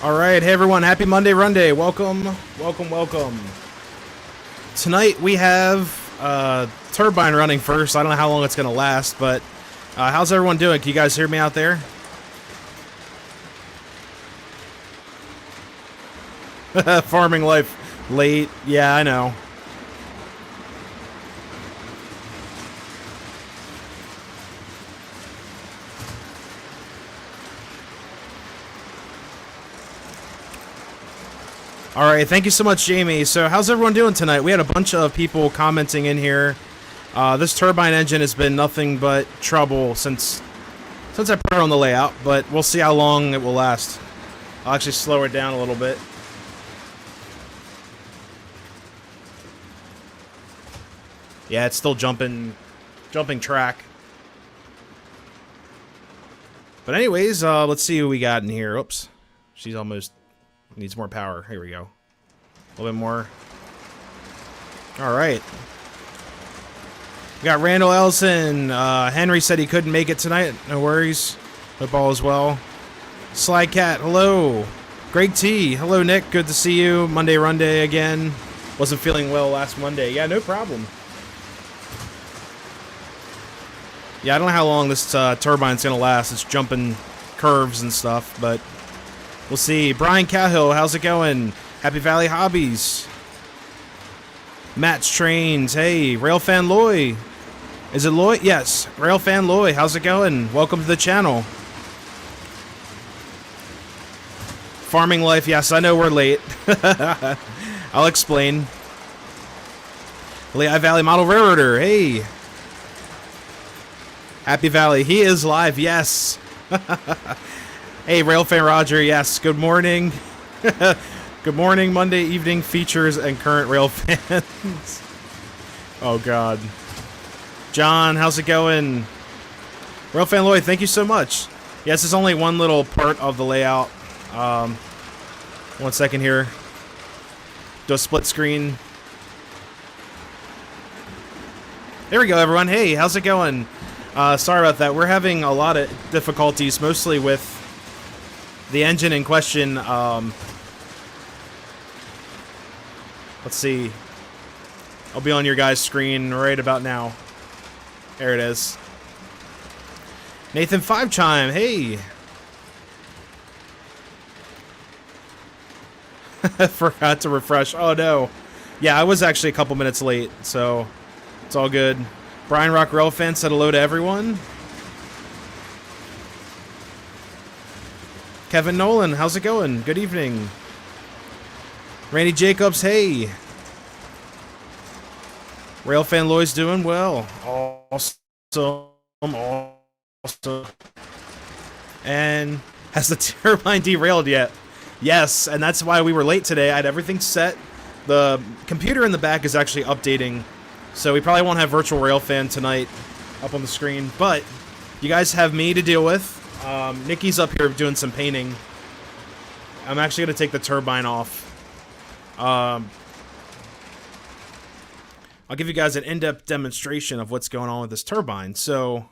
All right, hey everyone, happy Monday-Runday. Welcome, welcome, welcome. Tonight we have turbine running first. I don't know how long it's going to last, but how's everyone doing? Can you guys hear me out there? Farming life late. Yeah, I know. All right, thank you so much, Jamie. So how's everyone doing tonight? We had a bunch of people commenting in here. This turbine engine has been nothing but trouble since I put it on the layout, but we'll see how long it will last. I'll actually slow it down a little bit. Yeah, it's still jumping track. But anyways, let's see who we got in here. Oops. She's almost needs more power. Here we go. A little bit more. All right. We got Randall Ellison. Henry said he couldn't make it tonight. No worries. Hope all is well. Sly Cat, hello. Greg T, hello Nick. Good to see you. Monday-Runday again. Wasn't feeling well last Monday. Yeah, no problem. Yeah, I don't know how long this turbine's going to last. It's jumping curves and stuff, but we'll see. Brian Cahill, how's it going? Happy Valley Hobbies. Matt's Trains, hey. Railfan Loy. Is it Loy? Yes. Railfan Loy, how's it going? Welcome to the channel. Farming life, yes, I know we're late. I'll explain. Lehigh Valley Model Railroader, hey. Happy Valley, he is live, yes. Hey, Railfan Roger, yes, good morning. Good morning, Monday evening features and current rail fans. Oh, God. John, how's it going? Railfan Lloyd, thank you so much. Yes, it's only one little part of the layout. 1 second here. Do a split screen. There we go, everyone. Hey, how's it going? Sorry about that. We're having a lot of difficulties, mostly with the engine in question. Let's see. I'll be on your guys' screen right about now. There it is. Nathan Five Chime, hey. Forgot to refresh. Oh no. Yeah, I was actually a couple minutes late, so it's all good. Brian Rock Rail Fan said hello to everyone. Kevin Nolan, how's it going? Good evening. Randy Jacobs, hey. Railfan Lloyd's doing well. Awesome. And has the turbine derailed yet? Yes, and that's why we were late today. I had everything set. The computer in the back is actually updating, so we probably won't have Virtual Railfan tonight up on the screen, but you guys have me to deal with. Nikki's up here doing some painting. I'm actually going to take the turbine off. I'll give you guys an in-depth demonstration of what's going on with this turbine. So,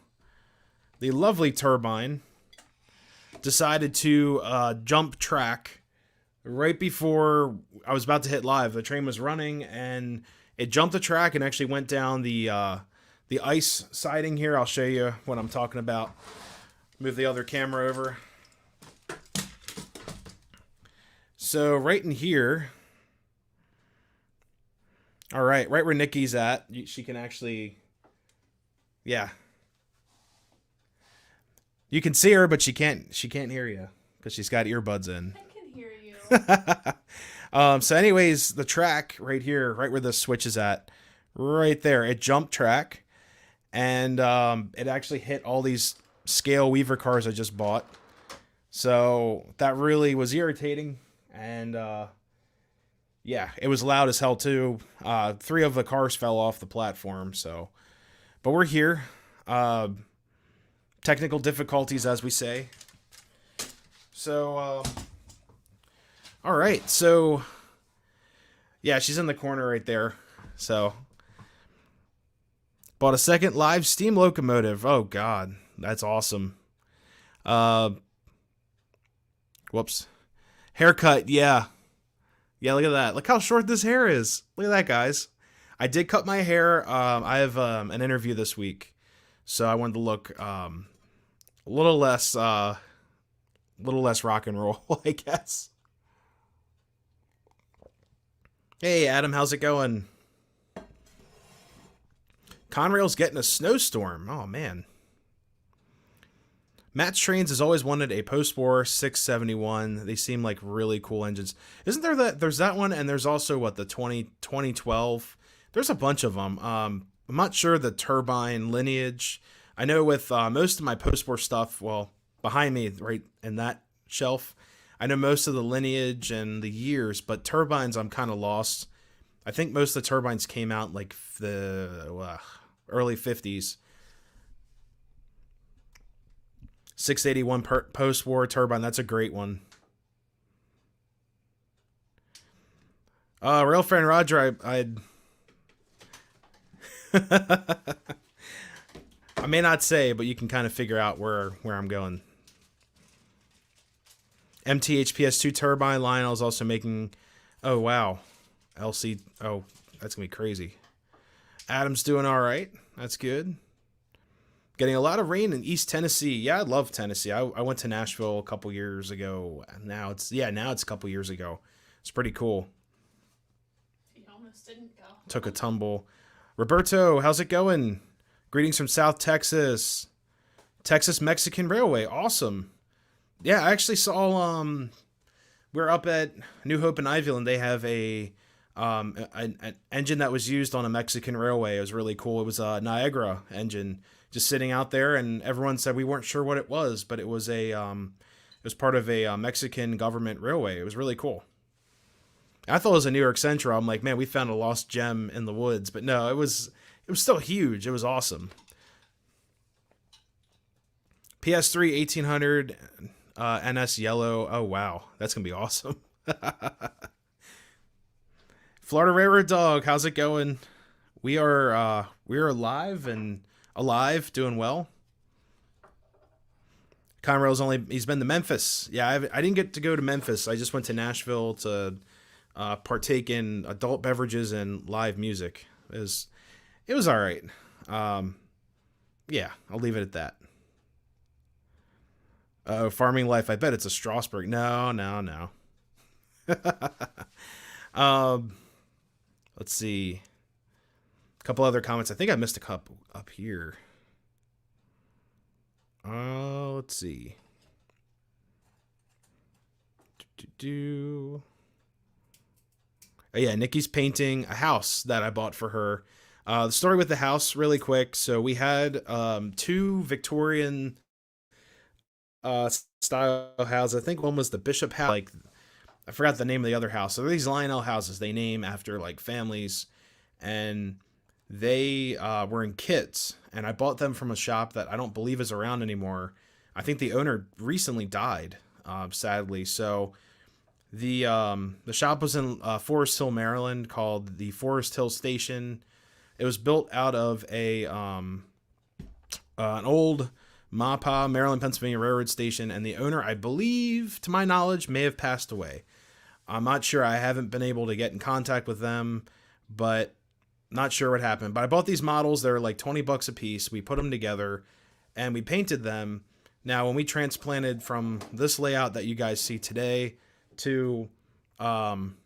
the lovely turbine decided to jump track right before I was about to hit live. The train was running, and it jumped the track and actually went down the ice siding here. I'll show you what I'm talking about. Move the other camera over. So, right in here... All right, right where Nikki's at, she can actually, yeah. You can see her, but she can't hear you because she's got earbuds in. I can hear you. So anyways, the track right here, right where the switch is at, right there, it jumped track, and it actually hit all these scale Weaver cars I just bought. So that really was irritating, and yeah, it was loud as hell too. 3 of the cars fell off the platform, so. But we're here. Technical difficulties, as we say. So, all right. So, yeah, she's in the corner right there. So, bought a second live steam locomotive. Oh, God. That's awesome. Whoops. Haircut, yeah. Yeah, look at that. Look how short this hair is. Look at that, guys. I did cut my hair. I have an interview this week, so I wanted to look a little less rock and roll, I guess. Hey, Adam, how's it going? Conrail's getting a snowstorm. Oh, man. Matt's Trains has always wanted a post-war 671. They seem like really cool engines. Isn't there that? There's that one, and there's also, what, the 2012? There's a bunch of them. I'm not sure the turbine lineage. I know with most of my post-war stuff, well, behind me, right in that shelf, I know most of the lineage and the years, but turbines I'm kind of lost. I think most of the turbines came out like the early 50s. 681 post-war turbine, that's a great one. Railfan Roger, I'd I may not say, but you can kind of figure out where I'm going. MTHPS2 turbine. Lionel's also making... Oh, wow. LC... Oh, that's going to be crazy. Adam's doing all right. That's good. Getting a lot of rain in East Tennessee. Yeah, I love Tennessee. I went to Nashville a couple years ago. Now it's a couple years ago. It's pretty cool. You almost didn't go. Took a tumble. Roberto, how's it going? Greetings from South Texas. Texas Mexican Railway. Awesome. Yeah, I actually saw we're up at New Hope and Ivyville, and they have an engine that was used on a Mexican railway. It was really cool. It was a Niagara engine just sitting out there, and everyone said we weren't sure what it was, but it was it was part of a Mexican government railway. It was really cool. I thought it was a New York Central. I'm like, man, we found a lost gem in the woods, but no, it was still huge. It was awesome. PS3 1800 NS yellow. Oh wow, that's gonna be awesome. Florida Railroad Dog, how's it going? We are live and alive, doing well. Conrail's he's been to Memphis. Yeah, I didn't get to go to Memphis. I just went to Nashville to partake in adult beverages and live music. It was all right. Yeah, I'll leave it at that. Farming life. I bet it's a Strasbourg. No. Let's see. A couple other comments. I think I missed a couple up here. Let's see. Oh yeah, Nikki's painting a house that I bought for her. The story with the house, really quick. So we had two Victorian style houses. I think one was the Bishop House. Like, I forgot the name of the other house. So they're these Lionel houses. They name after like families, and they were in kits. And I bought them from a shop that I don't believe is around anymore. I think the owner recently died, sadly. So the shop was in Forest Hill, Maryland, called the Forest Hill Station. It was built out of an old MAPA, Maryland, Pennsylvania Railroad station, and the owner, I believe, to my knowledge, may have passed away. I'm not sure. I haven't been able to get in contact with them, but not sure what happened. But I bought these models. They're like $20 a piece. We put them together, and we painted them. Now, when we transplanted from this layout that you guys see today to, from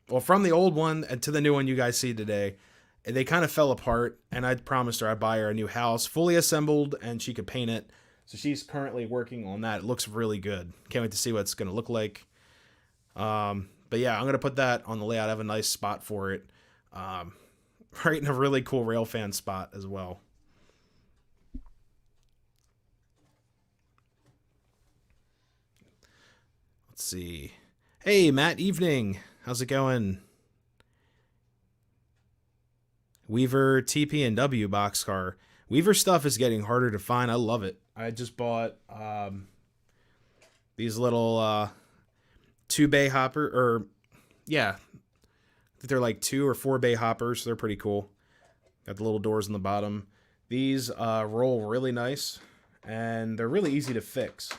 the old one and to the new one you guys see today, they kind of fell apart, and I promised her I'd buy her a new house, fully assembled, and she could paint it. So she's currently working on that. It looks really good. Can't wait to see what it's going to look like. But yeah, I'm going to put that on the layout. I have a nice spot for it. Right in a really cool Railfan spot as well. Let's see. Hey, Matt, evening. How's it going? Weaver TP and W boxcar. Weaver stuff is getting harder to find. I love it. I just bought these little 2-bay hopper, or yeah, I think they're like 2 or 4-bay hoppers. They're pretty cool. Got the little doors in the bottom. These roll really nice, and they're really easy to fix.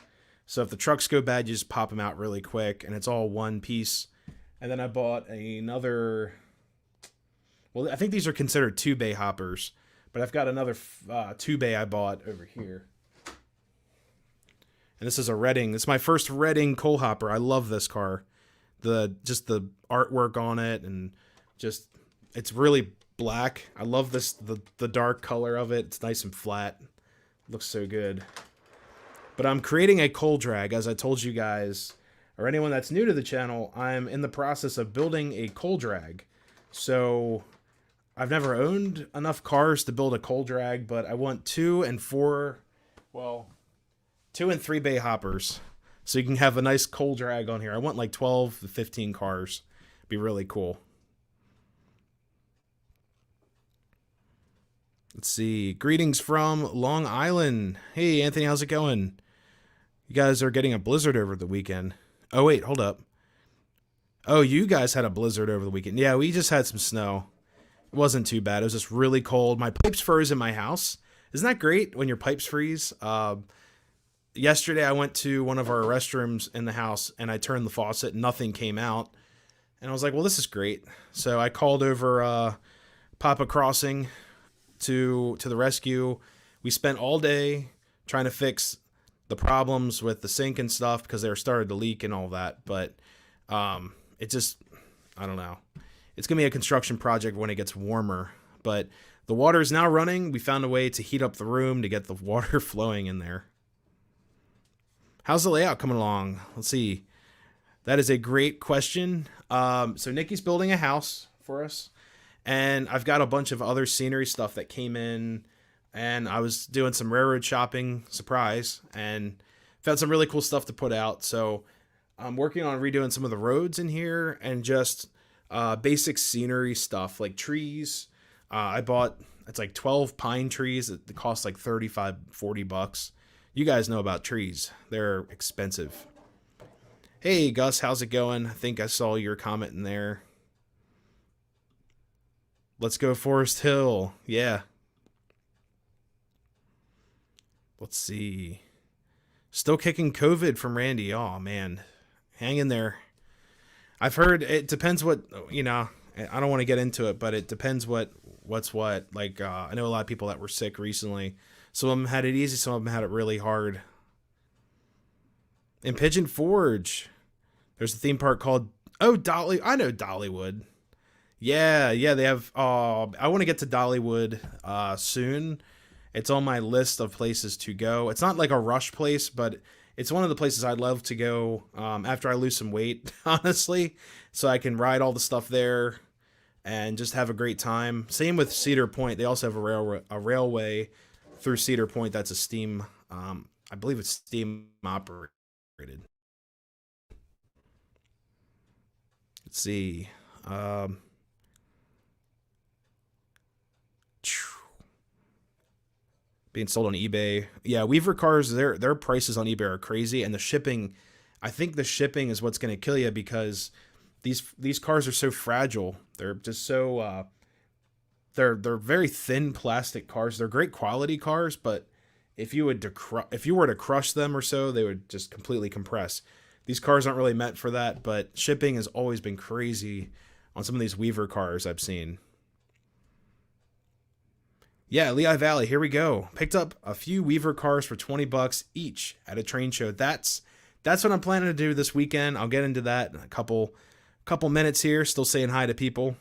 So if the trucks go bad, you just pop them out really quick, and it's all one piece. And then I bought another. Well, I think these are considered 2-bay hoppers, but I've got another 2-bay I bought over here. And this is a Redding. This is my first Redding coal hopper. I love this car. Just the artwork on it, and just it's really black. I love this the dark color of it. It's nice and flat. It looks so good. But I'm creating a coal drag, as I told you guys, or anyone that's new to the channel. I'm in the process of building a coal drag. So I've never owned enough cars to build a coal drag, but I want 2 and 3 bay hoppers, so you can have a nice coal drag on here. I want like 12 to 15 cars. Be really cool. Let's see. Greetings from Long Island. Hey, Anthony, how's it going? You guys are getting a blizzard over the weekend. Oh, wait, hold up. Oh, you guys had a blizzard over the weekend. Yeah, we just had some snow. It wasn't too bad. It was just really cold. My pipes froze in my house. Isn't that great when your pipes freeze? Yesterday, I went to one of our restrooms in the house, and I turned the faucet, and nothing came out. And I was like, well, this is great. So I called over Papa Crossing to the rescue. We spent all day trying to fix the problems with the sink and stuff because they were started to leak and all that. But it just, I don't know. It's going to be a construction project when it gets warmer. But the water is now running. We found a way to heat up the room to get the water flowing in there. How's the layout coming along? Let's see. That is a great question. So Nikki's building a house for us. And I've got a bunch of other scenery stuff that came in. And I was doing some railroad shopping, surprise. And found some really cool stuff to put out. So I'm working on redoing some of the roads in here. And just basic scenery stuff like trees. I bought, it's like 12 pine trees. It cost like $35-40. You guys know about trees. They're expensive. Hey, Gus, how's it going? I think I saw your comment in there. Let's go Forest Hill. Yeah. Let's see. Still kicking COVID from Randy. Oh, man. Hang in there. I've heard it depends what, you know, I don't want to get into it, but it depends what's what. Like, I know a lot of people that were sick recently. Some of them had it easy. Some of them had it really hard. In Pigeon Forge, there's a theme park called, Dolly. I know Dollywood. Yeah, they have, I want to get to Dollywood soon. It's on my list of places to go. It's not like a rush place, but it's one of the places I'd love to go after I lose some weight, honestly, so I can ride all the stuff there and just have a great time. Same with Cedar Point. They also have a railway through Cedar Point. That's a steam, I believe it's steam operated. Let's see. Being sold on eBay. Yeah, Weaver cars, their prices on eBay are crazy, and the shipping, I think the shipping is what's going to kill you because these cars are so fragile. They're just so they're very thin plastic cars. They're great quality cars, but if you were to crush them or so, they would just completely compress. These cars aren't really meant for that, but shipping has always been crazy on some of these Weaver cars I've seen. Yeah, Lehigh Valley, here we go. Picked up a few Weaver cars for $20 each at a train show. That's what I'm planning to do this weekend. I'll get into that in a couple minutes here. Still saying hi to people.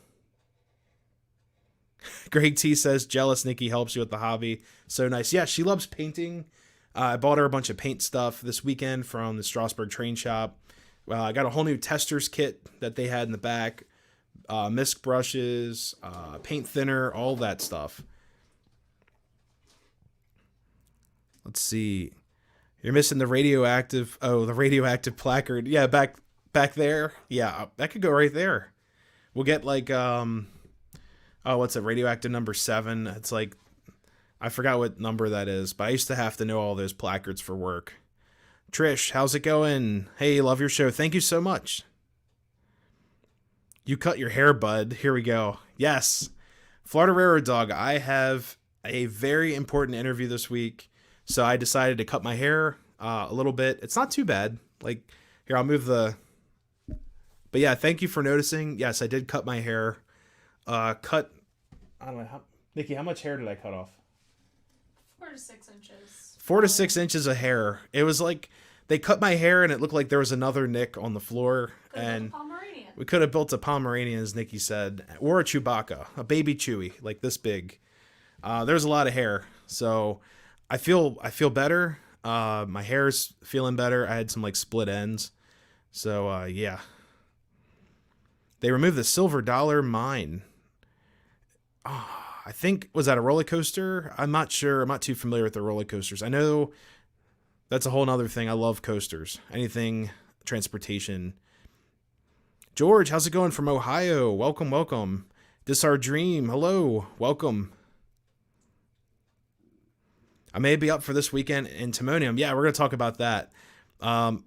Greg T says, jealous Nikki helps you with the hobby. So nice. Yeah, she loves painting. I bought her a bunch of paint stuff this weekend from the Strasburg Train Shop. I got a whole new tester's kit that they had in the back. Misc brushes, paint thinner, all that stuff. Let's see. You're missing the radioactive. Oh, the radioactive placard. Yeah, back there. Yeah, that could go right there. We'll get like what's it? Radioactive number 7. It's like I forgot what number that is, but I used to have to know all those placards for work. Trish, how's it going? Hey, love your show. Thank you so much. You cut your hair, bud. Here we go. Yes. Florida Railroad Dog, I have a very important interview this week. So I decided to cut my hair. a little bit. It's not too bad. Like, here, I'll move the... But yeah, thank you for noticing. Yes, I did cut my hair. Cut... I don't know. Nikki, how much hair did I cut off? 4 to 6 inches. 4 to 6 inches of hair. It was like... They cut my hair and it looked like there was another Nick on the floor. And we could have built a Pomeranian, as Nikki said. Or a Chewbacca. A baby Chewie. Like this big. There's a lot of hair. So I feel better. My hair's feeling better. I had some like split ends. So yeah. They removed the silver dollar mine. I think, was that a roller coaster? I'm not sure. I'm not too familiar with the roller coasters. I know that's a whole nother thing. I love coasters. Anything transportation. George, how's it going from Ohio? Welcome, welcome. This our dream. Hello, welcome. I may be up for this weekend in Timonium. Yeah, we're going to talk about that. I'm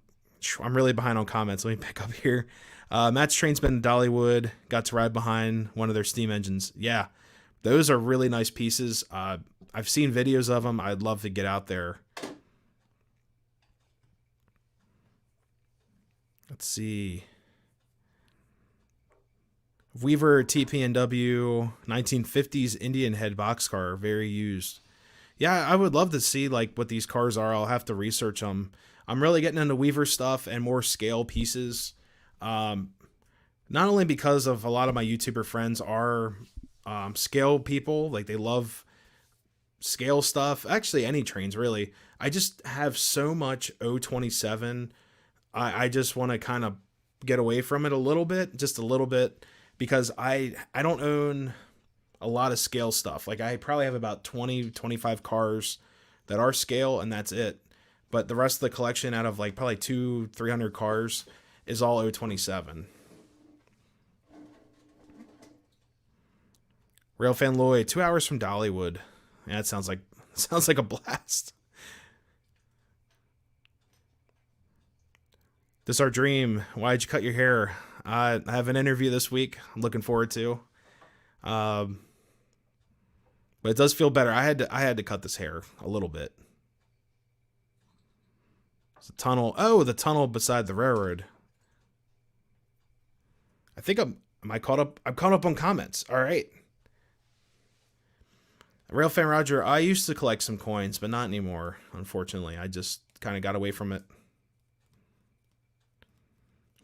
really behind on comments. Let me pick up here. Matt's train's been in Dollywood. Got to ride behind one of their steam engines. Yeah, those are really nice pieces. I've seen videos of them. I'd love to get out there. Let's see. Weaver TP&W 1950s Indian head boxcar, very used. Yeah, I would love to see like what these cars are. I'll have to research them. I'm really getting into Weaver stuff and more scale pieces. Not only because of a lot of my YouTuber friends are scale people, like they love scale stuff. Actually, any trains really. I just have so much 027. I just want to kind of get away from it a little bit, just a little bit, because I don't own a lot of scale stuff. Like I probably have about 20-25 cars that are scale, and that's it. But the rest of the collection, out of like probably 200-300 cars, is all 027. Railfan Lloyd, 2 hours from Dollywood. Yeah, that sounds like a blast. This our dream. Why'd you cut your hair? I have an interview this week. I'm looking forward to. But it does feel better. I had to cut this hair a little bit. It's a tunnel. Oh, the tunnel beside the railroad. I think am I caught up? I'm caught up on comments. All right. Railfan Roger, I used to collect some coins, but not anymore, unfortunately. I just kind of got away from it.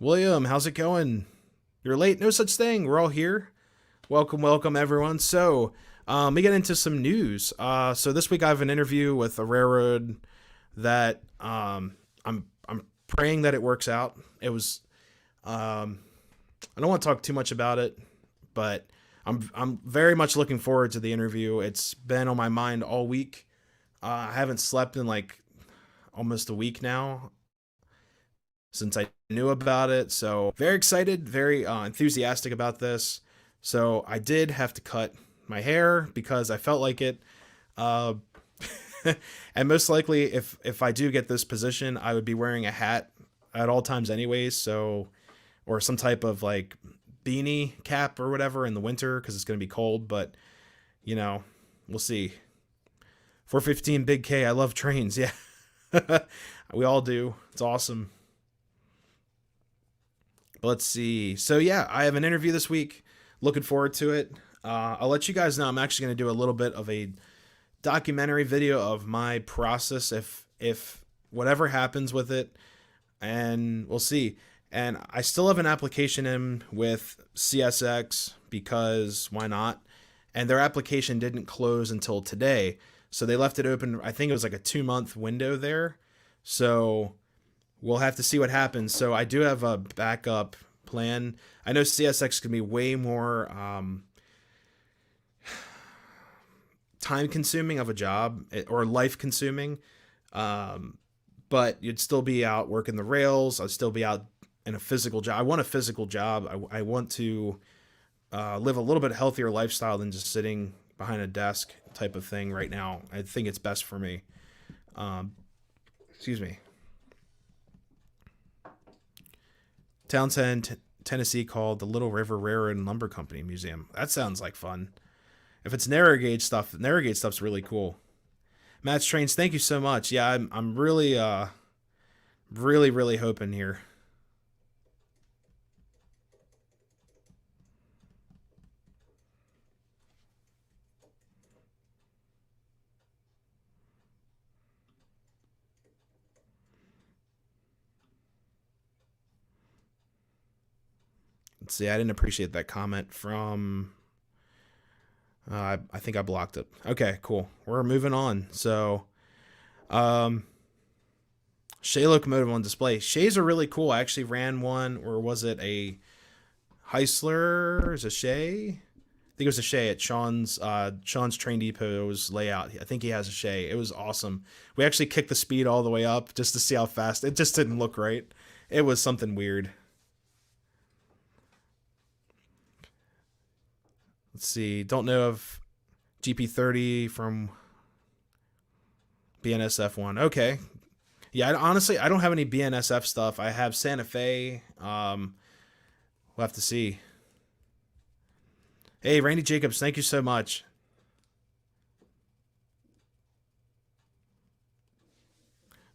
William, how's it going? You're late. No such thing. We're all here. Welcome, welcome, everyone. So, we get into some news. So this week I have an interview with a railroad that I'm praying that it works out. It was I don't want to talk too much about it, but I'm very much looking forward to the interview. It's been on my mind all week. I haven't slept in like almost a week now since I knew about it. So very excited, very enthusiastic about this. So I did have to cut my hair because I felt like it. And most likely if I do get this position, I would be wearing a hat at all times anyways. So, or some type of like beanie cap or whatever in the winter, cause it's going to be cold, but you know, we'll see. 415 Big K. I love trains. Yeah, we all do. It's awesome. But let's see. So yeah, I have an interview this week. Looking forward to it. I'll let you guys know. I'm actually going to do a little bit of a documentary video of my process if whatever happens with it, and we'll see. And I still have an application in with CSX because why not? And their application didn't close until today. So they left it open. I think it was like a 2-month window there. So we'll have to see what happens. So I do have a backup plan. I know CSX can be way more time consuming of a job, or life consuming. But you'd still be out working the rails. I'd still be out in a physical job. I want a physical job. I want to live a little bit healthier lifestyle than just sitting behind a desk type of thing right now. I think it's best for me. Excuse me. Townsend, Tennessee, called the Little River Railroad and Lumber Company Museum. That sounds like fun. If it's narrow gauge stuff's really cool. Match Trains, thank you so much. Yeah, I'm really Really, really hoping here. Let's see, I didn't appreciate that comment from... I think I blocked it. Okay, cool. We're moving on. So, Shay Locomotive on display. Shays are really cool. I actually ran one, or was it a Heisler? Is a Shay? I think it was a Shay at Sean's Train Depot's layout. I think he has a Shay. It was awesome. We actually kicked the speed all the way up just to see how fast. It just didn't look right. It was something weird. Let's see. Don't know if GP30 from BNSF1. Okay. Yeah, honestly, I don't have any BNSF stuff. I have Santa Fe. We'll have to see. Hey, Randy Jacobs, thank you so much.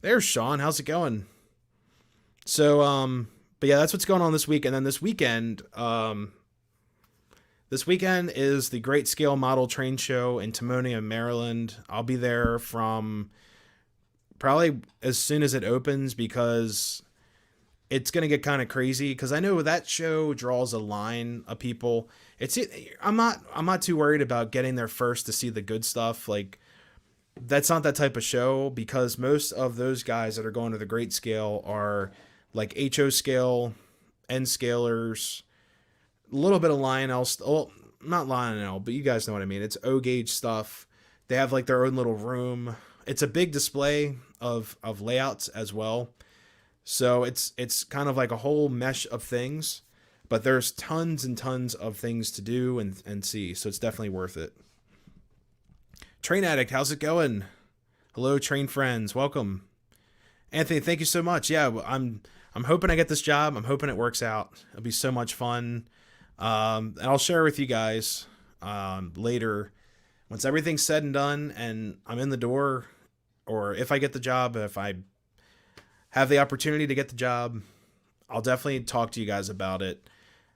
There's Sean. How's it going? So, but yeah, that's what's going on this week. And then this weekend is the Great Scale Model Train Show in Timonium, Maryland. I'll be there from probably as soon as it opens because it's going to get kind of crazy because I know that show draws a line of people. I'm not too worried about getting there first to see the good stuff. Like, that's not that type of show because most of those guys that are going to the Great Scale are like HO scale, N scalers, a little bit of Lionel, well, not Lionel, but you guys know what I mean. It's O gauge stuff. They have like their own little room. It's a big display of layouts as well. So it's kind of like a whole mesh of things, but there's tons and tons of things to do and see. So it's definitely worth it. Train Addict, how's it going? Hello, train friends. Welcome. Anthony, thank you so much. Yeah, I'm hoping I get this job. I'm hoping it works out. It'll be so much fun. And I'll share with you guys later once everything's said and done and I'm in the door, or if I get the job, if I have the opportunity to get the job, I'll definitely talk to you guys about it.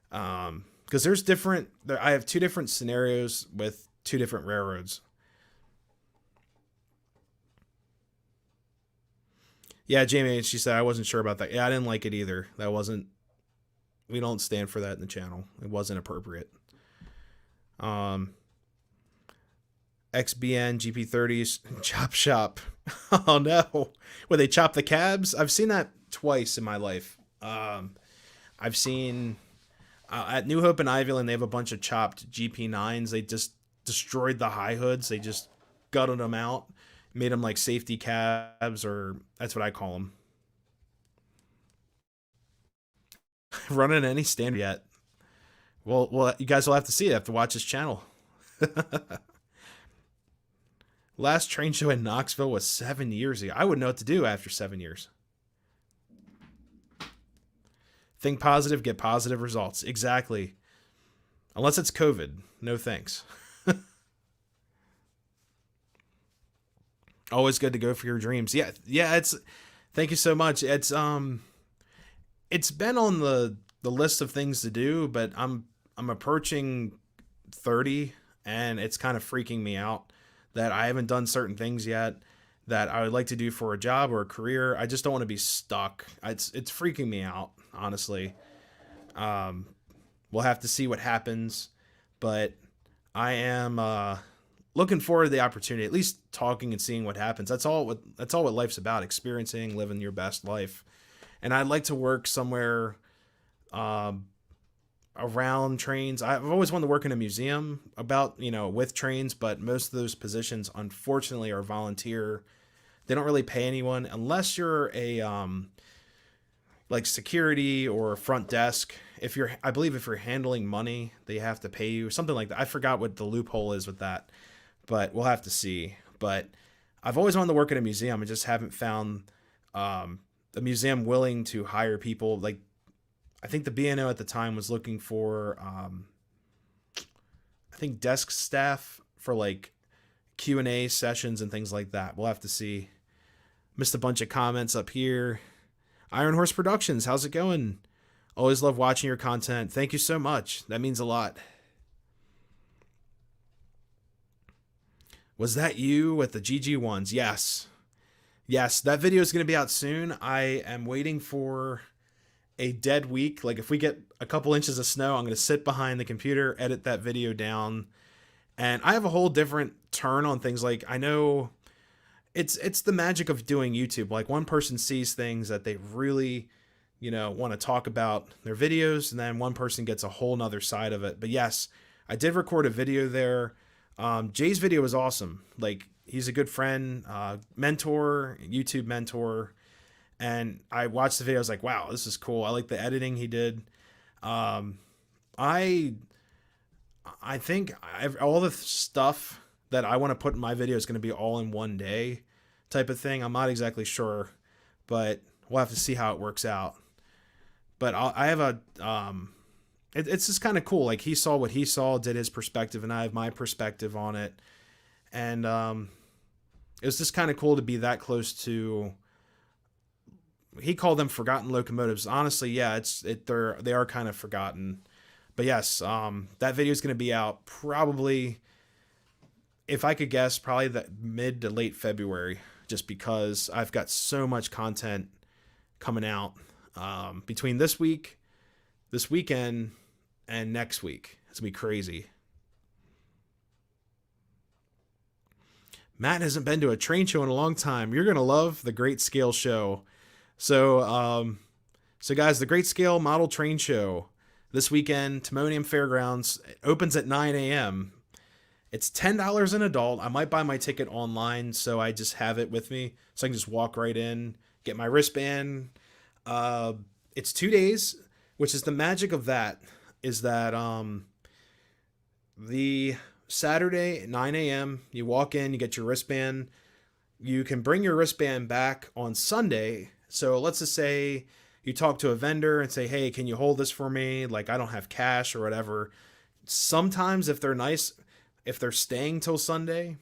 Because I have two different scenarios with two different railroads. Yeah, Jamie, she said I wasn't sure about that. Yeah, I didn't like it either. We don't stand for that in the channel. It wasn't appropriate. XBN GP30s chop shop. Oh no, where they chop the cabs? I've seen that twice in my life. I've seen at New Hope and Ivyland they have a bunch of chopped GP9s. They just destroyed the high hoods. They just gutted them out, made them like safety cabs, or that's what I call them. Running any standard yet? Well, you guys will have to see it. You have to watch this channel. Last train show in Knoxville was 7 years ago. I wouldn't know what to do after 7 years. Think positive, get positive results. Exactly. Unless it's COVID. No thanks. Always good to go for your dreams. Yeah, thank you so much. It's been on the list of things to do, but I'm approaching 30 and it's kind of freaking me out that I haven't done certain things yet that I would like to do for a job or a career. I just don't want to be stuck. It's freaking me out, honestly. We'll have to see what happens, but I am looking forward to the opportunity, at least talking and seeing what happens. That's all what life's about, experiencing, living your best life. And I'd like to work somewhere around trains. I've always wanted to work in a museum with trains, but most of those positions, unfortunately, are volunteer. They don't really pay anyone unless you're a like security or front desk. I believe if you're handling money, they have to pay you, something like that. I forgot what the loophole is with that, but we'll have to see. But I've always wanted to work in a museum. I just haven't found a museum willing to hire people. Like, I think the BNO at the time was looking for, I think desk staff for like Q&A sessions and things like that. We'll have to see. Missed a bunch of comments up here. Iron Horse Productions, how's it going? Always love watching your content. Thank you so much. That means a lot. Was that you with the GG ones? Yes. Yes, that video is going to be out soon. I am waiting for a dead week. Like if we get a couple inches of snow, I'm going to sit behind the computer, edit that video down. And I have a whole different turn on things. Like I know it's the magic of doing YouTube. Like one person sees things that they really, want to talk about their videos, and then one person gets a whole nother side of it. But yes, I did record a video there. Jay's video was awesome. Like he's a good friend, mentor, YouTube mentor. And I watched the video. I was like, wow, this is cool. I like the editing he did. I think all the stuff that I want to put in my video is going to be all in one day type of thing. I'm not exactly sure, but we'll have to see how it works out. But I have it's just kind of cool. Like he saw what he saw, did his perspective, and I have my perspective on it. And it was just kind of cool to be that close to. He called them forgotten locomotives. Honestly, yeah, they are kind of forgotten. But yes, that video is going to be out probably, if I could guess, probably the mid to late February, just because I've got so much content coming out between this week, this weekend, and next week. It's going to be crazy. Matt hasn't been to a train show in a long time. You're going to love the Great Scale Show. So guys, the Great Scale Model Train Show this weekend, Timonium Fairgrounds. It opens at 9 a.m. It's $10 an adult. I might buy my ticket online, so I just have it with me, so I can just walk right in, get my wristband. It's 2 days, which is the magic of that, is that the Saturday at 9 a.m., you walk in, you get your wristband. You can bring your wristband back on Sunday. So let's just say you talk to a vendor and say, hey, can you hold this for me? Like I don't have cash or whatever. Sometimes if they're nice, if they're staying till Sunday,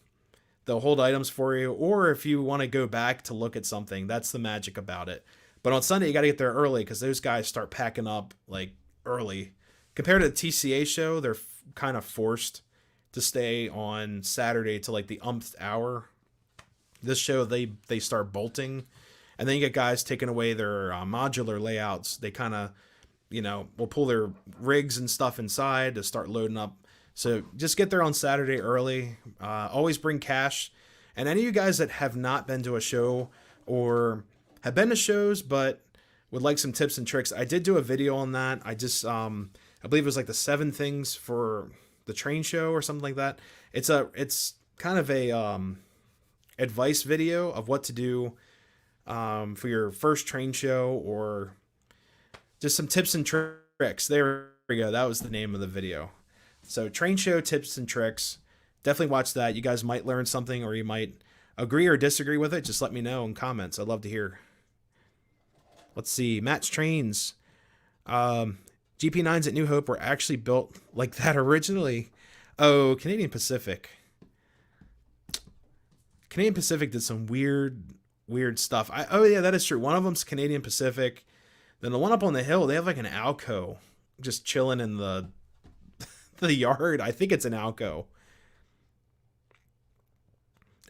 they'll hold items for you. Or if you want to go back to look at something, that's the magic about it. But on Sunday, you got to get there early because those guys start packing up like early. Compared to the TCA show, they're kind of forced to stay on Saturday to like the umpth hour. This show, they start bolting. And then you get guys taking away their modular layouts. They kind of, will pull their rigs and stuff inside to start loading up. So just get there on Saturday early. Always bring cash. And any of you guys that have not been to a show or have been to shows but would like some tips and tricks, I did do a video on that. I just, I believe it was like the 7 things for the train show or something like that. It's kind of a advice video of what to do for your first train show, or just some tips and tricks. There we go. That was the name of the video. So train show tips and tricks. Definitely watch that. You guys might learn something, or you might agree or disagree with it. Just let me know in comments. I'd love to hear. Let's see. Matt's Trains. GP9s at New Hope were actually built like that originally. Oh, Canadian Pacific. Canadian Pacific did some weird stuff. Oh yeah, that is true. One of them's Canadian Pacific. Then the one up on the hill, they have like an Alco just chilling in the yard. I think it's an Alco.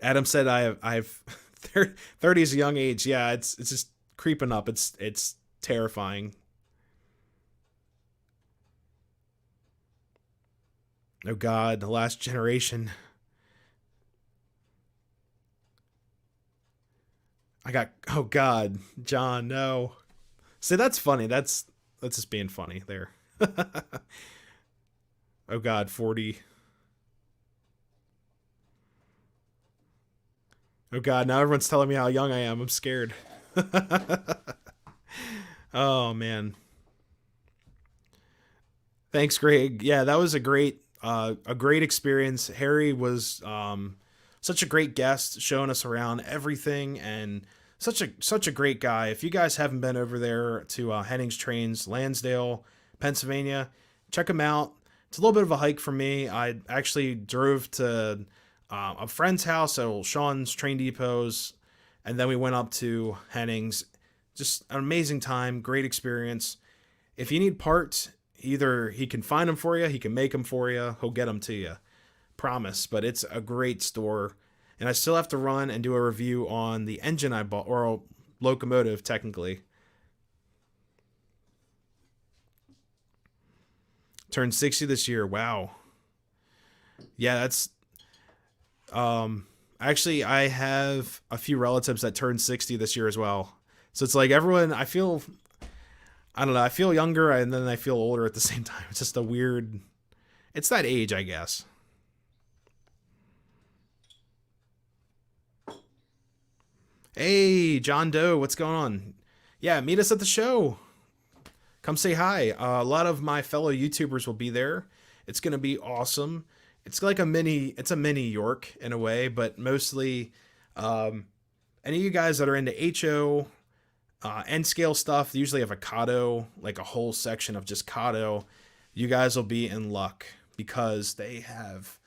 Adam said I've 30 is a young age. Yeah, it's just creeping up. It's terrifying. Oh God, the last generation. Oh God, John, no. See, that's funny. That's just being funny there. Oh God, 40. Oh God, now everyone's telling me how young I am. I'm scared. Oh man. Thanks, Greg. Yeah, that was a great experience. Harry was such a great guest, showing us around everything, and such a great guy. If you guys haven't been over there to Hennings Trains, Lansdale, Pennsylvania, check him out. It's a little bit of a hike for me. I actually drove to a friend's house at Sean's Train Depots, and then we went up to Hennings. just an amazing time, great experience. If you need parts, either he can find them for you, he can make them for you, he'll get them to you. Promise. But it's a great store. And I still have to run and do a review on the engine I bought, or a Locomotive, technically. Turned 60 this year. Wow. Yeah, that's... Actually, I have a few relatives that turned 60 this year as well. So it's like everyone, I don't know, I feel younger and then I feel older at the same time. It's just a weird... It's that age, I guess. Hey, John Doe, what's going on? Yeah, meet us at the show. Come say hi. A lot of my fellow YouTubers will be there. It's going to be awesome. It's like a mini York in a way, but mostly any of you guys that are into HO, end scale stuff, they usually have a Kato, like a whole section of just Kato. You guys will be in luck because they have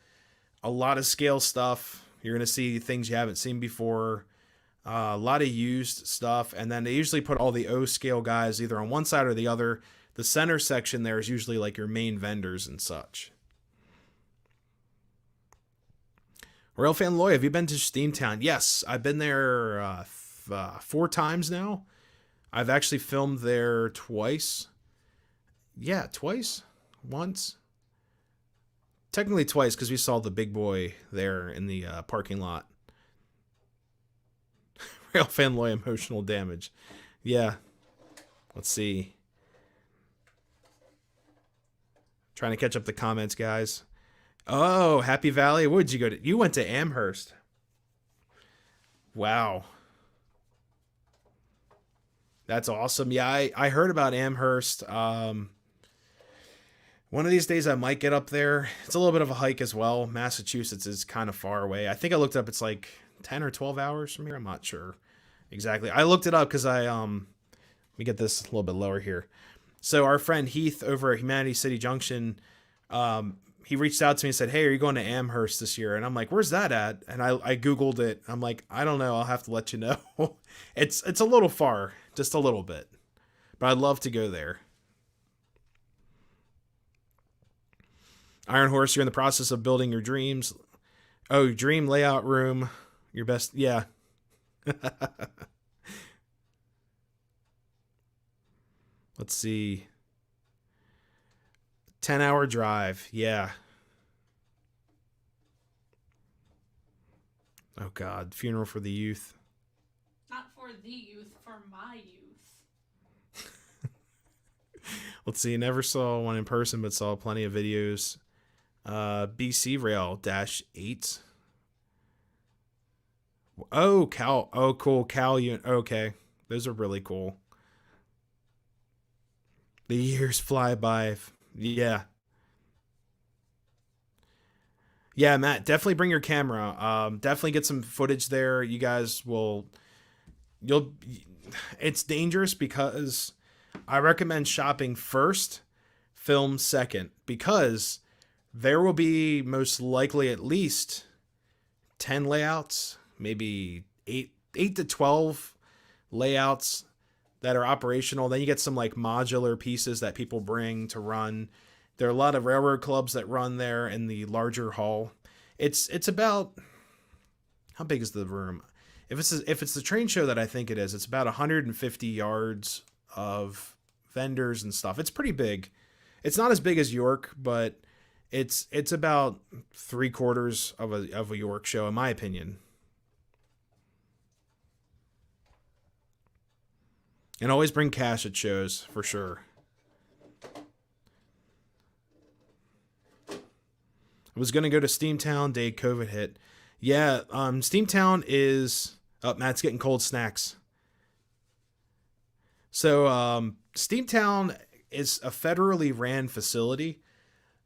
a lot of scale stuff. You're going to see things you haven't seen before. A lot of used stuff, and then they usually put all the O scale guys either on one side or the other. The center section there is usually like your main vendors and such. Royal Fan Loy, have you been to Steamtown? Yes, I've been there 4 times now. I've actually filmed there twice. Yeah, twice? Once? Technically twice, because we saw the big boy there in the parking lot. Real Fan Loy, emotional damage. Yeah. Let's see. Trying to catch up the comments, guys. Oh, Happy Valley. What did you go to? You went to Amherst. Wow. That's awesome. Yeah, I heard about Amherst. One of these days I might get up there. It's a little bit of a hike as well. Massachusetts is kind of far away. I think I looked up. It's like 10 or 12 hours from here. I'm not sure exactly. I looked it up because let me get this a little bit lower here. So our friend Heath over at Humanity City Junction, he reached out to me and said, hey, are you going to Amherst this year? And I'm like, where's that at? And I Googled it. I'm like, I don't know. I'll have to let you know. It's a little far, just a little bit, but I'd love to go there. Iron Horse, you're in the process of building your dreams. Oh, dream layout room. Your best. Yeah. Let's see. 10-hour drive. Yeah. Oh, God. Funeral for the youth. Not for the youth, for my youth. Let's see. Never saw one in person, but saw plenty of videos. BC Rail -8. Oh, Cal. Oh, cool. Cal unit. Okay. Those are really cool. The years fly by. Yeah. Yeah, Matt, definitely bring your camera. Definitely get some footage there. You guys it's dangerous because I recommend shopping first, film second, because there will be most likely at least 10 layouts, maybe 8 to 12 layouts that are operational. Then you get some like modular pieces that people bring to run. There are a lot of railroad clubs that run there in the larger hall. It's about, how big is the room? If it's the train show that I think it is, it's about 150 yards of vendors and stuff. It's pretty big. It's not as big as York, but it's about 3/4 of a York show, in my opinion. And always bring cash at shows, for sure. I was going to go to Steamtown, day COVID hit. Yeah, Steamtown is... Oh, Matt's getting cold snacks. So, Steamtown is a federally ran facility.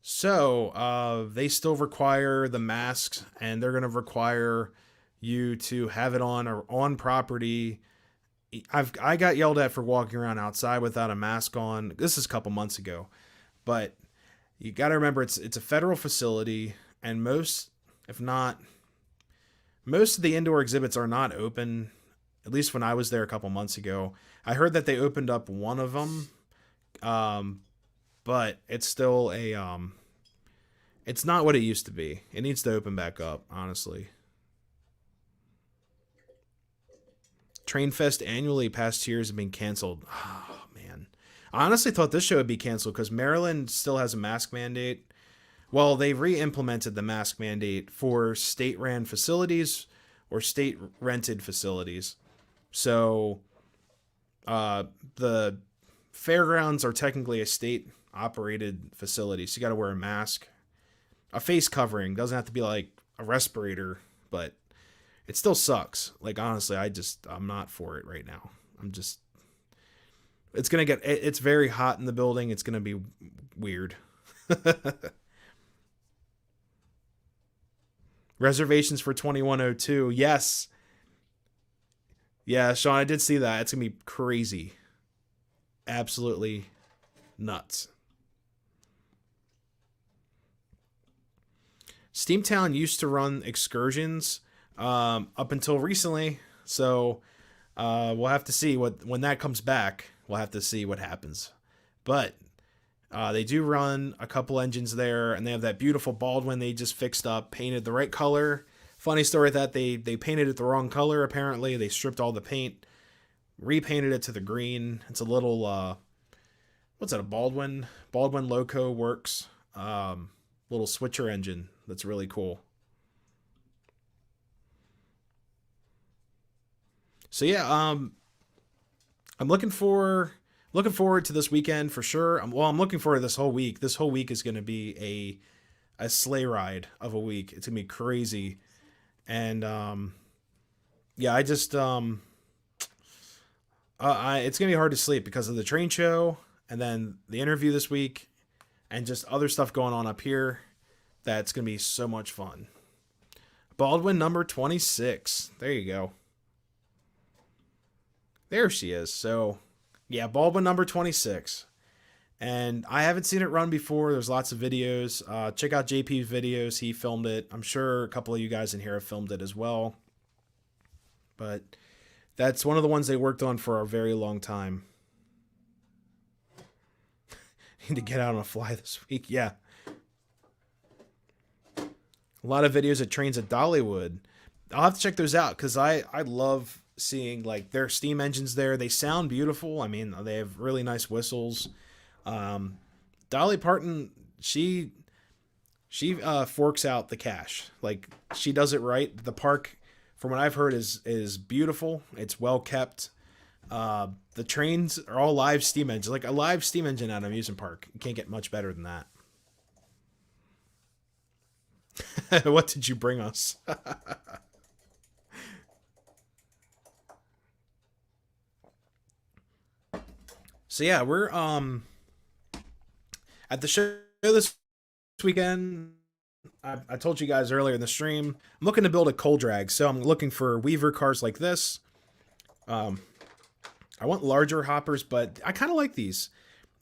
So, they still require the masks, and they're going to require you to have it on or on property. I got yelled at for walking around outside without a mask on. This is a couple months ago, but you got to remember it's a federal facility, and most of the indoor exhibits are not open. At least when I was there a couple months ago, I heard that they opened up one of them, but it's still it's not what it used to be. It needs to open back up, honestly. Trainfest annually past years have been canceled. Oh, man. I honestly thought this show would be canceled because Maryland still has a mask mandate. Well, they re-implemented the mask mandate for state-ran facilities or state-rented facilities. So the fairgrounds are technically a state-operated facility, so you got to wear a mask. A face covering doesn't have to be like a respirator, but it still sucks. Like, honestly, I'm not for it right now. It's very hot in the building. It's going to be weird. Reservations for 2102. Yes. Yeah, Sean, I did see that. It's going to be crazy. Absolutely nuts. Steamtown used to run excursions up until recently, so we'll have to see when that comes back. We'll have to see what happens. But they do run a couple engines there, and they have that beautiful Baldwin they just fixed up, painted the right color. Funny story that they painted it the wrong color, apparently. They stripped all the paint, repainted it to the green. It's a little, what's that, a Baldwin? Baldwin Loco Works little switcher engine. That's really cool. So yeah, I'm looking forward to this weekend for sure. I'm looking forward to this whole week. This whole week is going to be a sleigh ride of a week. It's going to be crazy. And yeah, it's going to be hard to sleep because of the train show and then the interview this week and just other stuff going on up here. That's going to be so much fun. Baldwin number 26. There you go. There she is. So, yeah, Baldwin number 26. And I haven't seen it run before. There's lots of videos. Check out JP's videos. He filmed it. I'm sure a couple of you guys in here have filmed it as well. But that's one of the ones they worked on for a very long time. Need to get out on a fly this week. Yeah. A lot of videos of trains at Dollywood. I'll have to check those out because I love seeing like their steam engines there. They sound beautiful. I mean, they have really nice whistles. Dolly Parton, she forks out the cash. Like, she does it right. The park, from what I've heard, is beautiful. It's well kept. The trains are all live steam engines. Like a live steam engine at an amusement park. You can't get much better than that. What did you bring us? So yeah, we're at the show this weekend. I told you guys earlier in the stream, I'm looking to build a coal drag, so I'm looking for Weaver cars like this. I want larger hoppers, but I kind of like these,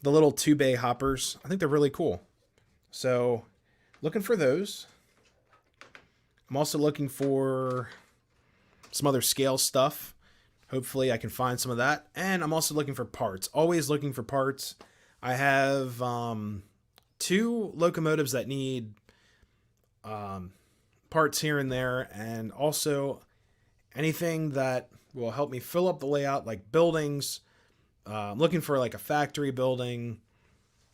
the little 2-bay hoppers. I think they're really cool. So looking for those. I'm also looking for some other scale stuff. Hopefully I can find some of that. And I'm also looking for parts. Always looking for parts. I have 2 locomotives that need parts here and there. And also anything that will help me fill up the layout, like buildings. I'm looking for like a factory building,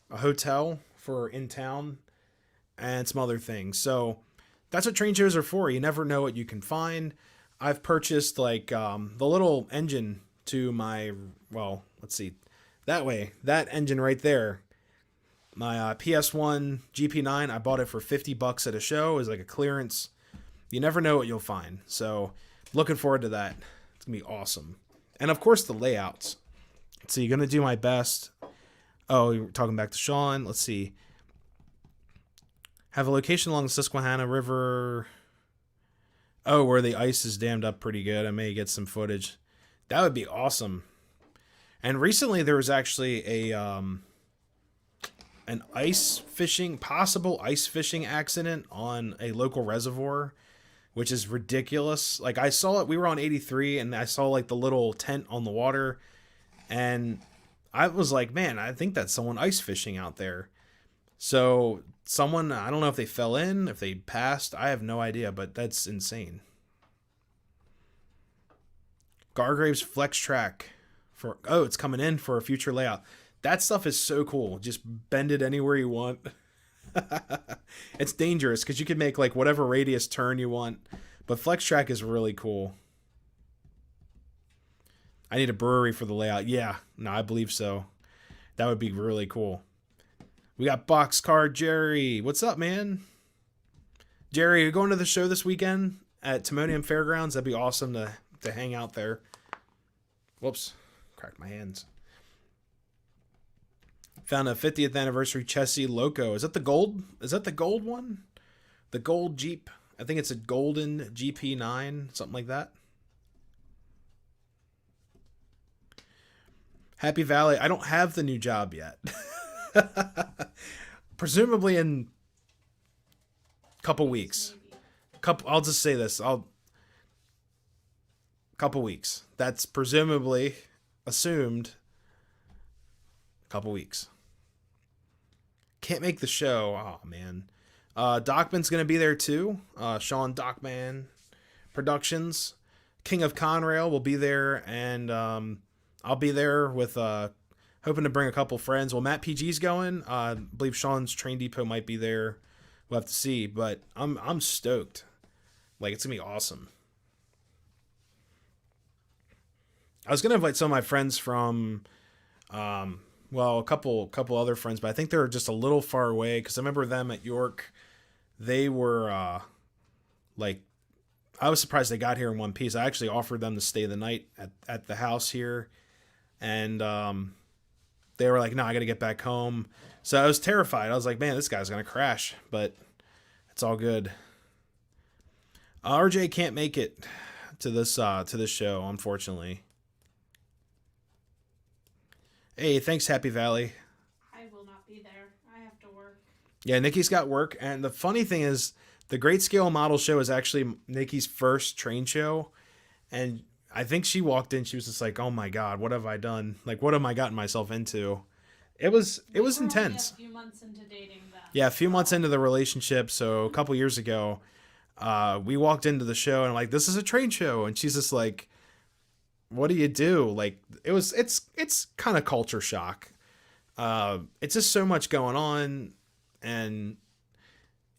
a hotel for in town, and some other things. So that's what train shows are for. You never know what you can find. I've purchased like the little engine to my, well, let's see, that engine right there. My PS1 GP9, I bought it for $50 at a show. It was like a clearance. You never know what you'll find. So looking forward to that. It's going to be awesome. And of course the layouts. So you're going to do my best. Oh, you're talking back to Sean. Let's see. Have a location along the Susquehanna River. Oh, where the ice is dammed up pretty good. I may get some footage. That would be awesome. And recently there was actually an possible ice fishing accident on a local reservoir, which is ridiculous. Like I saw it, we were on 83 and I saw like the little tent on the water. And I was like, man, I think that's someone ice fishing out there. So someone, I don't know if they fell in, if they passed, I have no idea, but that's insane. Gargrave's Flex Track for it's coming in for a future layout. That stuff is so cool. Just bend it anywhere you want. It's dangerous because you can make like whatever radius turn you want, but Flex Track is really cool. I need a brewery for the layout. Yeah, no, I believe so. That would be really cool. We got Boxcar Jerry. What's up, man? Jerry, you going to the show this weekend at Timonium Fairgrounds? That'd be awesome to hang out there. Whoops, cracked my hands. Found a 50th anniversary Chessie Loco. Is that the gold? Is that the gold one? The gold Jeep. I think it's a golden GP9, something like that. Happy Valley. I don't have the new job yet. Presumably in a couple weeks. I'll just say this. Couple weeks. That's presumably assumed. Couple weeks. Can't make the show. Oh man. Dockman's gonna be there too. Sean Dockman Productions. King of Conrail will be there, and I'll be there with hoping to bring a couple friends. Well, Matt PG's going. I believe Sean's Train Depot might be there. We'll have to see, but I'm stoked. Like, it's gonna be awesome. I was gonna invite some of my friends from, well, a couple other friends, but I think they're just a little far away because I remember them at York. They were like, I was surprised they got here in one piece. I actually offered them to stay the night at the house here, and they were like, no, I got to get back home. So I was terrified. I was like, man, this guy's going to crash, but it's all good. RJ can't make it to this show, unfortunately. Hey, thanks, Happy Valley. I will not be there. I have to work. Yeah, Nikki's got work, and the funny thing is, the Great Scale Model Show is actually Nikki's first train show, and I think she walked in, she was just like, oh my god, what have I done? Like, what have I gotten myself into? It was intense. Only a few months into dating them. Yeah, a few months into the relationship, so a couple years ago, we walked into the show, and I'm like, this is a train show, and she's just like, what do you do? Like, it's kind of culture shock. It's just so much going on, and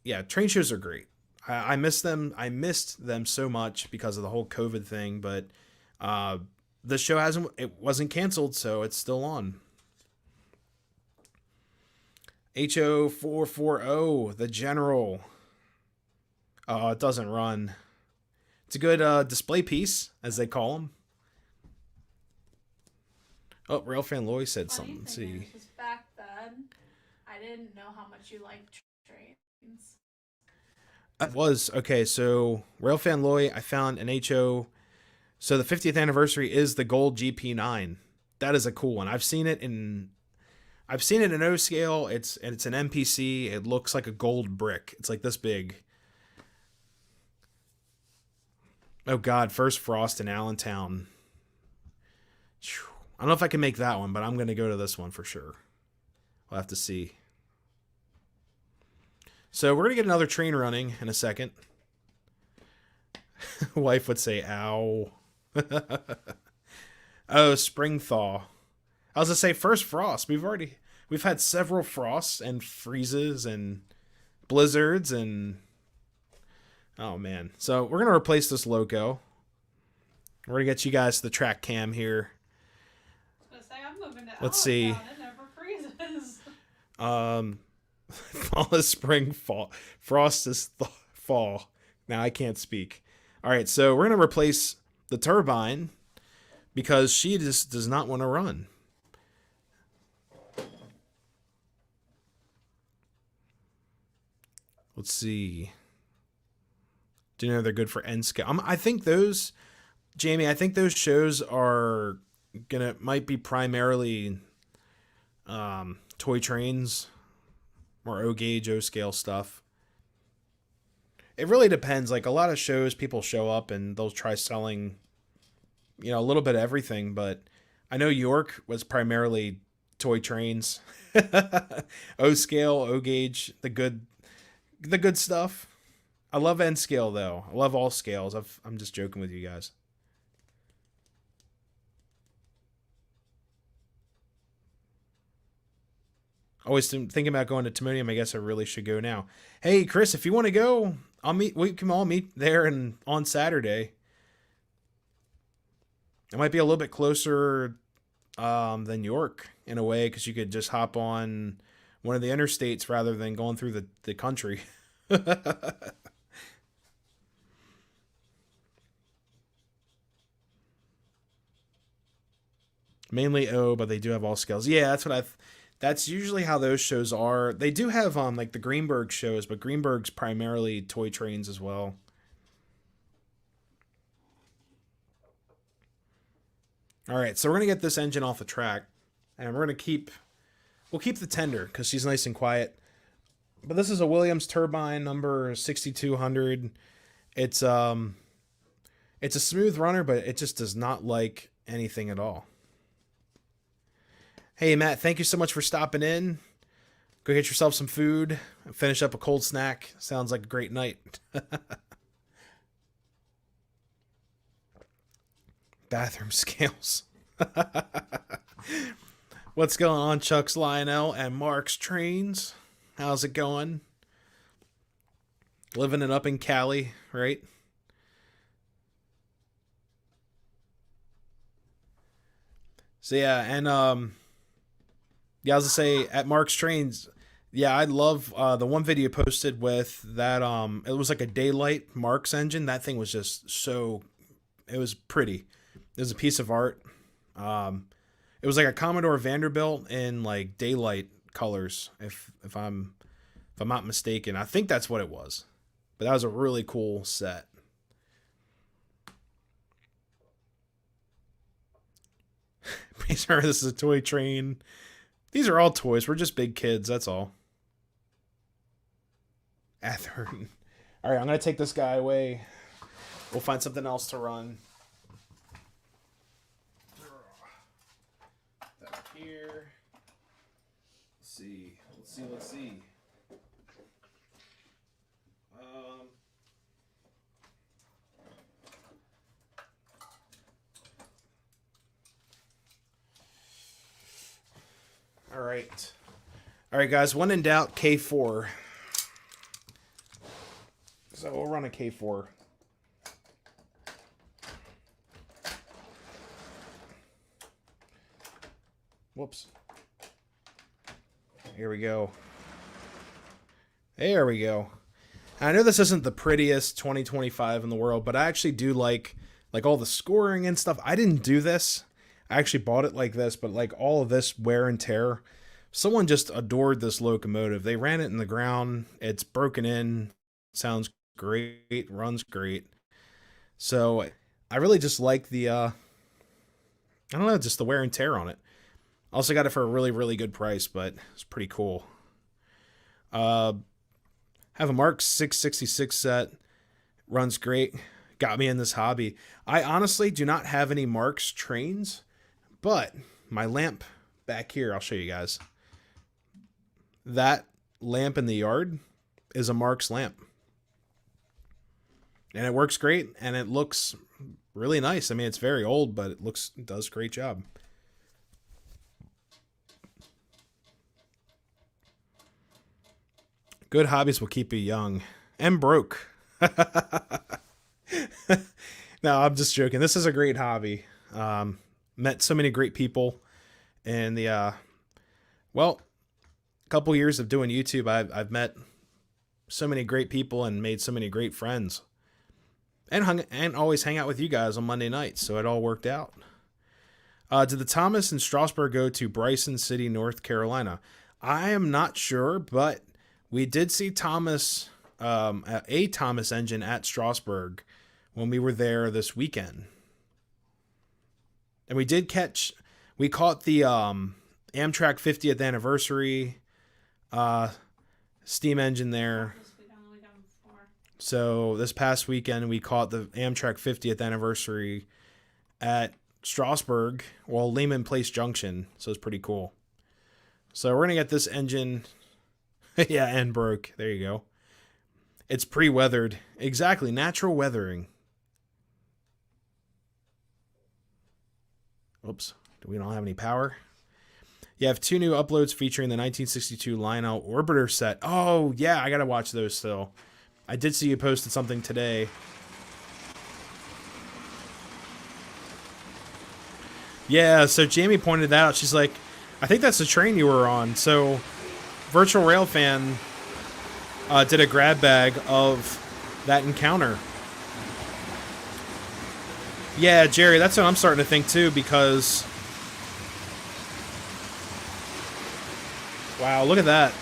yeah, train shows are great. I miss them. I missed them so much because of the whole COVID thing, but the show wasn't canceled, so it's still on. HO440, the General. Oh, it doesn't run. It's a good display piece, as they call them. Oh, Railfan Loy said something. Let's see. Is, back then, I didn't know how much you liked trains. It was okay. So Railfan Loy, I found an HO. So the 50th anniversary is the gold GP9. That is a cool one. I've seen it in O scale. It's an MPC. It looks like a gold brick. It's like this big. Oh God, First Frost in Allentown. I don't know if I can make that one, but I'm going to go to this one for sure. We'll have to see. So we're going to get another train running in a second. Wife would say, ow. Oh, spring thaw. I was going to say first frost. We've had several frosts and freezes and blizzards and, oh man. So we're going to replace this loco. We're going to get you guys to the track cam here. Let's see. It never freezes. Fall is spring, fall. Frost is fall. Now I can't speak. All right, so we're going to replace the turbine because she just does not want to run. Let's see. Do you know they're good for N scale? I think those, Jamie, I think those shows are might be primarily toy trains or O gauge, O scale stuff. It really depends. Like a lot of shows, people show up and they'll try selling, a little bit of everything. But I know York was primarily toy trains. O scale, O gauge, the good stuff. I love N scale though. I love all scales. I'm just joking with you guys. Always thinking about going to Timonium. I guess I really should go now. Hey, Chris, if you want to go, I'll meet. We can all meet there and on Saturday. It might be a little bit closer than York in a way because you could just hop on one of the interstates rather than going through the country. Mainly O, but they do have all scales. Yeah, that's what I've. That's usually how those shows are. They do have like the Greenberg shows, but Greenberg's primarily toy trains as well. All right, so we're gonna get this engine off the track, and we'll keep the tender because she's nice and quiet. But this is a Williams turbine number 6200. It's it's a smooth runner, but it just does not like anything at all. Hey Matt, thank you so much for stopping in. Go get yourself some food and finish up a cold snack. Sounds like a great night. Bathroom scales. What's going on, Chuck's Lionel and Mark's Trains? How's it going? Living it up in Cali, right? So yeah, and yeah, I was gonna say at Mark's Trains, yeah, I love the one video you posted with that it was like a daylight Mark's engine. That thing was just so it was pretty. It was a piece of art. It was like a Commodore Vanderbilt in like daylight colors, if I'm not mistaken. I think that's what it was. But that was a really cool set. Please remember this is a toy train. These are all toys. We're just big kids, that's all. Atherton. Alright, I'm gonna take this guy away. We'll find something else to run. That here. Let's see. Let's see. All right. All right, guys. When in doubt, K4. So we'll run a K4. Whoops. Here we go. There we go. I know this isn't the prettiest 2025 in the world, but I actually do like all the scoring and stuff. I didn't do this. I actually bought it like this, but like all of this wear and tear. Someone just adored this locomotive. They ran it in the ground. It's broken in. Sounds great. Runs great. So I really just like the, I don't know, just the wear and tear on it. Also got it for a really, really good price, but it's pretty cool. Have a Mark 666 set. Runs great. Got me in this hobby. I honestly do not have any Mark's trains, but my lamp back here, I'll show you guys. That lamp in the yard is a Mark's lamp. And it works great, and it looks really nice. I mean, it's very old, but it does a great job. Good hobbies will keep you young and broke. No, I'm just joking. This is a great hobby. Met so many great people in the well, couple years of doing YouTube. I've met so many great people and made so many great friends, and always hang out with you guys on Monday nights. So it all worked out. Did the Thomas and Strasburg go to Bryson City, North Carolina? I am not sure, but we did see Thomas, a Thomas engine at Strasburg when we were there this weekend. And we caught the Amtrak 50th anniversary steam engine there. So this past weekend we caught the Amtrak 50th anniversary at Strasburg, well, Lehman Place Junction, so it's pretty cool. So we're going to get this engine, yeah, and broke. There you go. It's pre-weathered. Exactly, natural weathering. Oops, we don't have any power. You have 2 new uploads featuring the 1962 Lionel Orbiter set. Oh, yeah, I got to watch those still. I did see you posted something today. Yeah, so Jamie pointed that out. She's like, I think that's the train you were on. So Virtual Rail Fan did a grab bag of that encounter. Yeah, Jerry, that's what I'm starting to think too, because... Wow, look at that.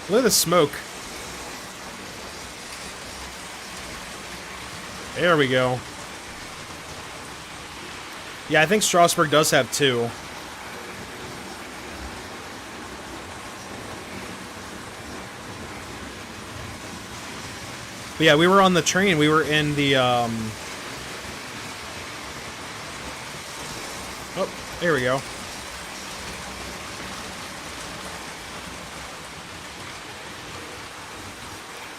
Look at the smoke. There we go. Yeah, I think Strasburg does have 2. But yeah, we were on the train. We were in the, Oh, there we go.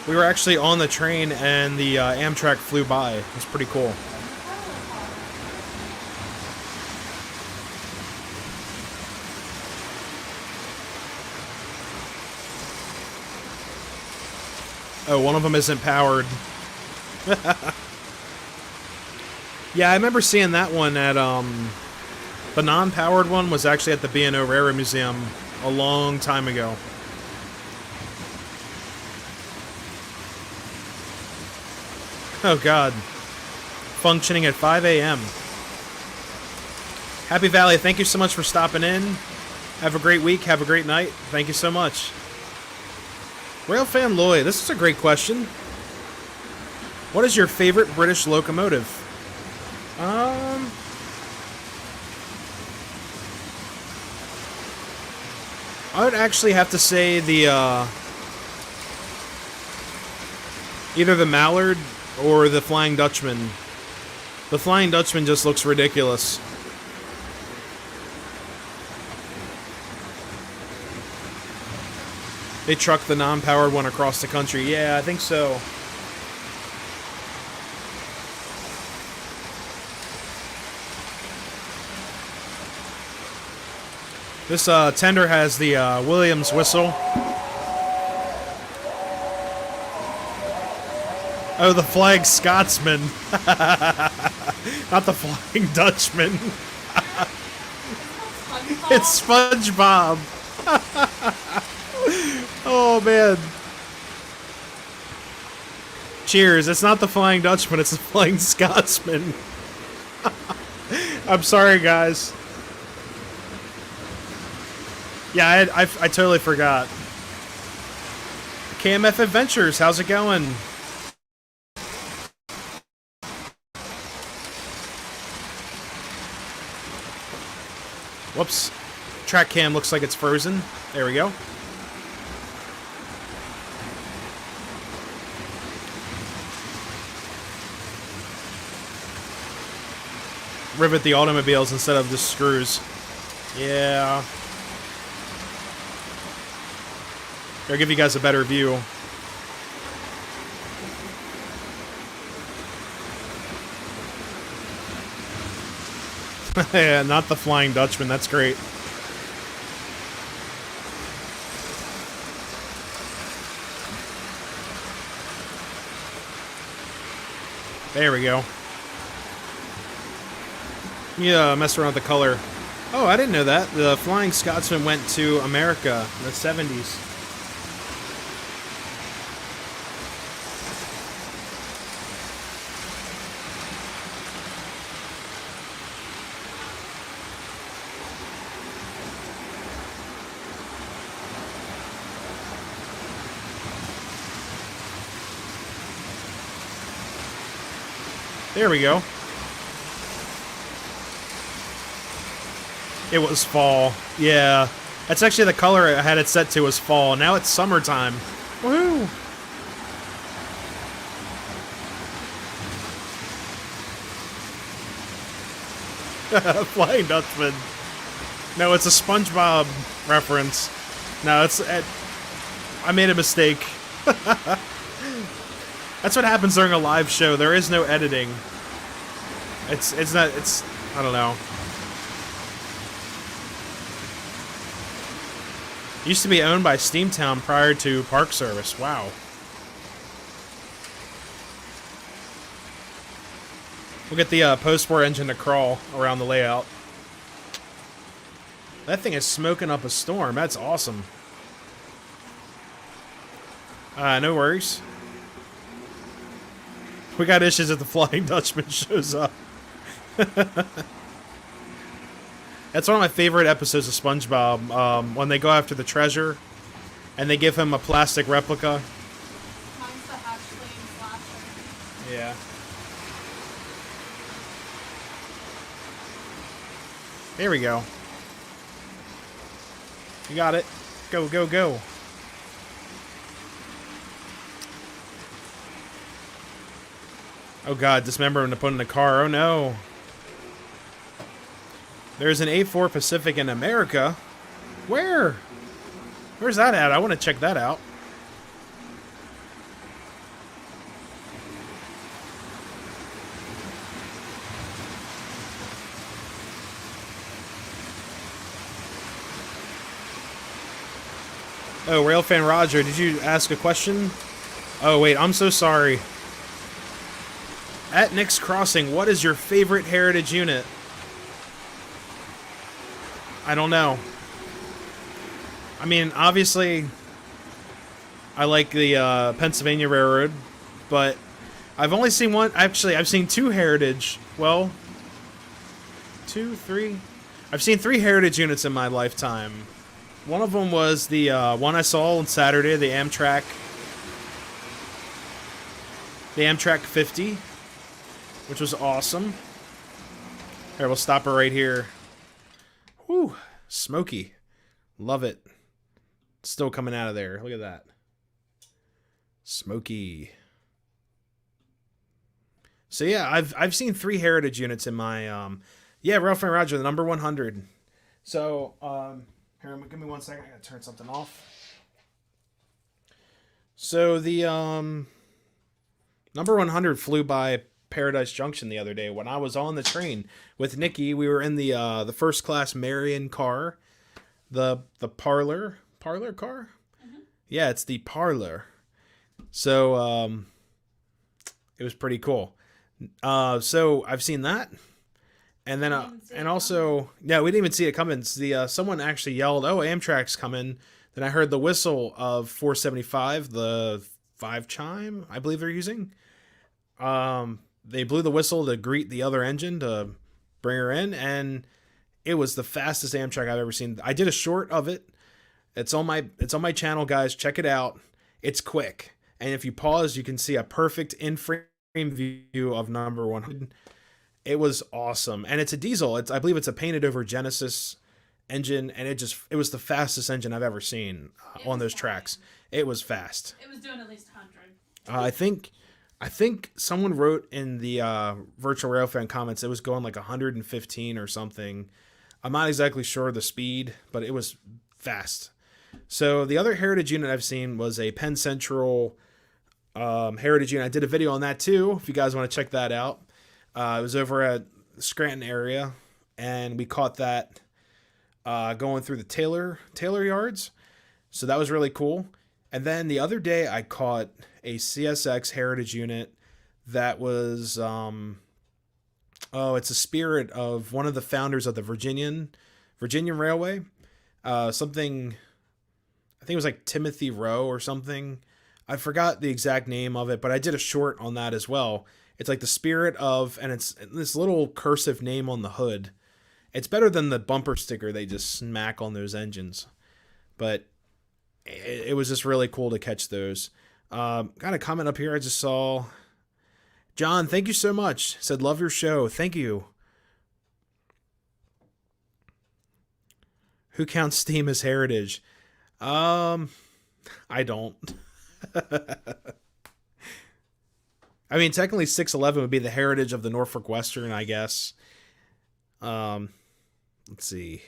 We were actually on the train, and the Amtrak flew by. It was pretty cool. Oh, one of them isn't powered. Yeah, I remember seeing that one at, the non-powered one was actually at the B&O Railroad Museum a long time ago. Oh, God. Functioning at 5 a.m. Happy Valley, thank you so much for stopping in. Have a great week. Have a great night. Thank you so much. Railfan Lloyd, this is a great question. What is your favorite British locomotive? I would actually have to say the, either the Mallard or the Flying Dutchman. The Flying Dutchman just looks ridiculous. They trucked the non-powered one across the country. Yeah, I think so. This tender has the Williams whistle. Oh, the Flying Scotsman. Not the Flying Dutchman. It's SpongeBob. Oh, man. Cheers. It's not the Flying Dutchman, it's the Flying Scotsman. I'm sorry, guys. Yeah, I totally forgot. KMF Adventures, how's it going? Whoops. Track cam looks like it's frozen. There we go. Rivet the automobiles instead of the screws. Yeah. I'll give you guys a better view. Yeah, not the Flying Dutchman. That's great. There we go. Yeah, mess around with the color. Oh, I didn't know that. The Flying Scotsman went to America in the 70s. There we go. It was fall. Yeah. That's actually the color I had it set to was fall. Now it's summertime. Woohoo! Flying Dutchman. No, it's a SpongeBob reference. No, I made a mistake. That's what happens during a live show. There is no editing. It's I don't know. Used to be owned by Steamtown prior to Park Service. Wow. We'll get the post-war engine to crawl around the layout. That thing is smoking up a storm. That's awesome. No worries. We got issues if the Flying Dutchman shows up. That's one of my favorite episodes of SpongeBob. When they go after the treasure, and they give him a plastic replica. Mine's the Hatchling Slasher. Yeah. There we go. You got it. Go, go, go. Oh god, dismember him to put in the car. Oh no. There's an A4 Pacific in America. Where? Where's that at? I want to check that out. Oh, Railfan Roger, did you ask a question? Oh, wait, I'm so sorry. At Nick's Crossing, what is your favorite heritage unit? I don't know. I mean, obviously, I like the Pennsylvania Railroad, but I've only seen one. Actually, I've seen two heritage. Well, two, three. I've seen three heritage units in my lifetime. One of them was the one I saw on Saturday, the Amtrak 50, which was awesome. Here, we'll stop her right here. Whew, smoky. Love it. Still coming out of there. Look at that. Smoky. So yeah, I've seen three heritage units in my yeah, Ralph and Roger, the number 100. So here, give me 1 second. I gotta turn something off. So the number 100 flew by Paradise Junction the other day when I was on the train with Nikki. We were in the first class Marion car, the parlor car. Mm-hmm. Yeah, it's the parlor. So it was pretty cool. So I've seen that, and then and also yeah, we didn't even see it coming. The someone actually yelled, "Oh, Amtrak's coming!" Then I heard the whistle of 475, the 5 chime, I believe they're using. They blew the whistle to greet the other engine to bring her in, and it was the fastest Amtrak I've ever seen. I did a short of it. It's on my channel, guys. Check it out. It's quick, and if you pause, you can see a perfect in-frame view of number 100. It was awesome, and it's a diesel. I believe it's a painted over Genesis engine, and it was the fastest engine I've ever seen on those tracks. It was fast. It was doing at least 100. I think someone wrote in the virtual railfan comments it was going like 115 or something. I'm not exactly sure the speed, but it was fast. So the other heritage unit I've seen was a Penn Central heritage unit. I did a video on that too, if you guys want to check that out. It was over at the Scranton area, and we caught that going through the Taylor yards. So that was really cool. And then the other day I caught a CSX heritage unit that was it's a spirit of one of the founders of the Virginian Railway. Something, I think it was like Timothy Rowe or something. I forgot the exact name of it, but I did a short on that as well. It's like the spirit of, and it's this little cursive name on the hood. It's better than the bumper sticker they just smack on those engines. But it was just really cool to catch those. Got a comment up here I just saw. John, thank you so much. Said, love your show. Thank you. Who counts Steam as heritage? I don't. I mean, technically 611 would be the heritage of the Norfolk Western, I guess. Let's see.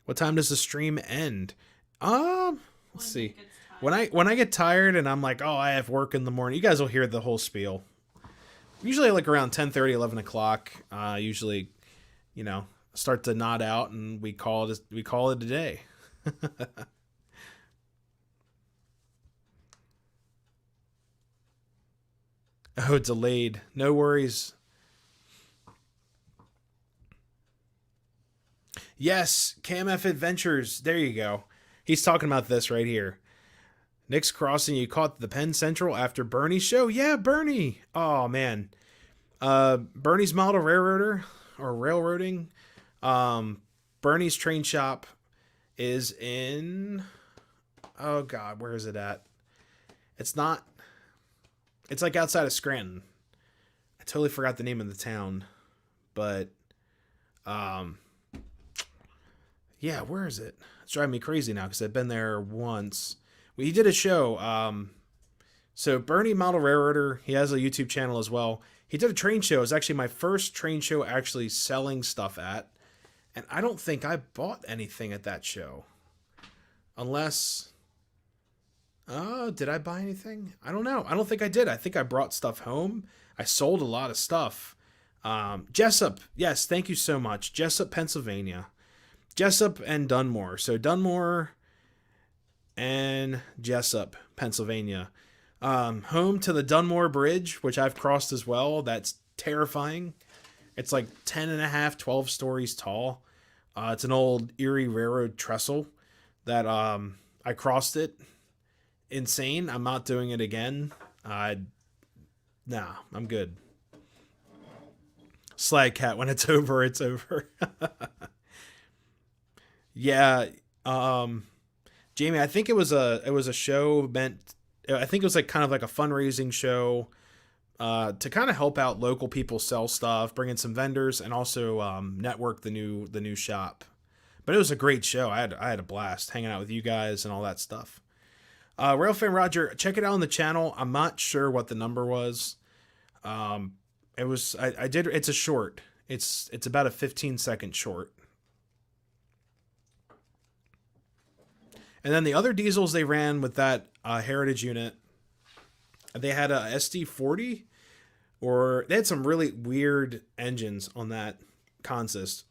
What time does the stream end? Let's see. When I get tired and I'm like, oh, I have work in the morning, you guys will hear the whole spiel. Usually like around 10:30, 11 o'clock. Usually, start to nod out and we call it a day. Oh, delayed. No worries. Yes, KMF Adventures. There you go. He's talking about this right here. Nick's Crossing, you caught the Penn Central after Bernie's show? Yeah, Bernie. Oh, man. Bernie's Model Railroader, or Railroading. Bernie's Train Shop is in... Oh, God, where is it at? It's not... It's like outside of Scranton. I totally forgot the name of the town. But, yeah, where is it? It's driving me crazy now because I've been there once. He did a show. So Bernie Model Railroader, he has a YouTube channel as well. He did a train show. It was actually my first train show actually selling stuff at. And I don't think I bought anything at that show. Unless... did I buy anything? I don't know. I don't think I did. I think I brought stuff home. I sold a lot of stuff. Jessup. Yes, thank you so much. Jessup, Pennsylvania. Jessup and Dunmore. So Dunmore and Jessup, Pennsylvania. Home to the Dunmore Bridge, which I've crossed as well. That's terrifying. It's like 10 and a half, 12 stories tall. It's an old Erie Railroad trestle that I crossed it. Insane. I'm not doing it again. Nah, I'm good. Slag Cat, when it's over, it's over. Yeah, Jamie, I think it was a show meant. I think it was like kind of like a fundraising show to kind of help out local people sell stuff, bring in some vendors, and also network the new shop. But it was a great show. I had a blast hanging out with you guys and all that stuff. Railfan Roger, check it out on the channel. I'm not sure what the number was. It was I did. It's a short. It's about a 15-second short. And then the other diesels they ran with that Heritage unit, they had a SD40, or they had some really weird engines on that consist.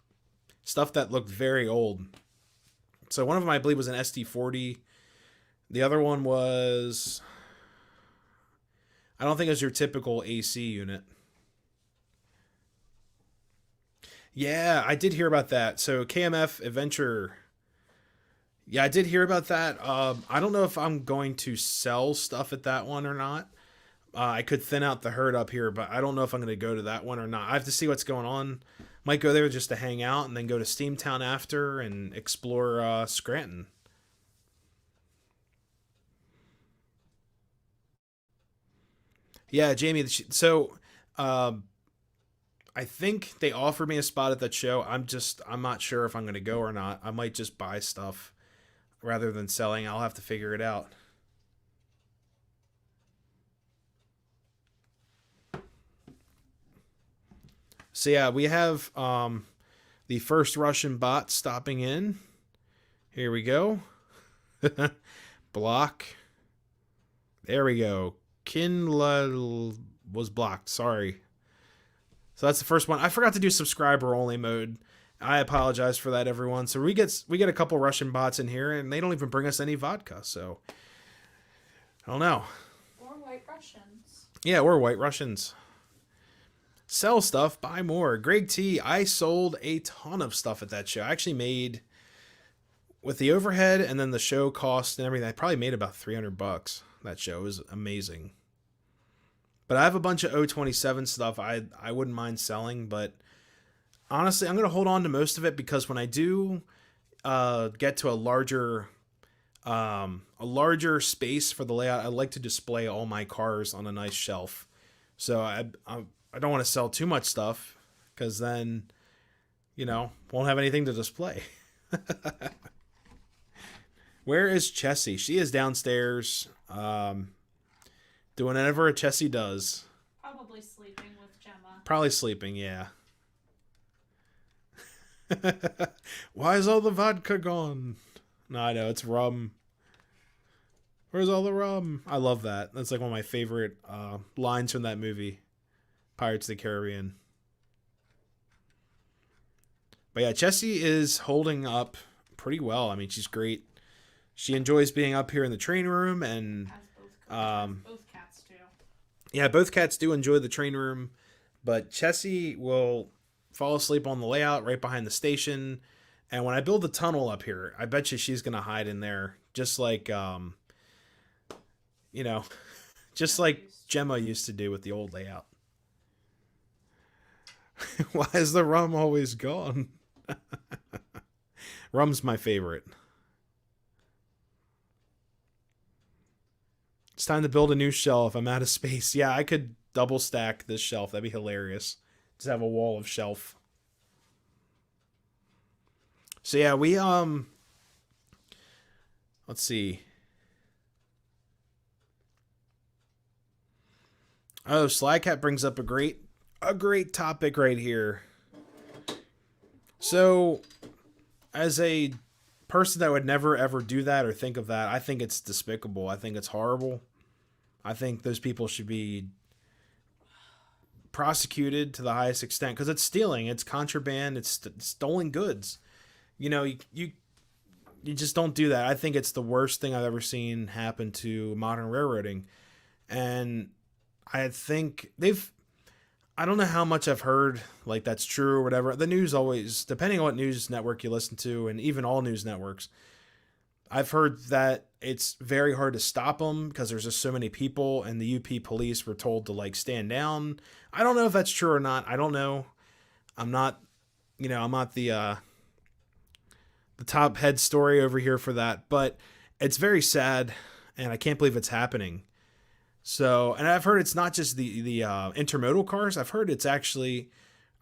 Stuff that looked very old. So one of them, I believe, was an SD40. The other one was... I don't think it was your typical AC unit. Yeah, I did hear about that. So KMF Adventure... Yeah, I did hear about that. I don't know if I'm going to sell stuff at that one or not. I could thin out the herd up here, but I don't know if I'm going to go to that one or not. I have to see what's going on. Might go there just to hang out and then go to Steamtown after and explore Scranton. Yeah, Jamie. So, I think they offered me a spot at that show. I'm not sure if I'm going to go or not. I might just buy stuff rather than selling. I'll have to figure it out. So yeah, we have the first Russian bot stopping in. Here we go. Block. There we go. Kinla was blocked. Sorry. So that's the first one. I forgot to do subscriber only mode. I apologize for that, everyone. So we get a couple Russian bots in here, and they don't even bring us any vodka. So I don't know. Or White Russians. Yeah, we're White Russians. Sell stuff, buy more. Greg T, I sold a ton of stuff at that show. I actually made, with the overhead and then the show cost and everything, I probably made about $300. That show was amazing. But I have a bunch of 027 stuff I wouldn't mind selling, but honestly, I'm going to hold on to most of it because when I do get to a larger space for the layout, I like to display all my cars on a nice shelf. So I don't want to sell too much stuff because then, won't have anything to display. Where is Chessie? She is downstairs doing whatever a Chessie does. Probably sleeping with Probably sleeping, yeah. Why is all the vodka gone? No, I know, it's rum. Where's all the rum? I love that. That's like one of my favorite lines from that movie, Pirates of the Caribbean. But yeah, Jessie is holding up pretty well. I mean, she's great. She enjoys being up here in the train room, and Both cats do. yeah, both cats do enjoy the train room. But Jessie will fall asleep on the layout right behind the station. And when I build the tunnel up here, I bet you she's gonna hide in there, just like you know, just like Gemma used to do with the old layout. Why is the rum always gone? Rum's my favorite. It's time to build a new shelf. I'm out of space. Yeah, I could double stack this shelf. That'd be hilarious. Just have a wall of shelf. So yeah, we let's see. Oh, Slycat brings up a great topic right here. So, as a person that would never ever do that or think of that, I think it's despicable. I think it's horrible. I think those people should be prosecuted to the highest extent because it's stealing, it's contraband, it's stolen goods. You know, you just don't do that. I think it's the worst thing I've ever seen happen to modern railroading. And I think I don't know how much I've heard like that's true or whatever. The news always, depending on what news network you listen to, and even all news networks, I've heard that it's very hard to stop them because there's just so many people, and the UP police were told to like stand down. I don't know if that's true or not. I don't know. I'm not, I'm not the top head story over here for that, but it's very sad, and I can't believe it's happening. So, and I've heard it's not just the intermodal cars. I've heard it's actually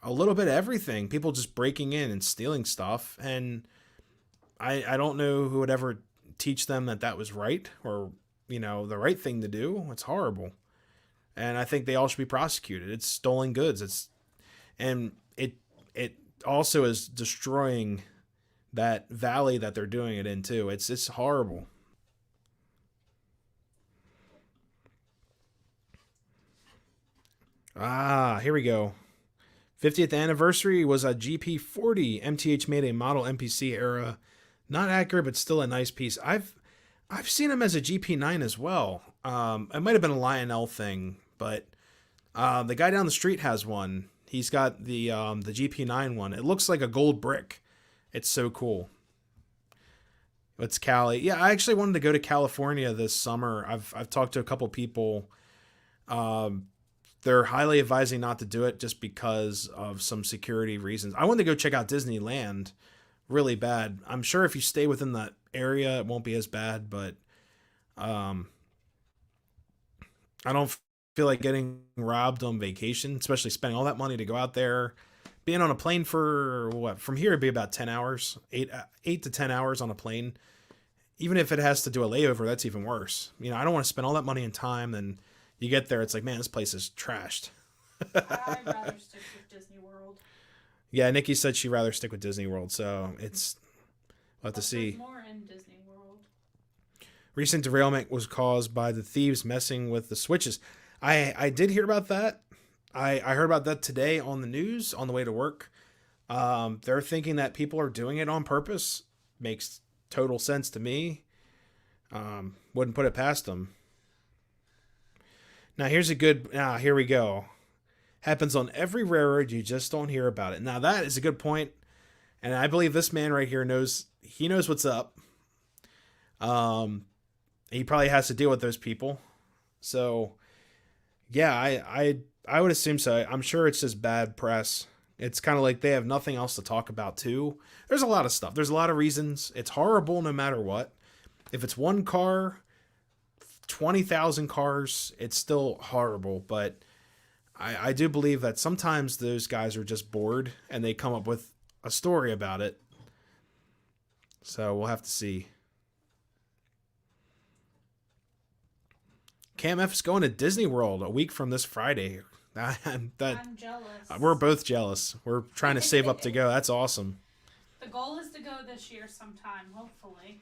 a little bit of everything. People just breaking in and stealing stuff, and I don't know who would ever teach them that that was right or the right thing to do. It's horrible, and I think they all should be prosecuted. It's stolen goods. It also is destroying that valley that they're doing it in too. It's horrible. Ah, here we go. 50th anniversary was a GP40. MTH made a model MPC era. Not accurate, but still a nice piece. I've seen him as a GP9 as well. It might have been a Lionel thing, but the guy down the street has one. He's got the GP9 one. It looks like a gold brick. It's so cool. It's Cali. Yeah, I actually wanted to go to California this summer. I've talked to a couple people. They're highly advising not to do it just because of some security reasons. I wanted to go check out Disneyland really bad. I'm sure if you stay within that area, it won't be as bad, but I don't feel like getting robbed on vacation, especially spending all that money to go out there. Being on a plane for what? From here, it'd be about 10 hours, 8 to 10 hours on a plane. Even if it has to do a layover, that's even worse. I don't want to spend all that money and time, and you get there, it's like, man, this place is trashed. I'd rather stick with Disney World. Yeah, Nikki said she'd rather stick with Disney World, so we'll have to see. There's more in Disney World. Recent derailment was caused by the thieves messing with the switches. I did hear about that. I heard about that today on the news on the way to work. They're thinking that people are doing it on purpose. Makes total sense to me. Wouldn't put it past them. Now here we go. Happens on every railroad, you just don't hear about it. Now that is a good point, and I believe this man right here knows what's up. He probably has to deal with those people. So yeah, I would assume so. I'm sure it's just bad press. It's kind of like they have nothing else to talk about too. There's a lot of stuff. There's a lot of reasons. It's horrible no matter what. If it's one car, 20,000 cars, it's still horrible, but I do believe that sometimes those guys are just bored and they come up with a story about it. So we'll have to see. Cam F is going to Disney World a week from this Friday. I'm jealous. We're both jealous. We're trying to save up to go. That's awesome. The goal is to go this year sometime, hopefully.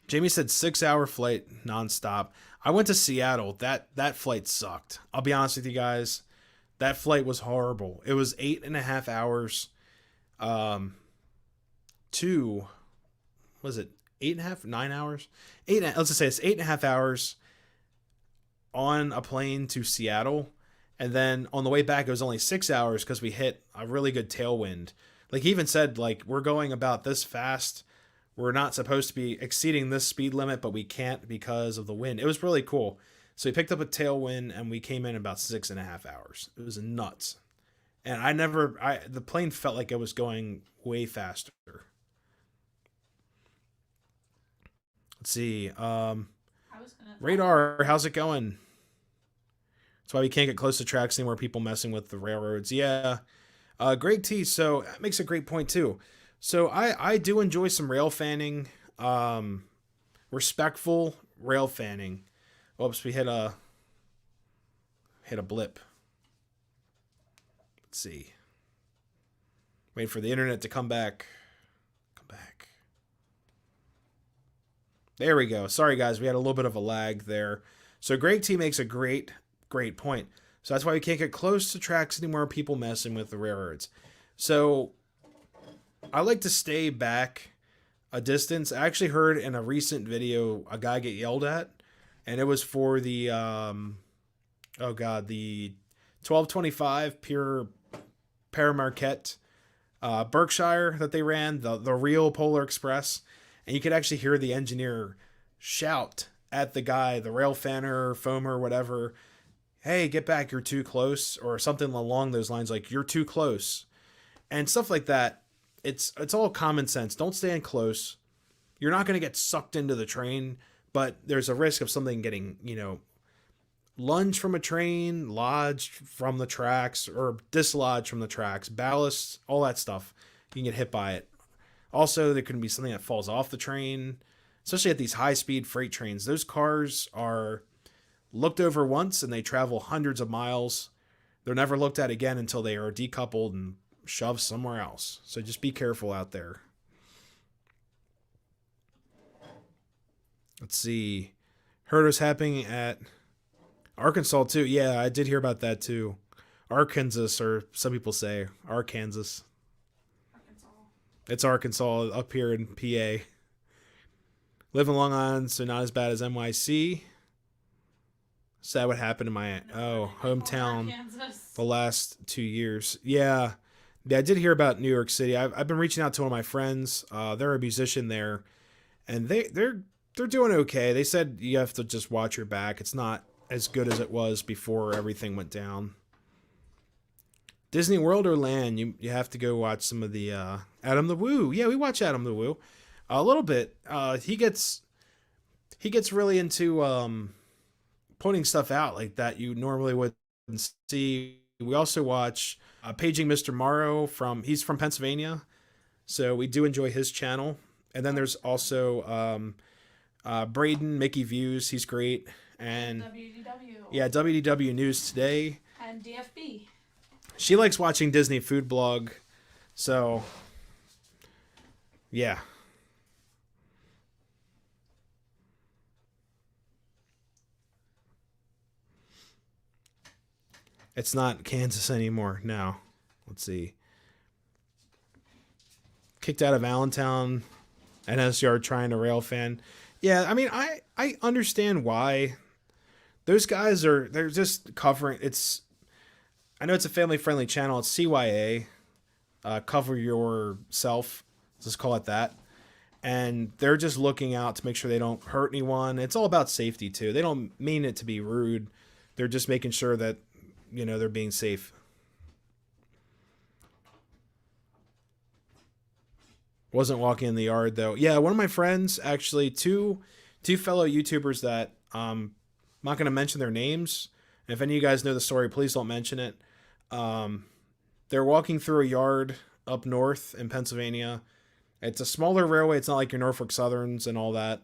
Jamie said 6-hour flight nonstop. I went to Seattle. That flight sucked. I'll be honest with you guys. That flight was horrible. It was 8.5 hours. Was it 8.5, 9 hours? Let's just say it's 8.5 hours on a plane to Seattle. And then on the way back, it was only 6 hours because we hit a really good tailwind. Like he even said, like, we're going about this fast. We're not supposed to be exceeding this speed limit, but we can't because of the wind. It was really cool. So we picked up a tailwind and we came in about 6.5 hours. It was nuts. And the plane felt like it was going way faster. Let's see. Radar, how's it going? That's why we can't get close to tracks anymore. People messing with the railroads. Yeah. Greg T. So that makes a great point too. So I do enjoy some rail fanning. Respectful rail fanning. Oops, we hit a blip. Let's see. Wait for the internet to come back. Come back. There we go. Sorry guys, we had a little bit of a lag there. So Greg T makes a great point. So that's why we can't get close to tracks anymore. People messing with the railroads. So I like to stay back a distance. I actually heard in a recent video a guy get yelled at, and it was for the the 1225 pure Paramarquette Berkshire that they ran, the real Polar Express, and you could actually hear the engineer shout at the guy, the rail fanner, foamer, whatever, "Hey, get back, you're too close," or something along those lines, like "You're too close," and stuff like that. It's all common sense. Don't stand close. You're not going to get sucked into the train, but there's a risk of something getting, lunged from a train, lodged from the tracks, or dislodged from the tracks, ballast, all that stuff. You can get hit by it. Also, there could be something that falls off the train, especially at these high-speed freight trains. Those cars are looked over once, and they travel hundreds of miles. They're never looked at again until they are decoupled and shoved somewhere else. So just be careful out there. Let's see. Heard it was happening at Arkansas too. Yeah, I did hear about that too. Arkansas, or some people say Arkansas. It's Arkansas up here in PA. Live in Long Island, so not as bad as NYC. Sad what happened in my hometown the last 2 years. Yeah, I did hear about New York City. I've been reaching out to one of my friends. They're a musician there, and they're doing okay. They said you have to just watch your back. It's not as good as it was before everything went down. Disney World or Land? You have to go watch some of the Adam the Woo. Yeah, we watch Adam the Woo a little bit. He gets really into pointing stuff out like that you normally wouldn't see. We also watch Paging Mr. Morrow he's from Pennsylvania, so we do enjoy his channel. And then there's also Braden, Mickey Views. He's great. And WDW. Yeah, WDW News Today. And DFB. She likes watching Disney Food Blog. So, yeah. It's not Kansas anymore now. Let's see. Kicked out of Allentown. NSR trying to rail fan. Yeah, I mean, I understand why. Those guys they're just covering. I know it's a family-friendly channel. It's CYA. Cover yourself. Let's just call it that. And they're just looking out to make sure they don't hurt anyone. It's all about safety, too. They don't mean it to be rude. They're just making sure that, they're being safe. Wasn't walking in the yard, though. Yeah, one of my friends, actually, two fellow YouTubers that I'm not going to mention their names. And if any of you guys know the story, please don't mention it. They're walking through a yard up north in Pennsylvania. It's a smaller railway. It's not like your Norfolk Southerns and all that.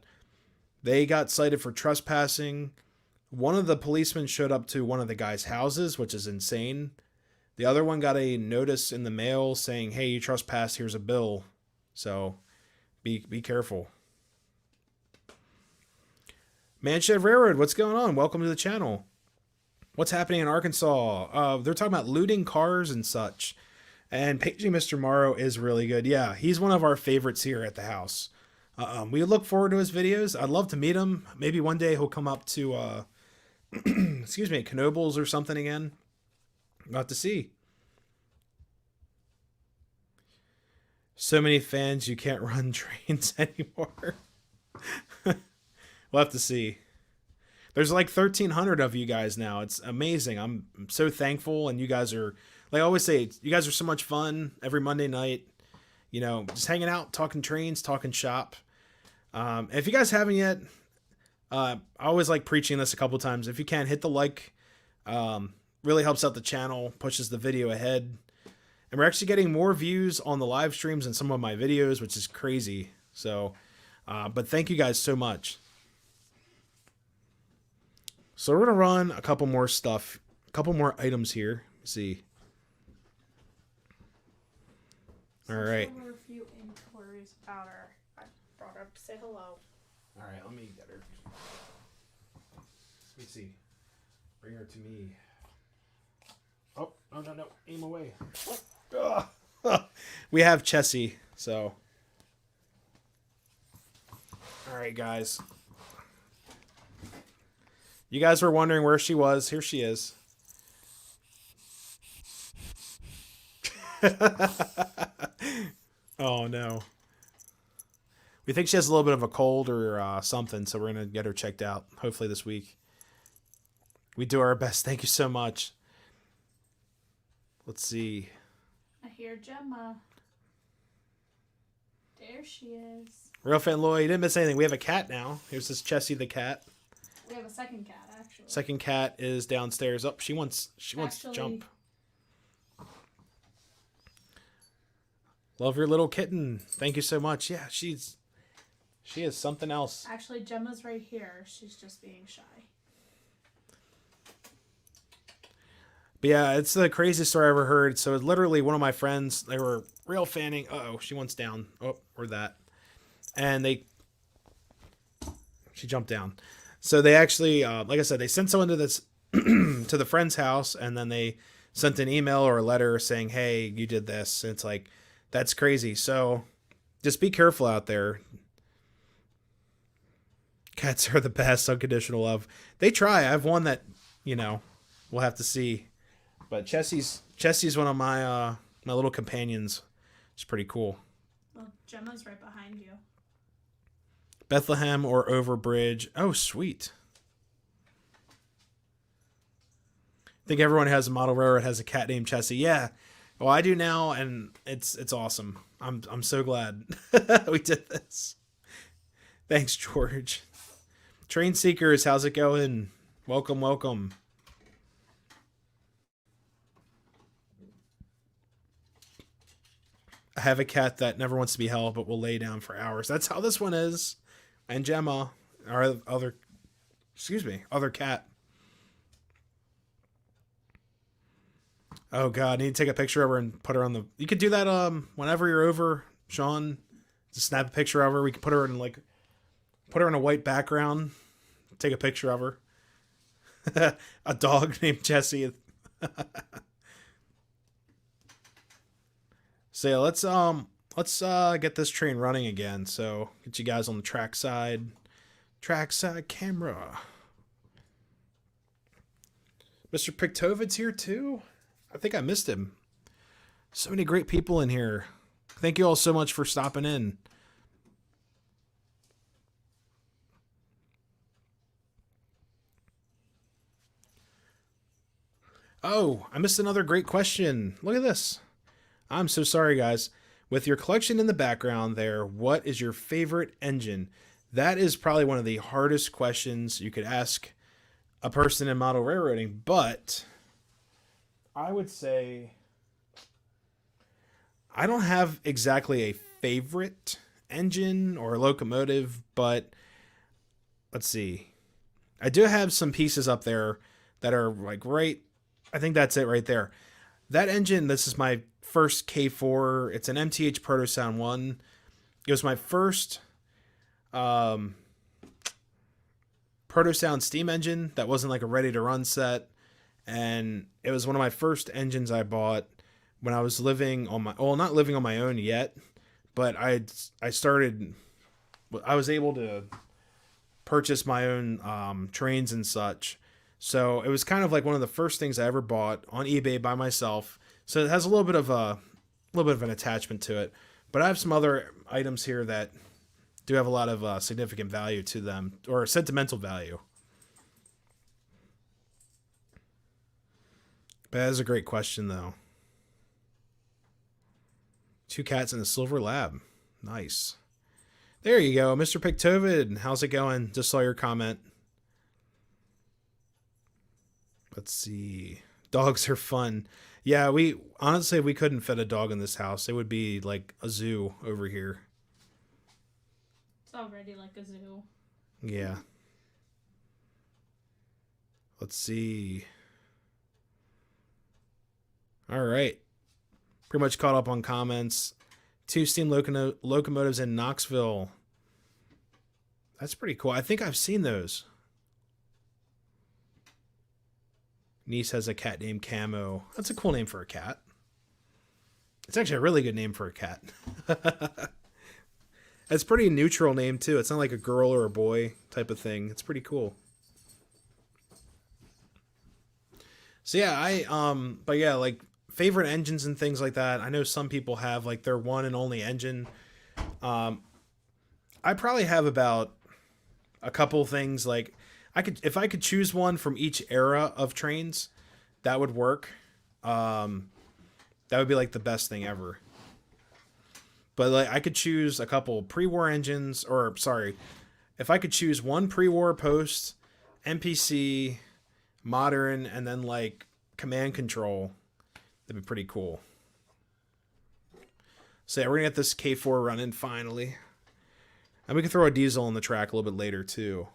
They got cited for trespassing. One of the policemen showed up to one of the guys' houses, which is insane. The other one got a notice in the mail saying, hey, you trespassed, here's a bill. So be careful. Manshed Railroad, what's going on? Welcome to the channel. What's happening in Arkansas? They're talking about looting cars and such. And Paging Mr. Morrow is really good. Yeah, he's one of our favorites here at the house. We look forward to his videos. I'd love to meet him. Maybe one day he'll come up to, excuse me, Knoebels or something again. Not to see. So many fans, you can't run trains anymore. We'll have to see. There's like 1,300 of you guys now. It's amazing. I'm so thankful. And you guys are, like I always say, you guys are so much fun every Monday night. You know, just hanging out, talking trains, talking shop. If you guys haven't yet, I always like preaching this a couple times. If you can, hit the like. Really helps out the channel, pushes the video ahead. And we're actually getting more views on the live streams than some of my videos, which is crazy. So, but thank you guys so much. So we're going to run a couple more stuff, a couple more items here. Let's see. All right. There were a few inquiries about her. I brought her up to say hello. All right, let me get her. Let me see. Bring her to me. Oh, no. Aim away. We have Chessie, so. All right, guys. You guys were wondering where she was. Here she is. Oh, no. We think she has a little bit of a cold or something, so we're going to get her checked out, hopefully this week. We do our best. Thank you so much. Let's see. I hear Gemma. There she is. Real Fan Lloyd, you didn't miss anything. We have a cat now. Here's this Chessie the cat. We have a second cat, actually. Second cat is downstairs. Oh, she wants to jump. Love your little kitten. Thank you so much. Yeah, she is something else. Actually, Gemma's right here. She's just being shy. But yeah, it's the craziest story I ever heard. So literally one of my friends, they were real fanning. Uh-oh, she wants down. Oh, or that. And she jumped down. So they actually, like I said, they sent someone to this, to the friend's house, and then they sent an email or a letter saying, hey, you did this. And it's like, that's crazy. So just be careful out there. Cats are the best. Unconditional love. They try. I have one that, we'll have to see. But Chessie's one of my my little companions. It's pretty cool. Well, Gemma's right behind you. Bethlehem or Overbridge. Oh, sweet. I think everyone who has a model railroad has a cat named Chessie. Yeah. Well, I do now, and it's awesome. I'm so glad we did this. Thanks, George. Train Seekers, how's it going? Welcome, welcome. I have a cat that never wants to be held, but will lay down for hours. That's how this one is. And Gemma, our other cat. Oh God, I need to take a picture of her and put her on the. You could do that whenever you're over, Sean. Just snap a picture of her. We could put her in a white background. Take a picture of her. A dog named Chessie. So yeah, let's get this train running again. So get you guys on the trackside camera. Mr. Pictovid's here too. I think I missed him. So many great people in here. Thank you all so much for stopping in. Oh, I missed another great question. Look at this. I'm so sorry, guys. With your collection in the background there, what is your favorite engine? That is probably one of the hardest questions you could ask a person in model railroading, but I would say I don't have exactly a favorite engine or locomotive, but let's see. I do have some pieces up there that are like right. I think that's it right there. That engine, this is my first K4. It's an MTH Proto Sound 1. It was my first Proto Sound steam engine that wasn't like a ready to run set. And it was one of my first engines I bought when I was living on my, well, not living on my own yet, but I was able to purchase my own trains and such. So it was kind of like one of the first things I ever bought on eBay by myself. So it has a little bit of an attachment to it. But I have some other items here that do have a lot of significant value to them, or sentimental value. But that is a great question, though. 2 cats and a silver lab. Nice. There you go, Mr. Pictovid. How's it going? Just saw your comment. Let's see. Dogs are fun. Yeah, we couldn't fit a dog in this house. It would be like a zoo over here. It's already like a zoo. Yeah. Let's see. All right. Pretty much caught up on comments. 2 steam locomotives in Knoxville. That's pretty cool. I think I've seen those. Niece has a cat named Camo. That's a cool name for a cat. It's actually a really good name for a cat. It's a pretty neutral name, too. It's not like a girl or a boy type of thing. It's pretty cool. So, yeah, but yeah, like, favorite engines and things like that. I know some people have, like, their one and only engine. I probably have about a couple things, like, if I could choose one from each era of trains, that would work. That would be like the best thing ever. But like I could choose a couple pre-war engines, or sorry, if I could choose one pre-war, post, NPC, modern, and then like command control, that'd be pretty cool. So yeah, we're gonna get this K4 running finally. And we can throw a diesel on the track a little bit later too.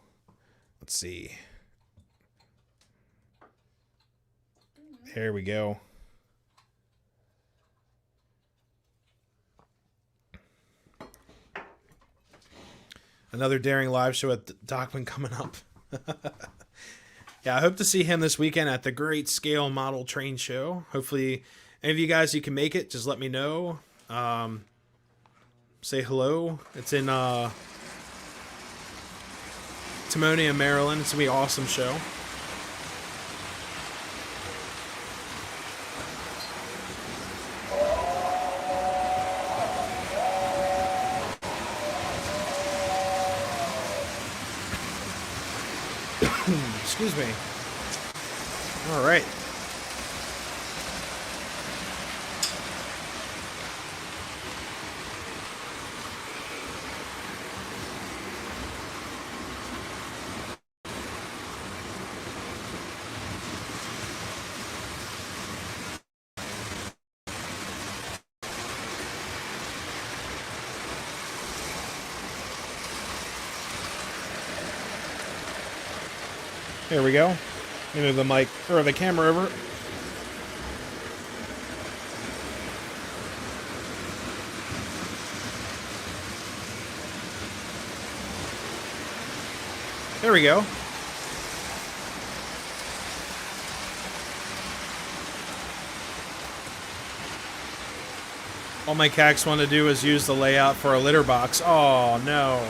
Let's see. There we go. Another daring live show at Dockman coming up. Yeah, I hope to see him this weekend at the Great Scale Model Train Show. Hopefully, any of you guys you can make it, just let me know. Say hello. It's in Timonium, Maryland. It's going to be an awesome show. Excuse me. All right. There we go. Move the mic or the camera over. There we go. All my cacks want to do is use the layout for a litter box. Oh no.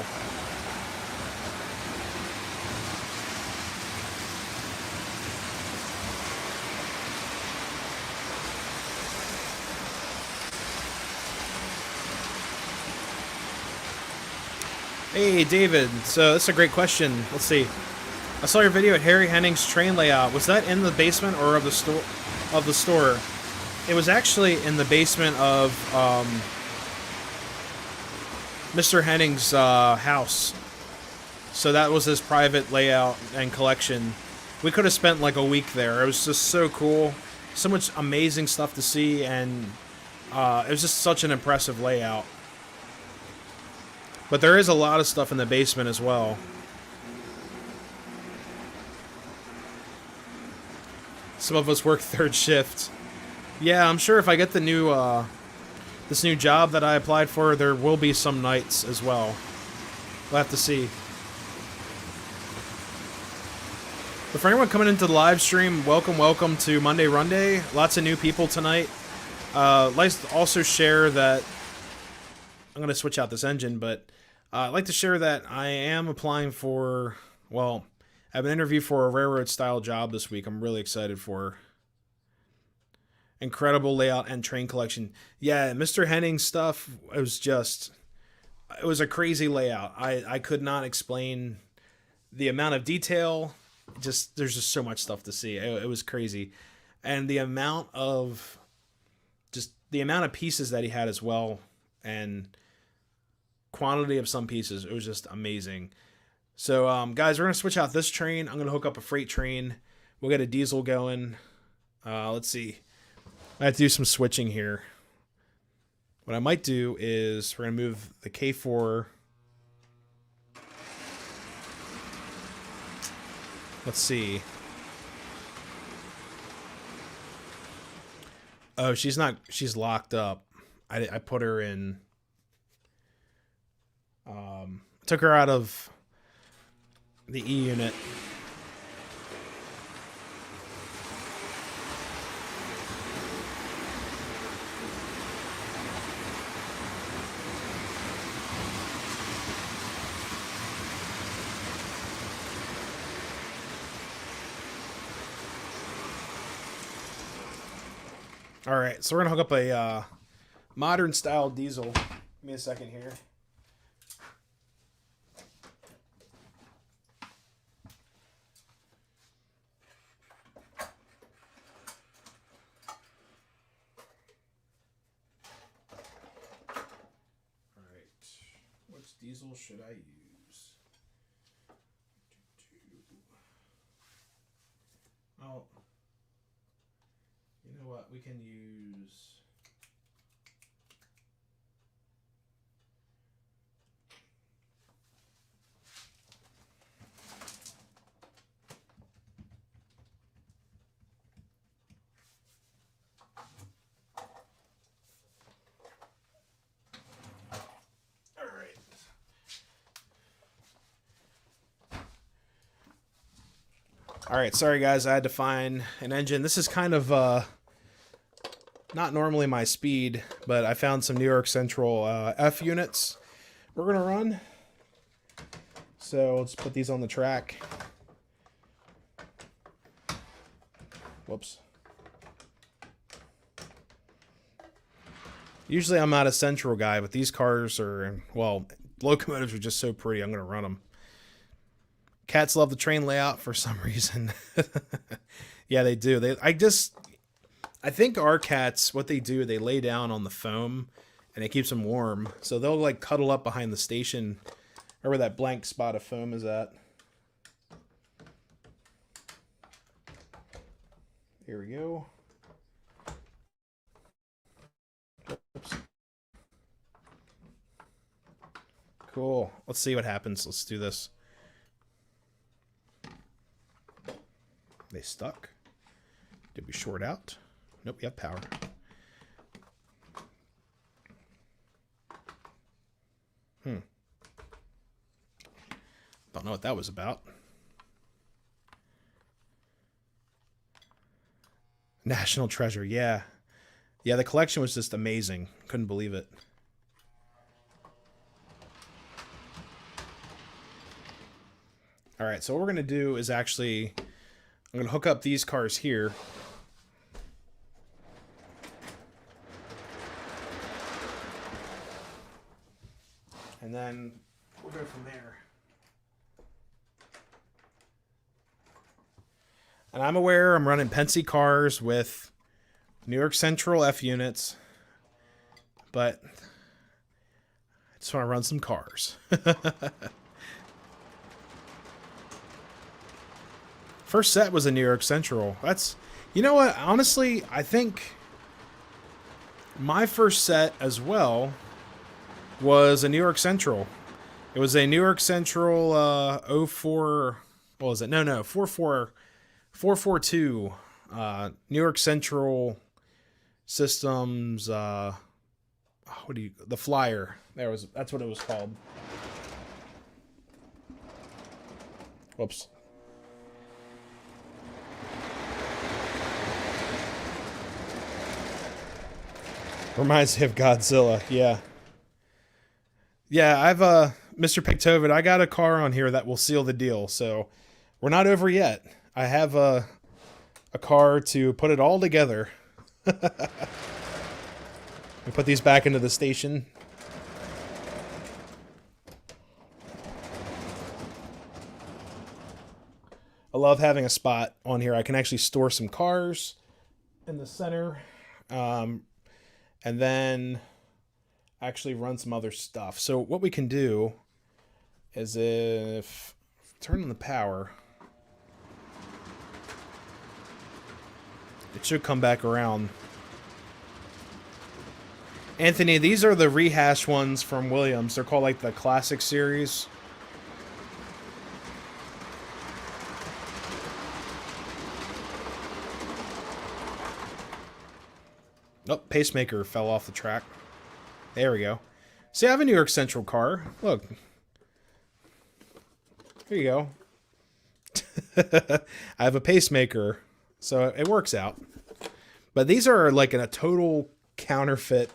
Hey, David. So that's a great question. Let's see. I saw your video at Harry Henning's train layout. Was that in the basement or of the store? Of the store? It was actually in the basement of Mr. Henning's house. So that was his private layout and collection. We could have spent like a week there. It was just so cool. So much amazing stuff to see, and it was just such an impressive layout. But there is a lot of stuff in the basement as well. Some of us work third shift. Yeah, I'm sure if I get the new this new job that I applied for, there will be some nights as well. We'll have to see. But for anyone coming into the live stream, welcome to Monday-Runday. Lots of new people tonight. Like to also share that I'm going to switch out this engine, but I'd like to share that I am applying for, well, I have an interview for a railroad-style job this week. I'm really excited for. Incredible layout and train collection. Yeah, Mr. Henning's stuff, it was a crazy layout. I could not explain the amount of detail. There's just so much stuff to see. It was crazy. And the amount of pieces that he had as well, and quantity of some pieces, it was just amazing. So guys, we're gonna switch out this train. I'm gonna hook up a freight train. We'll get a diesel going. Let's see, I have to do some switching here. What I might do is we're gonna move the K4. Let's see. Oh, she's locked up. I put her in. Took her out of the E unit. All right, so we're gonna hook up a modern style diesel. Give me a second here. All right, which diesel should I use? Oh. You know what? We can use. All right. All right. Sorry, guys. I had to find an engine. This is kind of not normally my speed, but I found some New York Central F units we're going to run. So let's put these on the track. Whoops. Usually I'm not a Central guy, but these cars are, well, locomotives are just so pretty. I'm going to run them. Cats love the train layout for some reason. Yeah, they do. I think our cats, what they do, they lay down on the foam and it keeps them warm. So they'll like cuddle up behind the station or where that blank spot of foam is at. Here we go. Oops. Cool. Let's see what happens. Let's do this. They stuck. Did we short out? Nope, we have power. Don't know what that was about. National treasure, yeah. Yeah, the collection was just amazing. Couldn't believe it. All right, so what we're going to do is actually, I'm going to hook up these cars here. And then we'll go from there. And I'm aware I'm running Pensy cars with New York Central F units, but I just want to run some cars. First set was a New York Central. That's, you know what? Honestly, I think my first set as well was a New York Central. It was a New York Central 04. What was it? No, 442 New York Central Systems. The Flyer? That's what it was called. Whoops. Reminds me of Godzilla. Yeah. Yeah, I've Mr. Pictovid, I got a car on here that will seal the deal. So we're not over yet. I have a car to put it all together. We put these back into the station. I love having a spot on here. I can actually store some cars in the center. And then actually run some other stuff. So what we can do is if turn on the power, it should come back around. Anthony, these are the rehash ones from Williams. They're called like the Classic Series. Oh, pacemaker fell off the track. There we go. See, I have a New York Central car. Look. Here you go. I have a pacemaker, so it works out. But these are like in a total counterfeit.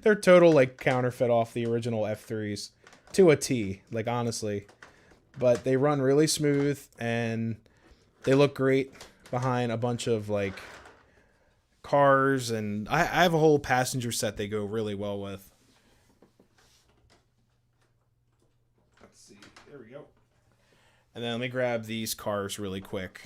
They're total like counterfeit off the original F3s to a T, like honestly. But they run really smooth and they look great behind a bunch of like cars, and I have a whole passenger set they go really well with. Let's see. There we go. And then let me grab these cars really quick.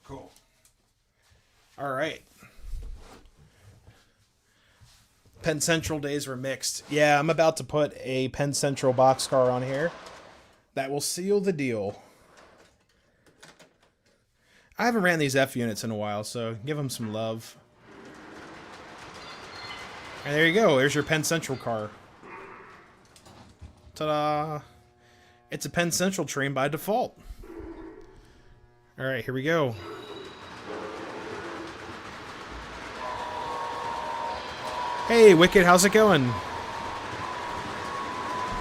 Cool. All right. Penn Central days were mixed. Yeah, I'm about to put a Penn Central boxcar on here that will seal the deal. I haven't ran these F units in a while, so give them some love. And there you go. There's your Penn Central car. Ta-da! It's a Penn Central train by default. All right, here we go. Hey, Wicked, how's it going?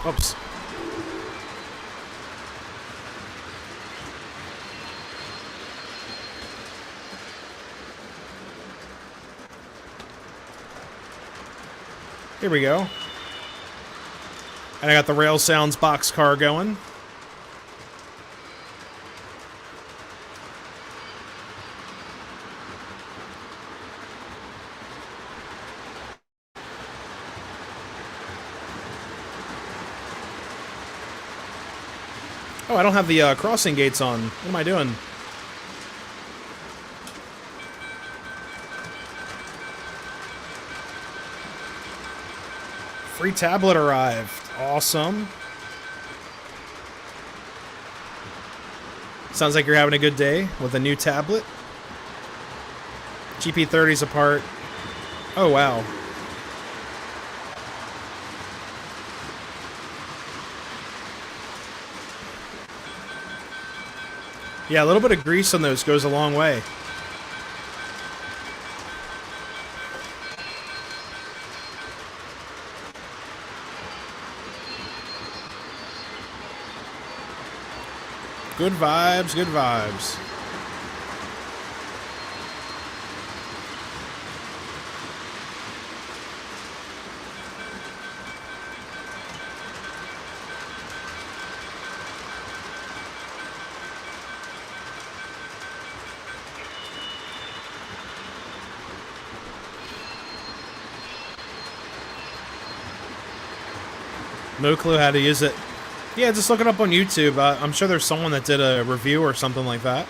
Oops. Here we go. And I got the Rail Sounds boxcar going. Oh, I don't have the crossing gates on. What am I doing? Free tablet arrived. Awesome. Sounds like you're having a good day with a new tablet. GP30's apart. Oh, wow. Yeah, a little bit of grease on those goes a long way. Good vibes, good vibes. No clue how to use it. Yeah, just look it up on YouTube. I'm sure there's someone that did a review or something like that.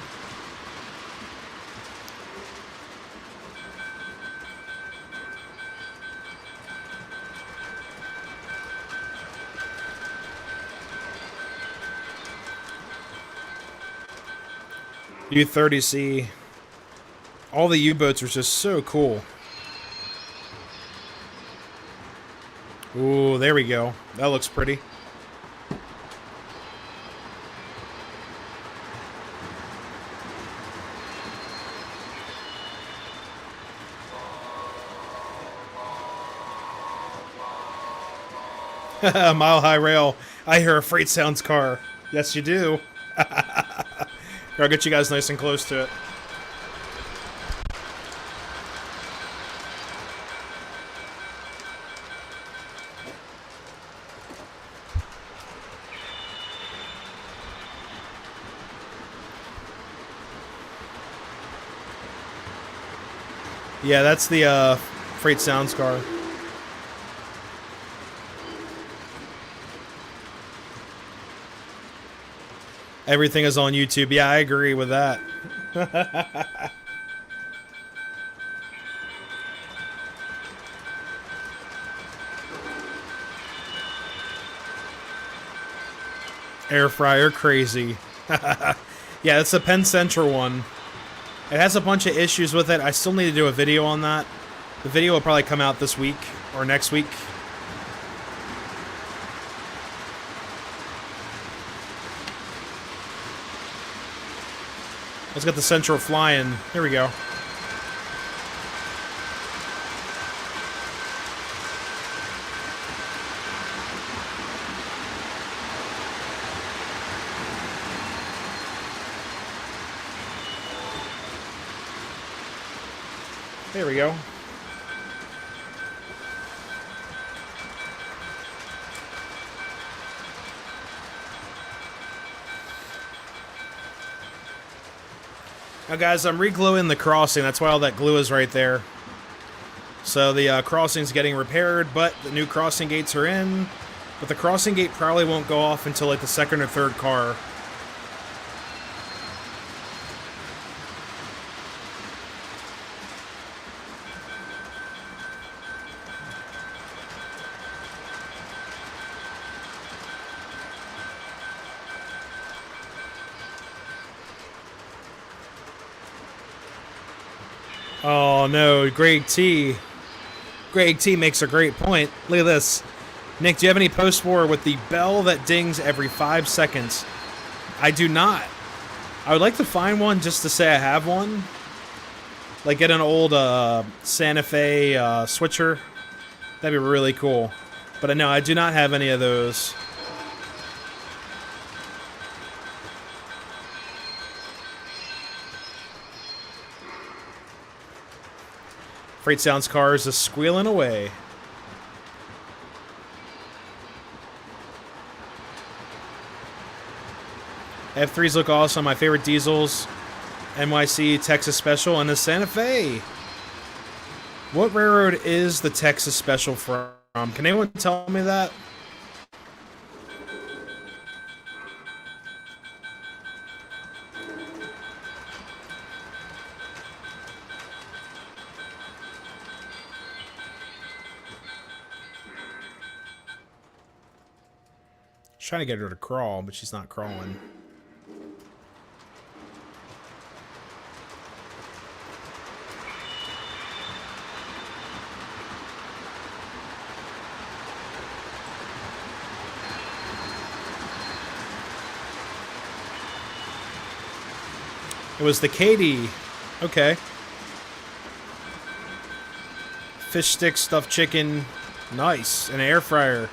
U-30C. All the U-boats are just so cool. Ooh, there we go. That looks pretty. Mile High Rail. I hear a Freight Sounds car. Yes, you do. Here, I'll get you guys nice and close to it. Yeah, that's the Freight Sounds car. Everything is on YouTube. Yeah, I agree with that. Air fryer crazy. Yeah, it's the Penn Central one. It has a bunch of issues with it. I still need to do a video on that. The video will probably come out this week or next week. Let's get the Central flying. Here we go. There we go. Now guys, I'm re-gluing the crossing. That's why all that glue is right there. So the crossing's getting repaired, but the new crossing gates are in. But the crossing gate probably won't go off until like the second or third car. Oh no, Greg T. Greg T makes a great point. Look at this. Nick, do you have any post-war with the bell that dings every 5 seconds? I do not. I would like to find one just to say I have one. Like get an old Santa Fe switcher. That'd be really cool. But no, I do not have any of those. Freight Sounds cars is squealing away. F3s look awesome. My favorite diesels. NYC Texas Special and the Santa Fe. What railroad is the Texas Special from? Can anyone tell me that? Trying to get her to crawl, but she's not crawling. It was the Katie. Okay. Fish stick, stuffed chicken. Nice. An air fryer.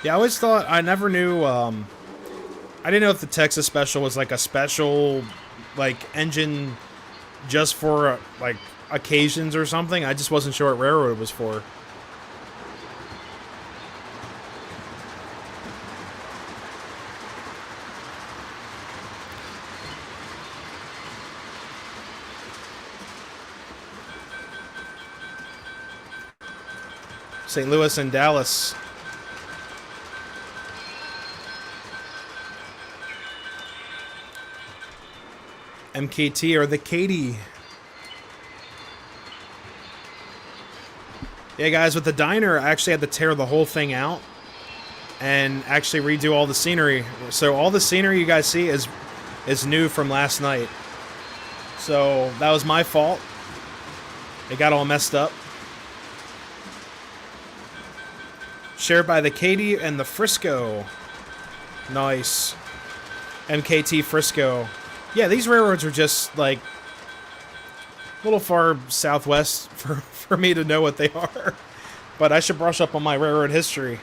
Yeah, I always thought, I never knew, I didn't know if the Texas Special was like a special, like, engine just for, like, occasions or something. I just wasn't sure what railroad it was for. St. Louis and Dallas. MKT or the Katie. Yeah, guys, with the diner, I actually had to tear the whole thing out. and actually redo all the scenery. So all the scenery you guys see is new from last night. So that was my fault. It got all messed up. Shared by the Katy and the Frisco. Nice. MKT Frisco. Yeah, these railroads are just like a little far southwest for me to know what they are. But I should brush up on my railroad history.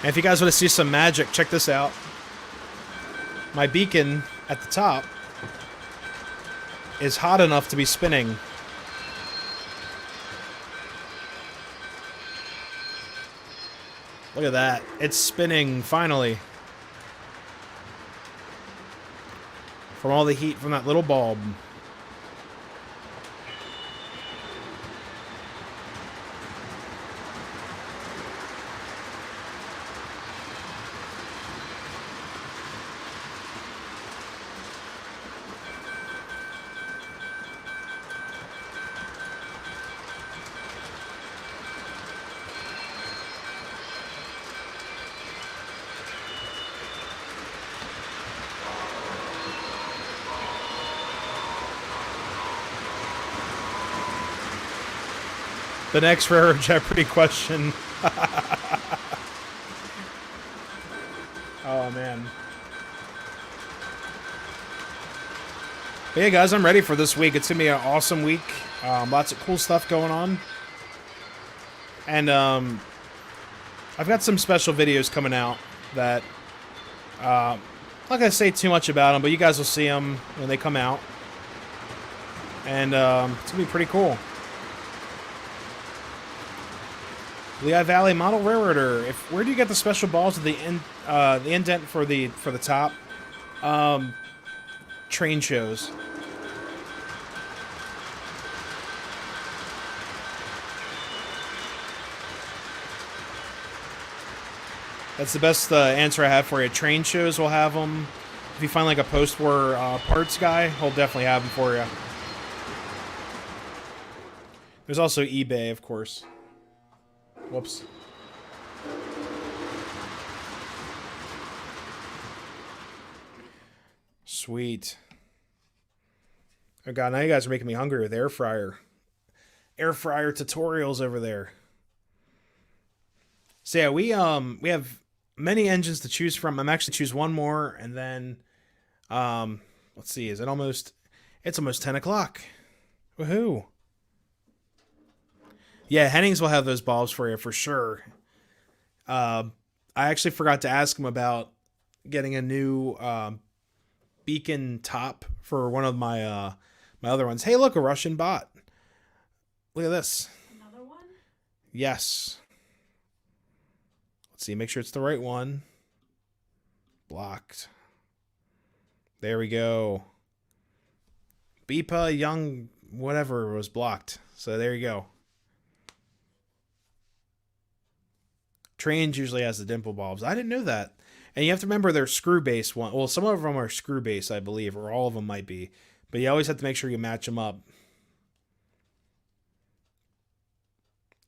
And if you guys want to see some magic, check this out. My beacon at the top is hot enough to be spinning. Look at that. It's spinning, finally. From all the heat from that little bulb. The next Railroad Jeopardy question. Oh, man. But yeah, guys, I'm ready for this week. It's going to be an awesome week. Lots of cool stuff going on. And I've got some special videos coming out that I'm not going to say too much about them, but you guys will see them when they come out. And it's going to be pretty cool. Lehigh Valley Model Railroader. Where do you get the special balls of the indent for the top? Train shows. That's the best answer I have for you. Train shows will have them. If you find like a post-war parts guy, he'll definitely have them for you. There's also eBay, of course. Whoops. Sweet. Oh god, now you guys are making me hungry with air fryer. Air fryer tutorials over there. So yeah, we have many engines to choose from. I'm actually choose one more, and then let's see, it's almost 10 o'clock. Woohoo. Yeah, Hennings will have those bulbs for you for sure. I actually forgot to ask him about getting a new beacon top for one of my my other ones. Hey, look, a Russian bot. Look at this. Another one? Yes. Let's see, make sure it's the right one. Blocked. There we go. Beepa Young whatever was blocked. So there you go. Trains usually has the dimple bulbs. I didn't know that. And you have to remember they're screw base one. Well, some of them are screw base, I believe, or all of them might be. But you always have to make sure you match them up.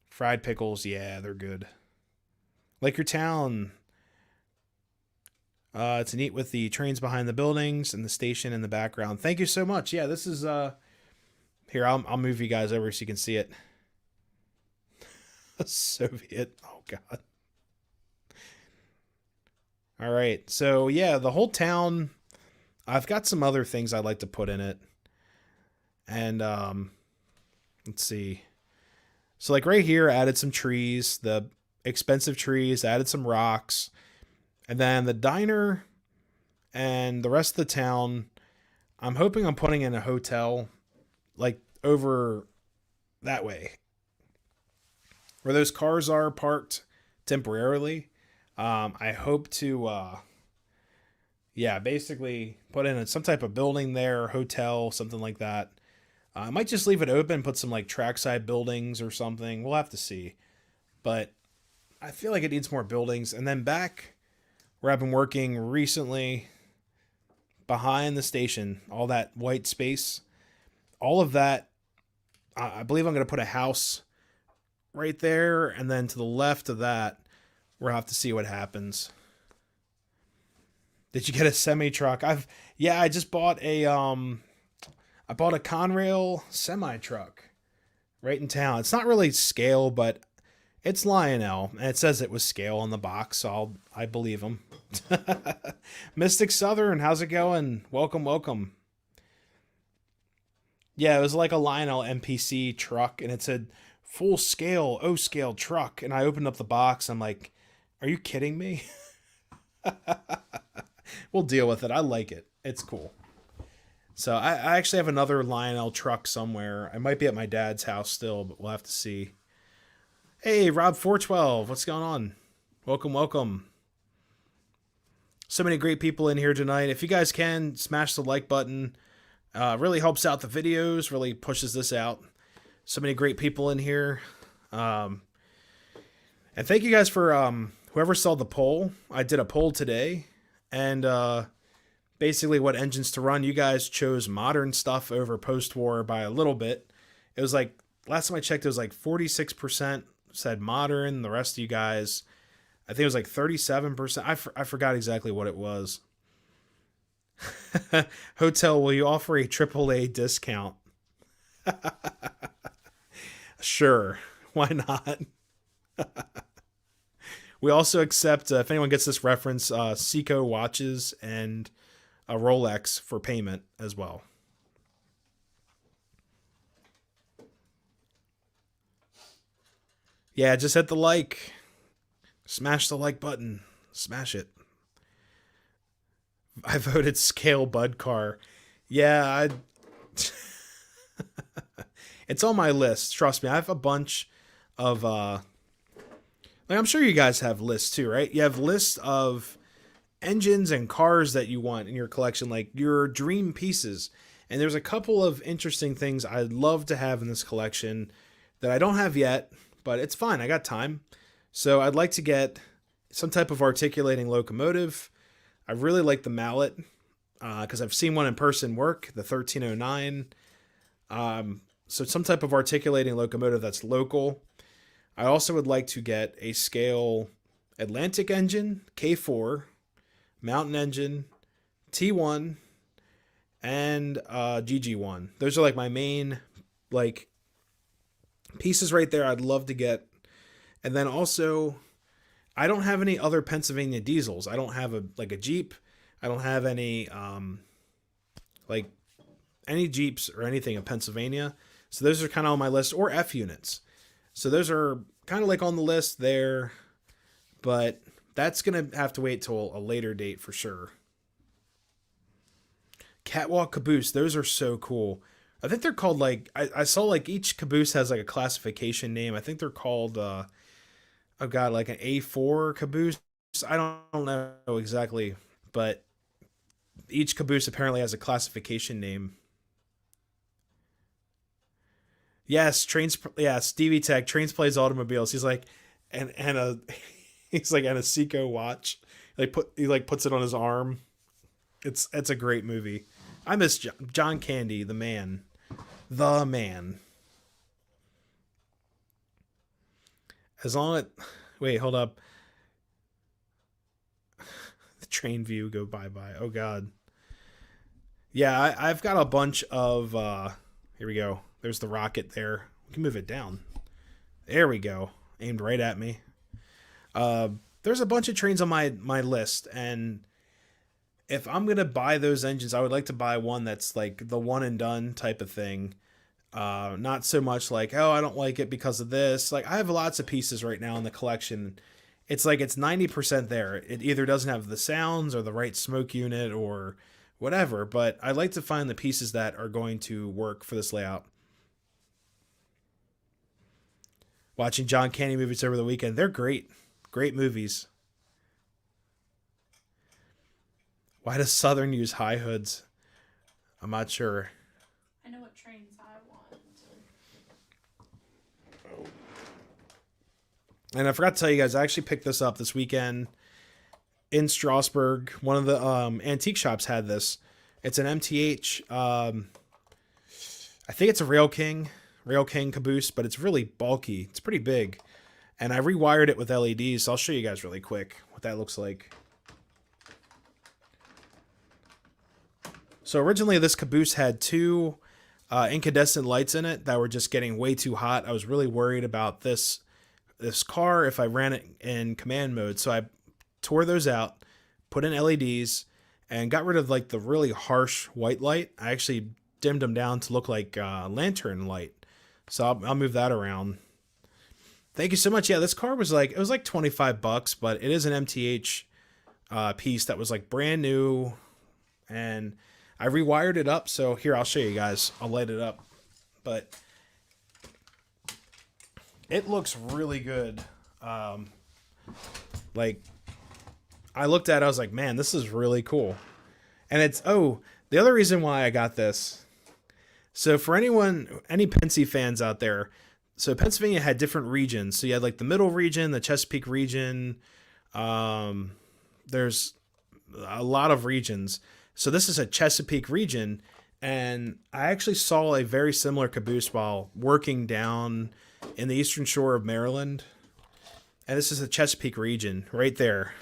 Fried pickles, yeah, they're good. Like your town. It's neat with the trains behind the buildings and the station in the background. Thank you so much. Yeah, this is here, I'll move you guys over so you can see it. Soviet. Oh god. All right. So, yeah, the whole town, I've got some other things I'd like to put in it. And let's see. So, like right here, I added some trees, the expensive trees, added some rocks. And then the diner and the rest of the town, I'm hoping I'm putting in a hotel like over that way. Where those cars are parked temporarily. I hope to, basically put in some type of building there, hotel, something like that. I might just leave it open, put some like trackside buildings or something. We'll have to see. But I feel like it needs more buildings. And then back where I've been working recently, behind the station, all that white space, all of that, I believe I'm going to put a house right there, and then to the left of that, we'll have to see what happens. Did you get a semi truck? I just bought a Conrail semi truck right in town. It's not really scale, but it's Lionel, and it says it was scale on the box, so I believe him. Mystic Southern, how's it going? Welcome, welcome. Yeah, it was like a Lionel NPC truck, and it said full scale, O-scale truck, and I opened up the box. I'm like, are you kidding me? We'll deal with it. I like it. It's cool. So I actually have another Lionel truck somewhere. I might be at my dad's house still, but we'll have to see. Hey, Rob412, what's going on? Welcome, welcome. So many great people in here tonight. If you guys can, smash the like button. Really helps out the videos, really pushes this out. So many great people in here. And thank you guys for whoever saw the poll. I did a poll today, and basically what engines to run. You guys chose modern stuff over post-war by a little bit. It was like, last time I checked, it was like 46% said modern. The rest of you guys, I think it was like 37%. I forgot exactly what it was. Hotel, will you offer a AAA discount? Sure, why not? We also accept, if anyone gets this reference, Seiko watches and a Rolex for payment as well. Yeah, just hit the like. Smash the like button. Smash it. I voted scale Bud car. Yeah, it's on my list. Trust me, I have a bunch of like, I'm sure you guys have lists too, right? You have lists of engines and cars that you want in your collection, like your dream pieces. And there's a couple of interesting things I'd love to have in this collection that I don't have yet, but it's fine. I got time. So I'd like to get some type of articulating locomotive. I really like the mallet because I've seen one in person work, the 1309. So some type of articulating locomotive that's local. I also would like to get a scale Atlantic engine, K4, Mountain engine, T1, and GG1. Those are like my main like pieces right there I'd love to get. And then also, I don't have any other Pennsylvania diesels. I don't have a Jeep. I don't have any like any Jeeps or anything in Pennsylvania. So those are kind of on my list, or F units. So those are kind of like on the list there, but that's going to have to wait till a later date for sure. Catwalk caboose. Those are so cool. I think they're called like, I saw like each caboose has like a classification name. I think they're called, I've got like an A4 caboose. I don't know exactly, but each caboose apparently has a classification name. Yes, Trains. Yeah, Stevie Tech. Trains plays automobiles. He's like, and a, he's like, and a Seiko watch. He puts it on his arm. It's a great movie. I miss John Candy, the man. As long as, wait, hold up. The train view go bye-bye. Oh God. Yeah, I've got a bunch of, here we go. There's the rocket there. We can move it down. There we go. Aimed right at me. There's a bunch of trains on my list, and if I'm going to buy those engines, I would like to buy one that's like the one and done type of thing. Not so much like, oh, I don't like it because of this. Like, I have lots of pieces right now in the collection. It's like it's 90% there. It either doesn't have the sounds or the right smoke unit or whatever, but I like to find the pieces that are going to work for this layout. Watching John Candy movies over the weekend. They're great. Great movies. Why does Southern use high hoods? I'm not sure. I know what trains I want. And I forgot to tell you guys, I actually picked this up this weekend in Strasbourg. One of the antique shops had this. It's an MTH. I think it's a Rail King caboose, but it's really bulky. It's pretty big. And I rewired it with LEDs, so I'll show you guys really quick what that looks like. So originally this caboose had two incandescent lights in it that were just getting way too hot. I was really worried about this car if I ran it in command mode. So I tore those out, put in LEDs, and got rid of like the really harsh white light. I actually dimmed them down to look like lantern light. So I'll move that around. Thank you so much. Yeah, this car was like, it was like $25, but it is an MTH piece that was like brand new. And I rewired it up. So here, I'll show you guys. I'll light it up. But it looks really good. Like, I looked at it, I was like, man, this is really cool. And it's, oh, the other reason why I got this. So for any Pennsy fans out there, so Pennsylvania had different regions. So you had like the middle region, the Chesapeake region. There's a lot of regions. So this is a Chesapeake region. And I actually saw a very similar caboose while working down in the eastern shore of Maryland. And this is the Chesapeake region right there.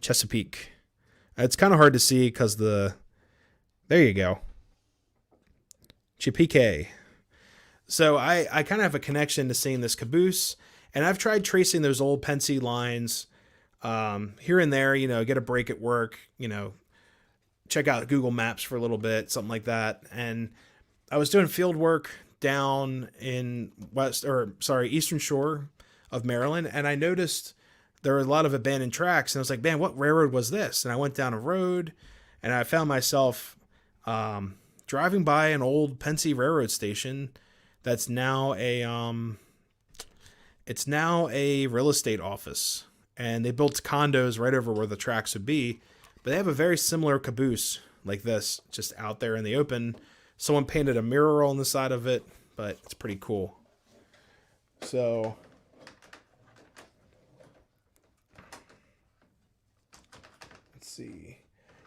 Chesapeake. It's kind of hard to see because there you go. Chesapeake. So I kind of have a connection to seeing this caboose, and I've tried tracing those old Pennsy lines here and there, get a break at work, check out Google Maps for a little bit, something like that. And I was doing field work down in Eastern Shore of Maryland, and I noticed there were a lot of abandoned tracks, and I was like, man, what railroad was this? And I went down a road, and I found myself driving by an old Pennsy railroad station that's now a real estate office, and they built condos right over where the tracks would be. But they have a very similar caboose like this, just out there in the open. Someone painted a mural on the side of it, but it's pretty cool. So let's see.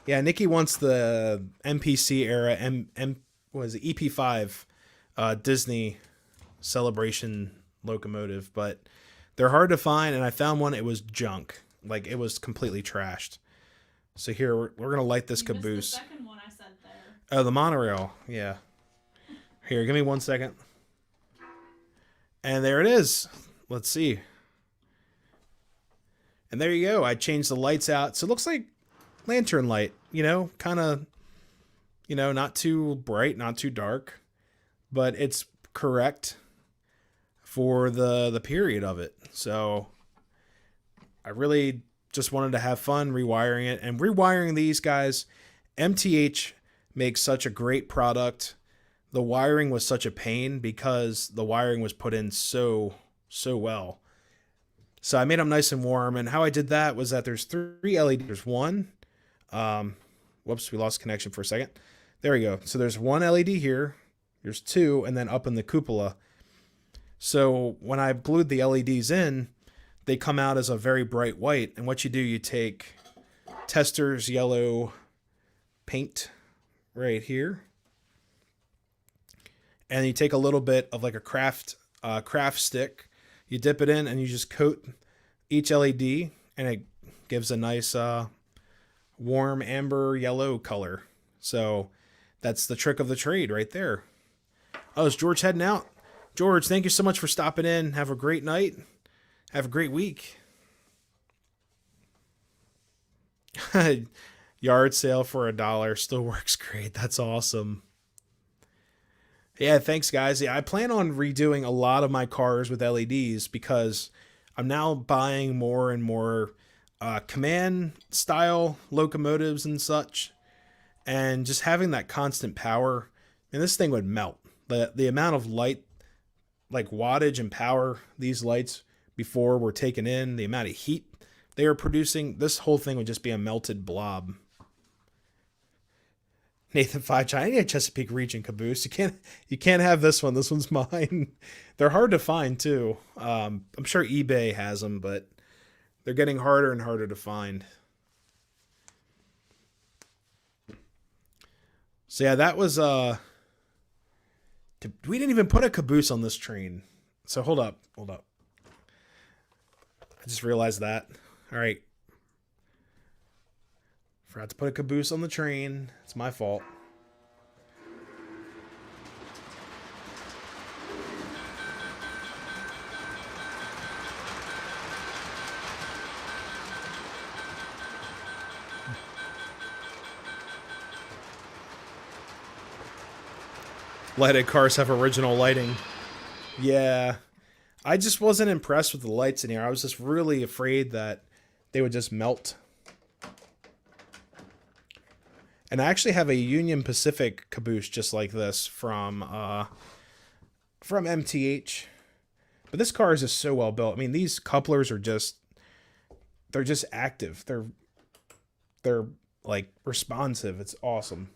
Yeah, Nikki wants the MPC era was it EP5 Disney Celebration locomotive, but they're hard to find, and I found one. It was junk. Like, it was completely trashed. So here, we're going to light this caboose. The second one I said there. Oh, the monorail. Yeah. Here, give me 1 second. And there it is. Let's see. And there you go. I changed the lights out. So it looks like lantern light, kind of, not too bright, not too dark, but it's correct for the period of it. So I really just wanted to have fun rewiring it, and rewiring these guys. MTH makes such a great product. The wiring was such a pain because the wiring was put in so well. So I made them nice and warm, and how I did that was that there's 3 LEDs. There's one. Whoops, we lost connection for a second. There we go. So there's 1 LED here. There's 2, and then up in the cupola. So when I glued the LEDs in, they come out as a very bright white. And what you do, you take Tester's yellow paint right here, and you take a little bit of like a craft stick. You dip it in, and you just coat each LED, and it gives a nice warm amber yellow color. So that's the trick of the trade right there. Oh, is George heading out? George, thank you so much for stopping in. Have a great night. Have a great week. Yard sale for $1 still works great. That's awesome. Yeah, thanks, guys. Yeah, I plan on redoing a lot of my cars with LEDs because I'm now buying more and more command style locomotives and such, and just having that constant power. And this thing would melt. The amount of light, like wattage and power these lights before were taken in, the amount of heat they were producing, this whole thing would just be a melted blob. Nathan Fudge, I need a Chesapeake region caboose. You can't have this one. This one's mine. They're hard to find too. I'm sure eBay has them, but they're getting harder and harder to find. So yeah, that was we didn't even put a caboose on this train. So hold up. I just realized that. All right. Forgot to put a caboose on the train. It's my fault. Lighted cars have original lighting. Yeah. I just wasn't impressed with the lights in here. I was just really afraid that they would just melt. And I actually have a Union Pacific caboose just like this from MTH. But this car is just so well built. I mean, these couplers are they're just active. They're like responsive. It's awesome.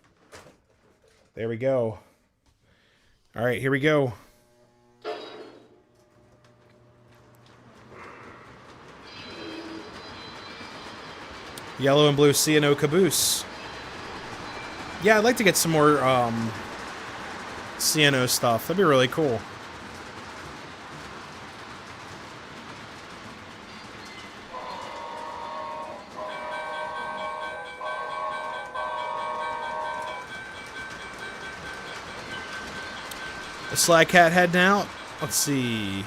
There we go. All right, here we go. Yellow and blue C&O caboose. Yeah, I'd like to get some more C&O stuff. That'd be really cool. The Slack Cat heading out. Let's see.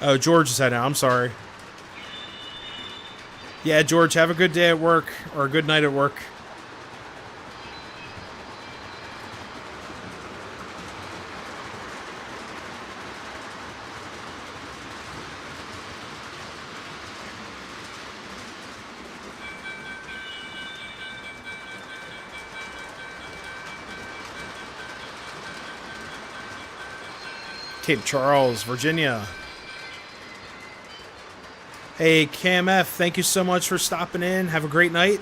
Oh, George is heading out. I'm sorry. Yeah, George, have a good day at work, or a good night at work. Cape Charles, Virginia. Hey, KMF, thank you so much for stopping in. Have a great night.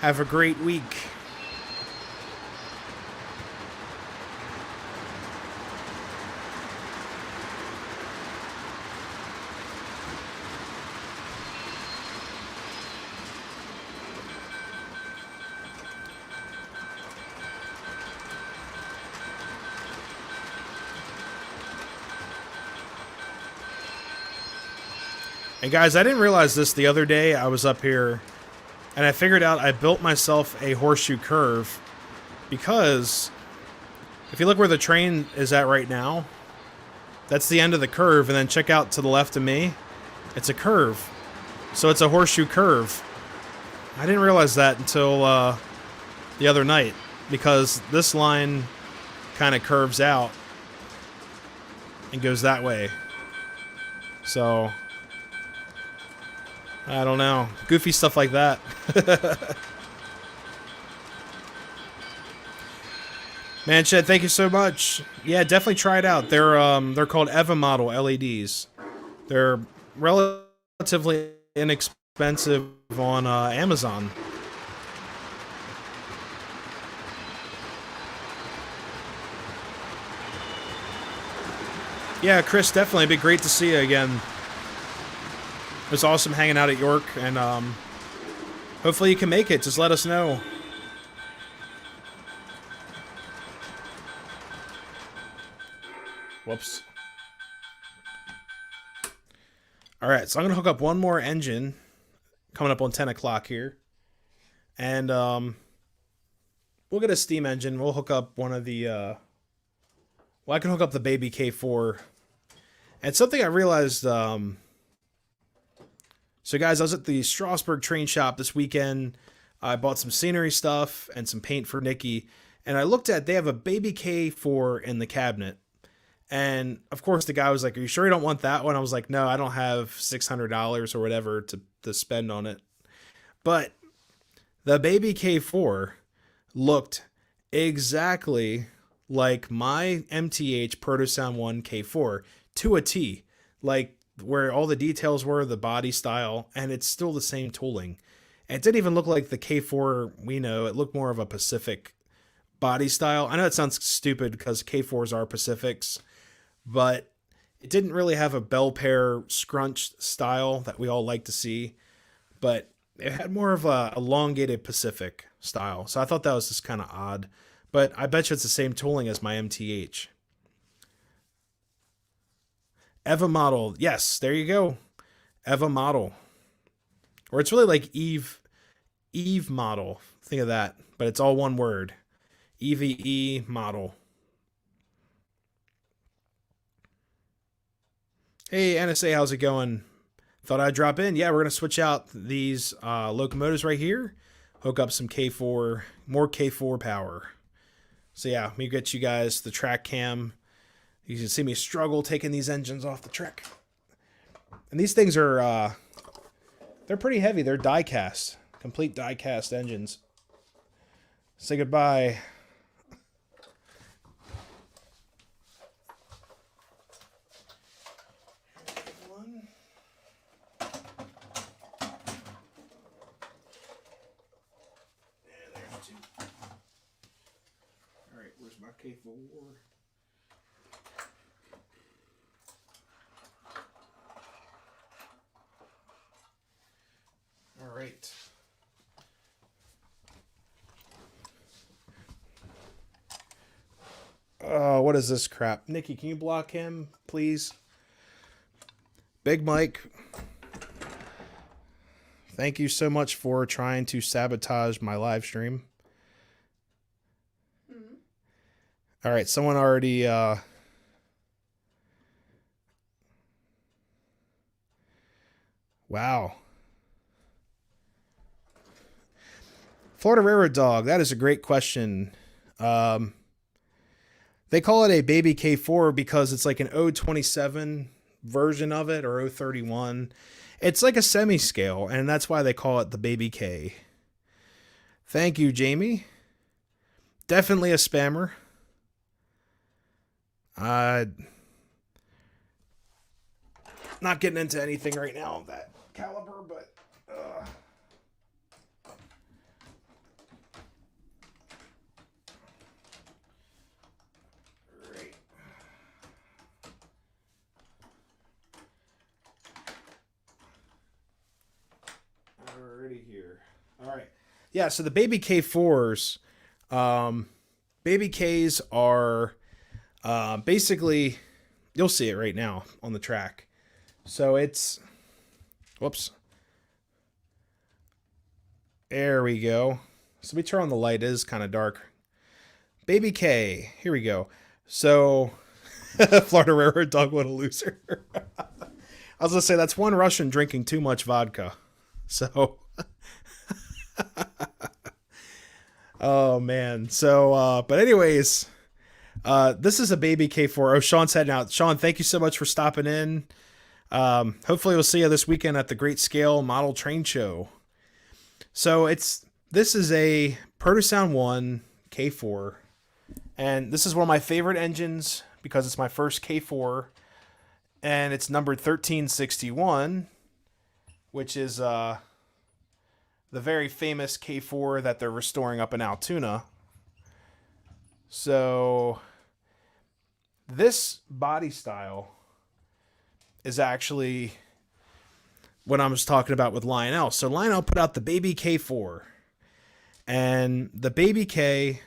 Have a great week. And guys, I didn't realize this the other day. I was up here and I figured out I built myself a horseshoe curve because if you look where the train is at right now, that's the end of the curve, and then check out to the left of me. It's a curve. So it's a horseshoe curve. I didn't realize that until the other night because this line kind of curves out and goes that way. So I don't know. Goofy stuff like that. Man, Shed, thank you so much. Yeah, definitely try it out. They're called Eva model LEDs. They're relatively inexpensive on Amazon. Yeah, Chris, definitely. It'd be great to see you again. It was awesome hanging out at York, and hopefully you can make it. Just let us know. Whoops. Alright, so I'm going to hook up one more engine coming up on 10 o'clock here. And we'll get a steam engine. We'll hook up one of the... well, I can hook up the baby K4. And something I realized... So guys, I was at the Strasbourg train shop this weekend. I bought some scenery stuff and some paint for Nikki. And I looked at, they have a baby K4 in the cabinet. And of course the guy was like, are you sure you don't want that one? I was like, no, I don't have $600 or whatever to spend on it. But the baby K4 looked exactly like my MTH Protosound 1 K4 to a T. Like, where all the details were, the body style, and it's still the same tooling. And it didn't even look like the K4 we know. It looked more of a Pacific body style. I know it sounds stupid because K4s are Pacifics, but it didn't really have a bell pair scrunched style that we all like to see. But It had more of a elongated Pacific style, so I thought that was just kind of odd. But I bet you it's the same tooling as my MTH. Eva model. Yes, there you go. Eva model. Or it's really like Eve model. Think of that. But it's all one word. EVE model. Hey, NSA, how's it going? Thought I'd drop in. Yeah, we're going to switch out these locomotives right here. Hook up some K4, more K4 power. So yeah, let me get you guys the track cam. You can see me struggle taking these engines off the track. And these things are, they're pretty heavy. They're die cast, complete die cast engines. Say goodbye. Where's my K4? All right. Oh, what is this crap? Nikki, can you block him, please? Big Mike, thank you so much for trying to sabotage my live stream. All right, someone already wow. Florida Railroad Dog, that is a great question. They call it a baby K4 because it's like an 027 version of it, or 031. It's like a semi-scale, and that's why they call it the baby K. Thank you, Jamie. Definitely a spammer. Not getting into anything right now of that caliber, but great. Already here. All right. Yeah, so the baby K4s, baby Ks are basically, you'll see it right now on the track. So it's, whoops. There we go. So let me turn on the light. It is kind of dark. Baby K. Here we go. So, Florida Railroad Dog, what a loser. I was going to say, that's one Russian drinking too much vodka. So, oh man. So, but anyways, this is a baby K4. Oh, Sean's heading out. Sean, thank you so much for stopping in. Hopefully we'll see you this weekend at the Great Scale Model Train Show. So this is a Protosound 1 K4, and this is one of my favorite engines because it's my first K4, and it's numbered 1361, which is the very famous K4 that they're restoring up in Altoona. So this body style is actually what I was talking about with Lionel. So Lionel put out the baby K4, and the baby K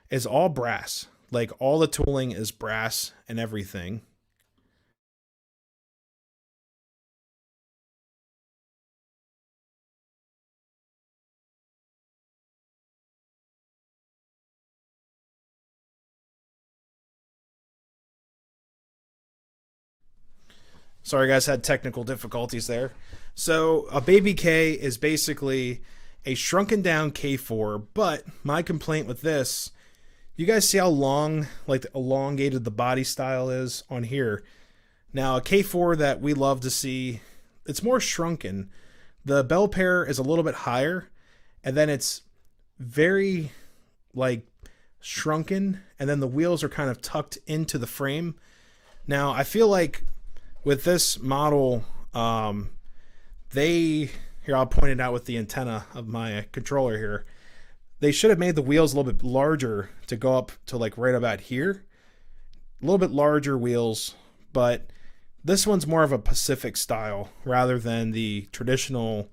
is all brass. Like, all the tooling is brass and everything. Sorry, guys, had technical difficulties there. So a baby K is basically a shrunken down K4, but my complaint with this, you guys see how long, like, elongated the body style is on here. Now, a K4 that we love to see, it's more shrunken. The bell pair is a little bit higher, and then it's very, like, shrunken, and then the wheels are kind of tucked into the frame. Now, I feel like with this model, I'll point it out with the antenna of my controller here. They should have made the wheels a little bit larger to go up to, like, right about here. A little bit larger wheels, but this one's more of a Pacific style rather than the traditional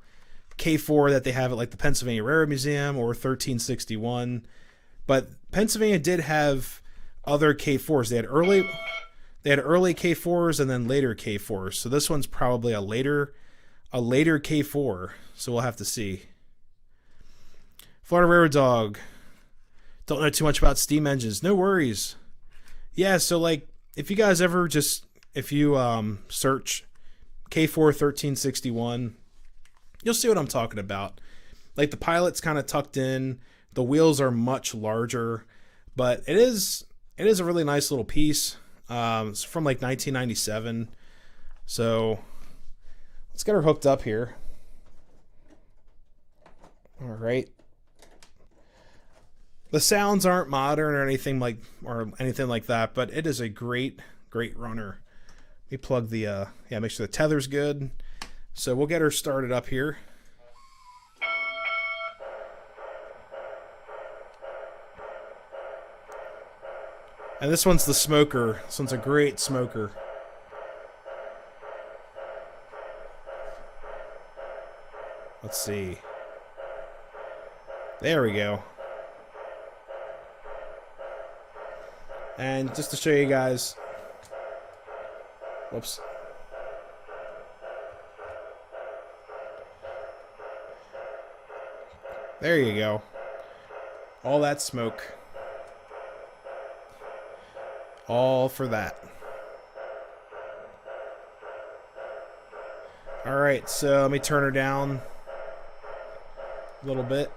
K4 that they have at like the Pennsylvania Railroad Museum or 1361. But Pennsylvania did have other K4s. They had early K4s and then later K4s. So this one's probably a later K4. So we'll have to see. Florida Railroad Dog. Don't know too much about steam engines. No worries. Yeah, so like if you guys ever if you search K4 1361, you'll see what I'm talking about. Like the pilot's kind of tucked in. The wheels are much larger, but it is a really nice little piece. It's from like 1997. So let's get her hooked up here. All right. The sounds aren't modern or anything like that, but it is a great runner. Let me plug the make sure the tether's good. So we'll get her started up here. And this one's the smoker. This one's a great smoker. Let's see. There we go. And just to show you guys. Whoops. There you go. All that smoke. All for that. Alright, so let me turn her down a little bit.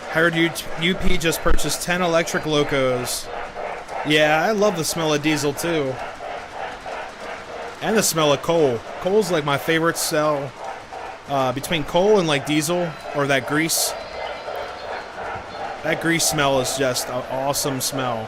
I heard UP just purchased 10 electric locos. Yeah, I love the smell of diesel too. And the smell of coal. Coal's like my favorite smell. Between coal and like diesel or that grease. That grease smell is just an awesome smell.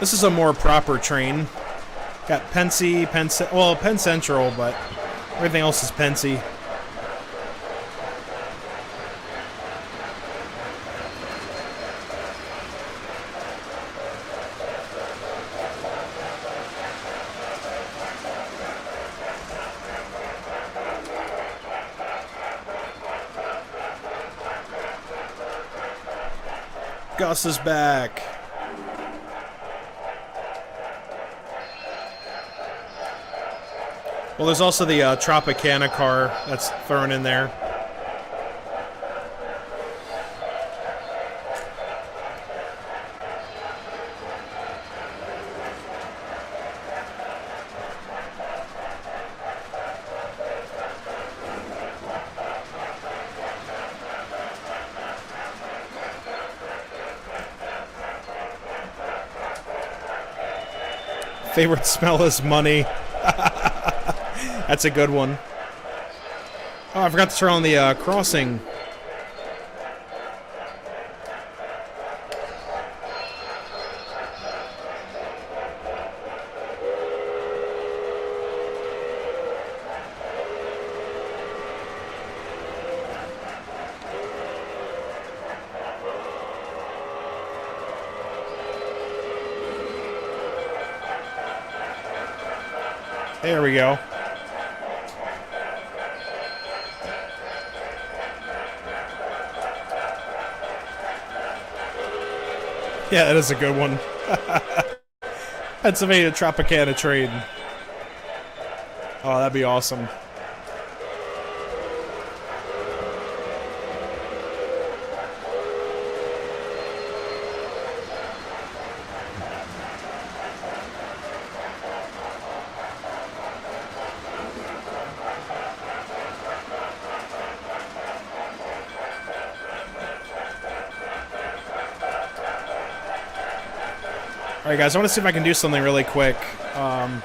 This is a more proper train. Got Penn Central, but everything else is Pensy. Gus is back. Well, there's also the Tropicana car that's thrown in there. Favorite smell is money. That's a good one. Oh, I forgot to turn on the crossing. There we go. Yeah, that is a good one. Pennsylvania Tropicana train. Oh, that'd be awesome. Alright guys, I want to see if I can do something really quick. I'm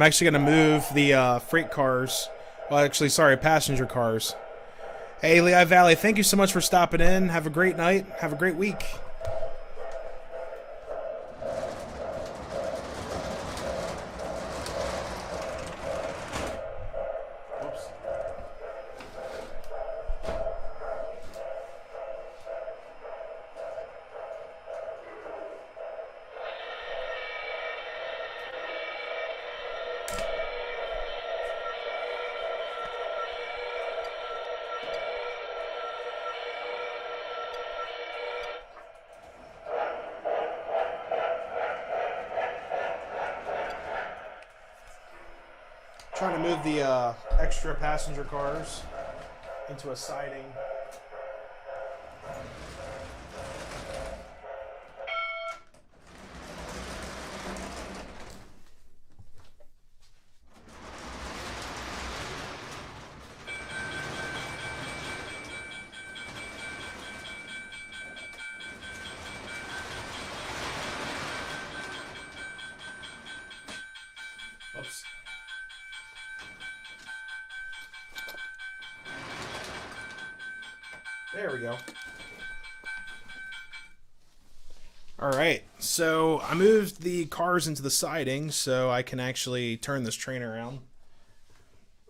actually going to move the freight cars. Well, actually, sorry, passenger cars. Hey, Lehigh Valley, thank you so much for stopping in. Have a great night. Have a great week. Oops. Trying to move the extra passenger cars into a siding. Oops. There we go. Alright, so I moved the cars into the siding so I can actually turn this train around.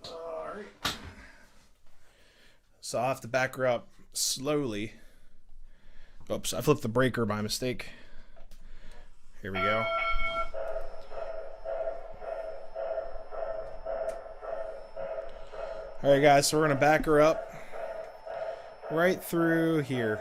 Alright. So I'll have to back her up slowly. Oops, I flipped the breaker by mistake. Here we go. Alright guys, so we're going to back her up right through here.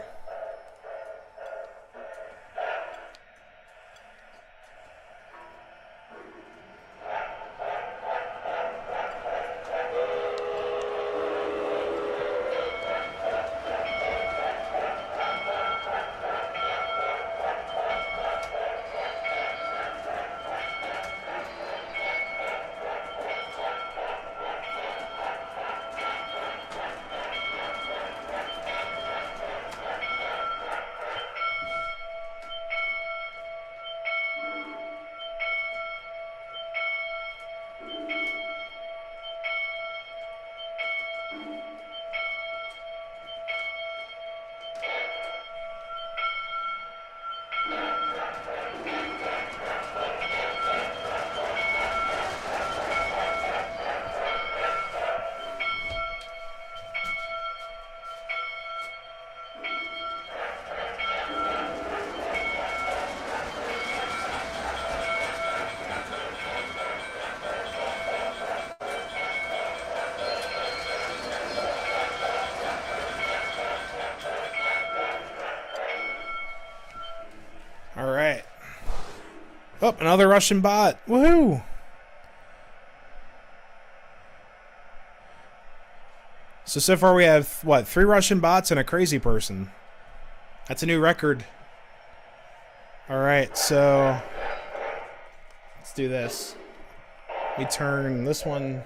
Alright. Oh, another Russian bot. Woohoo! So far we have, what, 3 Russian bots and a crazy person. That's a new record. Alright, so let's do this. We turn this one.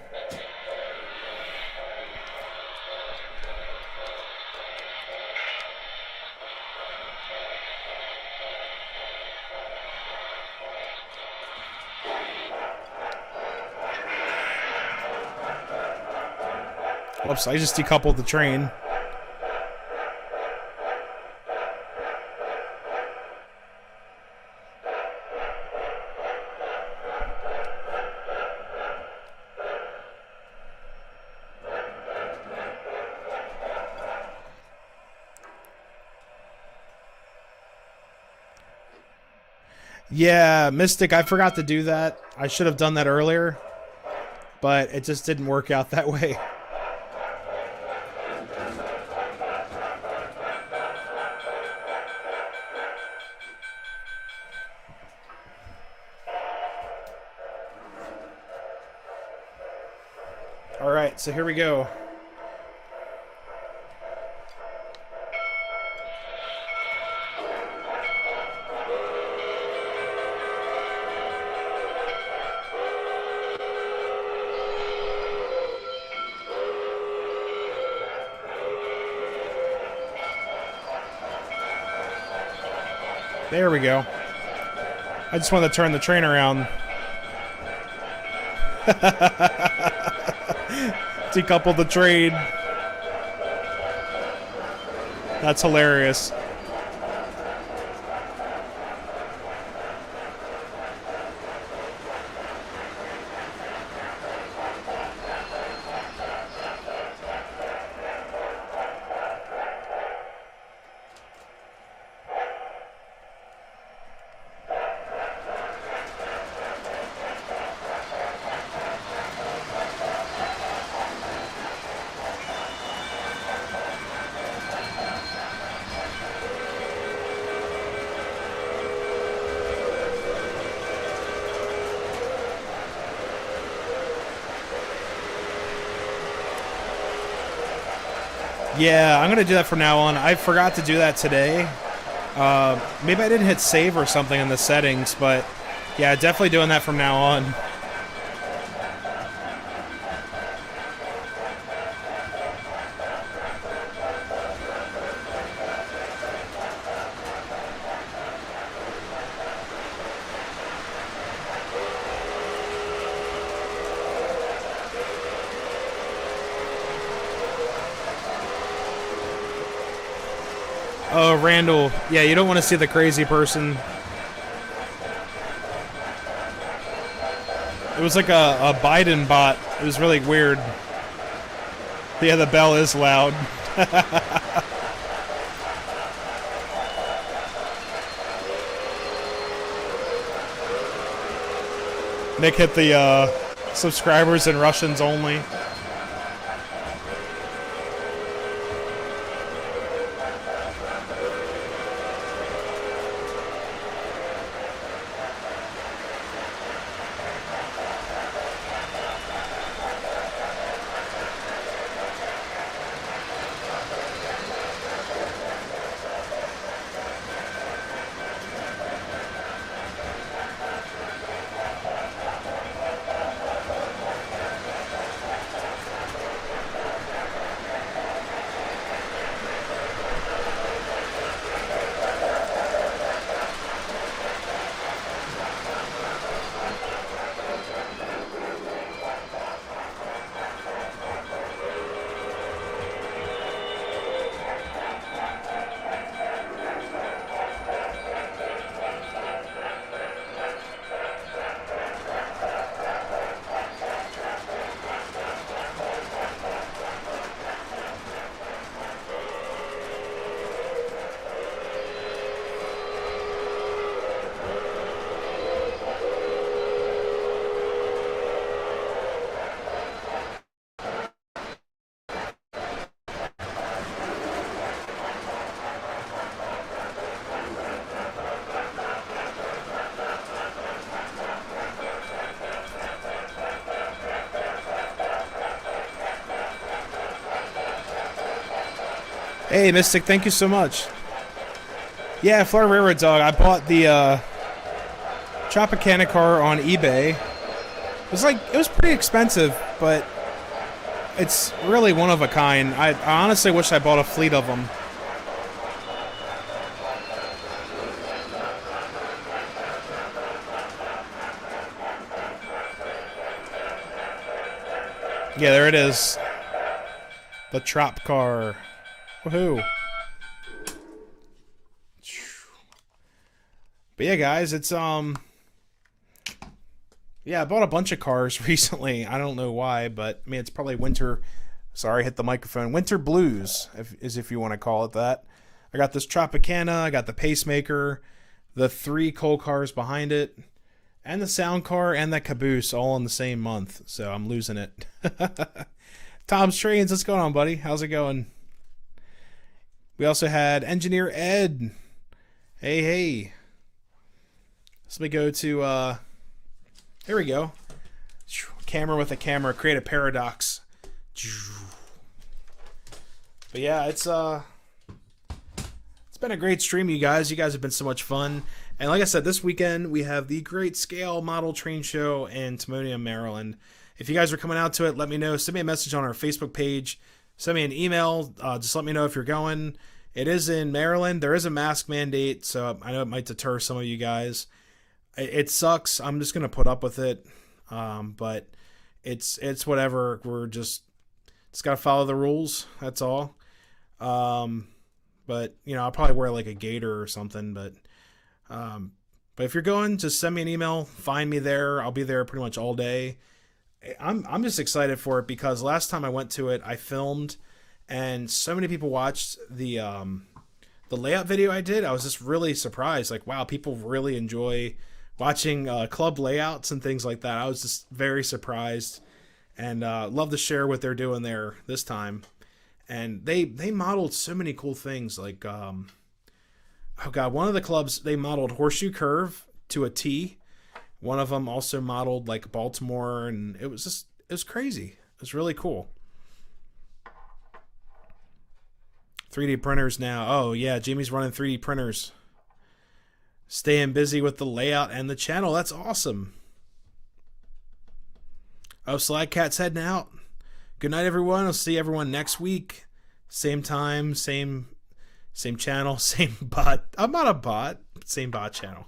Oops, I just decoupled the train. Yeah, Mystic, I forgot to do that. I should have done that earlier, but it just didn't work out that way. Alright, so here we go. There we go. I just wanted to turn the train around. Decouple the train. That's hilarious. Yeah, I'm going to do that from now on. I forgot to do that today. Maybe I didn't hit save or something in the settings, but yeah, definitely doing that from now on. Oh, Randall. Yeah, you don't want to see the crazy person. It was like a Biden bot. It was really weird. Yeah, the bell is loud. Nick hit the subscribers and Russians only. Hey, Mystic, thank you so much. Yeah, Florida Railroad Dog. I bought the Tropicana car on eBay. It was pretty expensive, but it's really one of a kind. I honestly wish I bought a fleet of them. Yeah, there it is. The Trop car. Woohoo. But yeah, guys, it's yeah, I bought a bunch of cars recently. I don't know why, but I mean, it's probably winter. Sorry, I hit the microphone. Winter blues, if you want to call it that. I got this Tropicana, I got the Pacemaker, the 3 coal cars behind it, and the Sound car and that Caboose all in the same month. So I'm losing it. Tom's Trains, what's going on, buddy? How's it going? We also had Engineer Ed. Hey, hey. So let me go to, here we go. Camera with a camera, create a paradox. But yeah, it's been a great stream, you guys. You guys have been so much fun. And like I said, this weekend we have the Great Scale Model Train Show in Timonium, Maryland. If you guys are coming out to it, let me know. Send me a message on our Facebook page. Send me an email. Just let me know if you're going. It is in Maryland. There is a mask mandate, so I know it might deter some of you guys. It sucks. I'm just gonna put up with it, but it's whatever. We're just gotta follow the rules. That's all. But I'll probably wear like a gaiter or something. But if you're going, just send me an email. Find me there. I'll be there pretty much all day. I'm just excited for it because last time I went to it, I filmed, and so many people watched the layout video I did. I was just really surprised. Like, wow, people really enjoy watching club layouts and things like that. I was just very surprised, and love to share what they're doing there this time. And they modeled so many cool things. Like, oh god, one of the clubs, they modeled Horseshoe Curve to a T. One of them also modeled like Baltimore, and it was crazy. It was really cool. 3D printers now. Oh yeah, Jamie's running 3D printers. Staying busy with the layout and the channel. That's awesome. Oh, Slagcat's heading out. Good night, everyone. I'll see everyone next week. Same time, same channel, same bot. I'm not a bot. Same bot channel.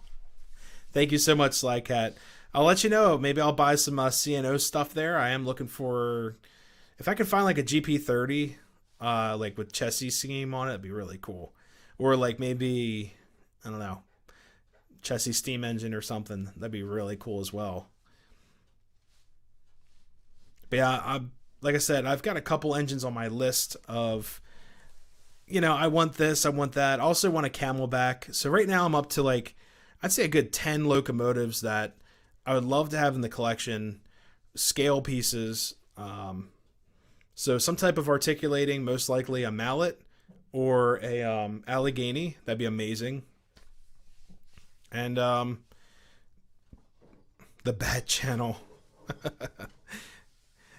Thank you so much, Slycat. I'll let you know. Maybe I'll buy some CNO stuff there. I am looking for, if I can find like a GP30, like with chassis scheme on it, it'd be really cool. Or like maybe, I don't know, chassis steam engine or something. That'd be really cool as well. But yeah, like I said, I've got a couple engines on my list of, I want this, I want that. I also want a Camelback. So right now I'm up to like, I'd say a good 10 locomotives that I would love to have in the collection. Scale pieces. So some type of articulating, most likely a mallet or a Allegheny. That'd be amazing. And the bad channel.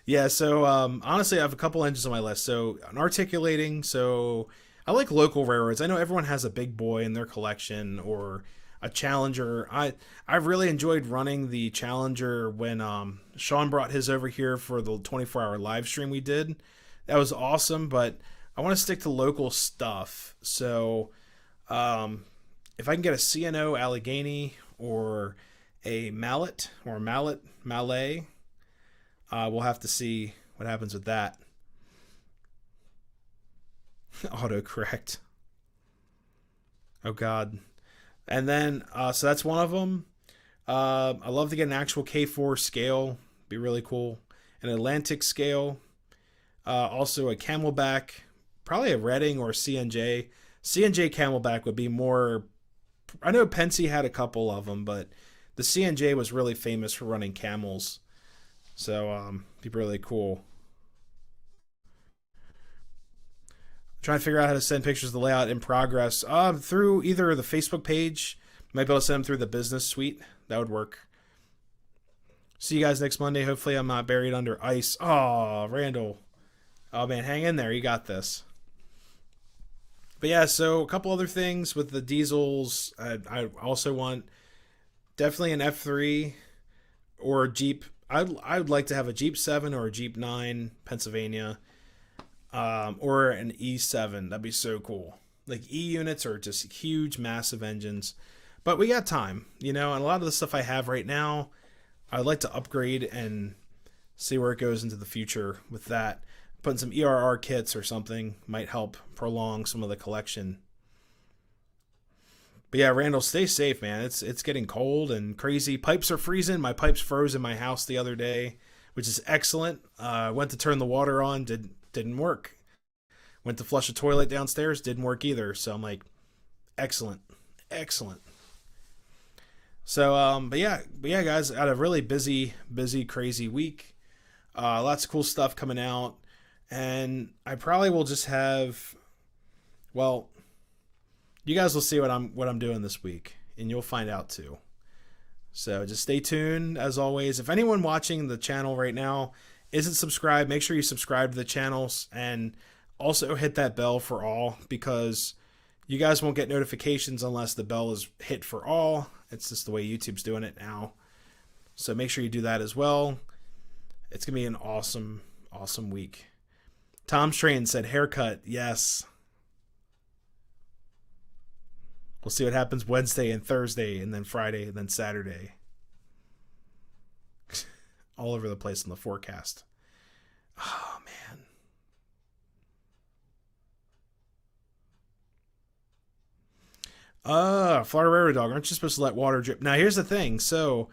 Yeah, so honestly, I have a couple engines on my list. So an articulating, so I like local railroads. I know everyone has a big boy in their collection or a Challenger. I really enjoyed running the Challenger when Sean brought his over here for the 24-hour live stream we did. That was awesome, but I want to stick to local stuff. So if I can get a CNO Allegheny or a mallet mallet, we'll have to see what happens with that. Autocorrect. Oh god. And then so that's one of them. I love to get an actual K4 scale. Be really cool. An Atlantic scale. Also a Camelback. Probably a Redding or a CNJ. CNJ Camelback would be more. I know Pensy had a couple of them, but the CNJ was really famous for running camels. So be really cool. Trying to figure out how to send pictures of the layout in progress. Through either the Facebook page. Might be able to send them through the business suite. That would work. See you guys next Monday. Hopefully I'm not buried under ice. Oh, Randall. Oh man, hang in there. You got this. But yeah, so a couple other things with the diesels. I also want definitely an F3 or a Jeep. I would like to have a Jeep 7 or a Jeep 9 Pennsylvania. Or an E7. That'd be so cool. Like E units are just huge, massive engines. But we got time, and a lot of the stuff I have right now, I'd like to upgrade and see where it goes into the future with that. Putting some ERR kits or something might help prolong some of the collection. But yeah, Randall, stay safe, man. It's getting cold and crazy. Pipes are freezing. My pipes froze in my house the other day, which is excellent. Went to turn the water on, didn't work. Went to flush a toilet downstairs, didn't work either. So I'm like, excellent. So but yeah guys, I had a really busy crazy week. Lots of cool stuff coming out, and I probably will just have, well, you guys will see what I'm doing this week, and you'll find out too. So just stay tuned as always. If anyone watching the channel right now isn't subscribed, make sure you subscribe to the channels and also hit that bell for all, because you guys won't get notifications unless the bell is hit for all. It's just the way YouTube's doing it now. So make sure you do that as well. It's going to be an awesome week. Tom Strain said haircut. Yes. We'll see what happens Wednesday and Thursday, and then Friday, and then Saturday. All over the place in the forecast. Oh, man. Florida Railroad Dog, aren't you supposed to let water drip? Now, here's the thing. So,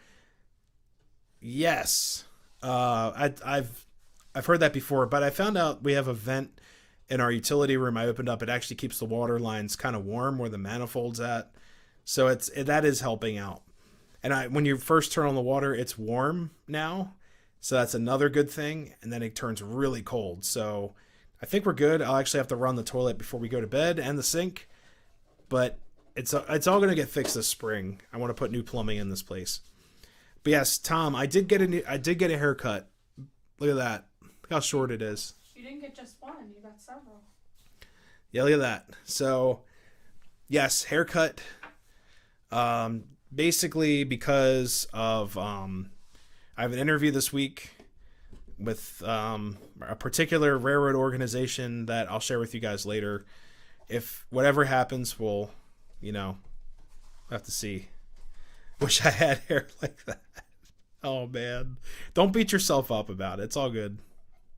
yes, I've heard that before, but I found out we have a vent in our utility room. I opened up. It actually keeps the water lines kind of warm where the manifold's at. So that is helping out. And when you first turn on the water, it's warm now. So that's another good thing. And then it turns really cold. So I think we're good. I'll actually have to run the toilet before we go to bed and the sink. But it's all going to get fixed this spring. I want to put new plumbing in this place. But yes, Tom, I did get a haircut. Look at that. Look how short it is. You didn't get just one. You got several. Yeah, look at that. So, yes, haircut. Basically because of I have an interview this week with a particular railroad organization that I'll share with you guys later. If whatever happens, we'll have to see. Wish I had hair like that. Oh man, don't beat yourself up about it. It's all good.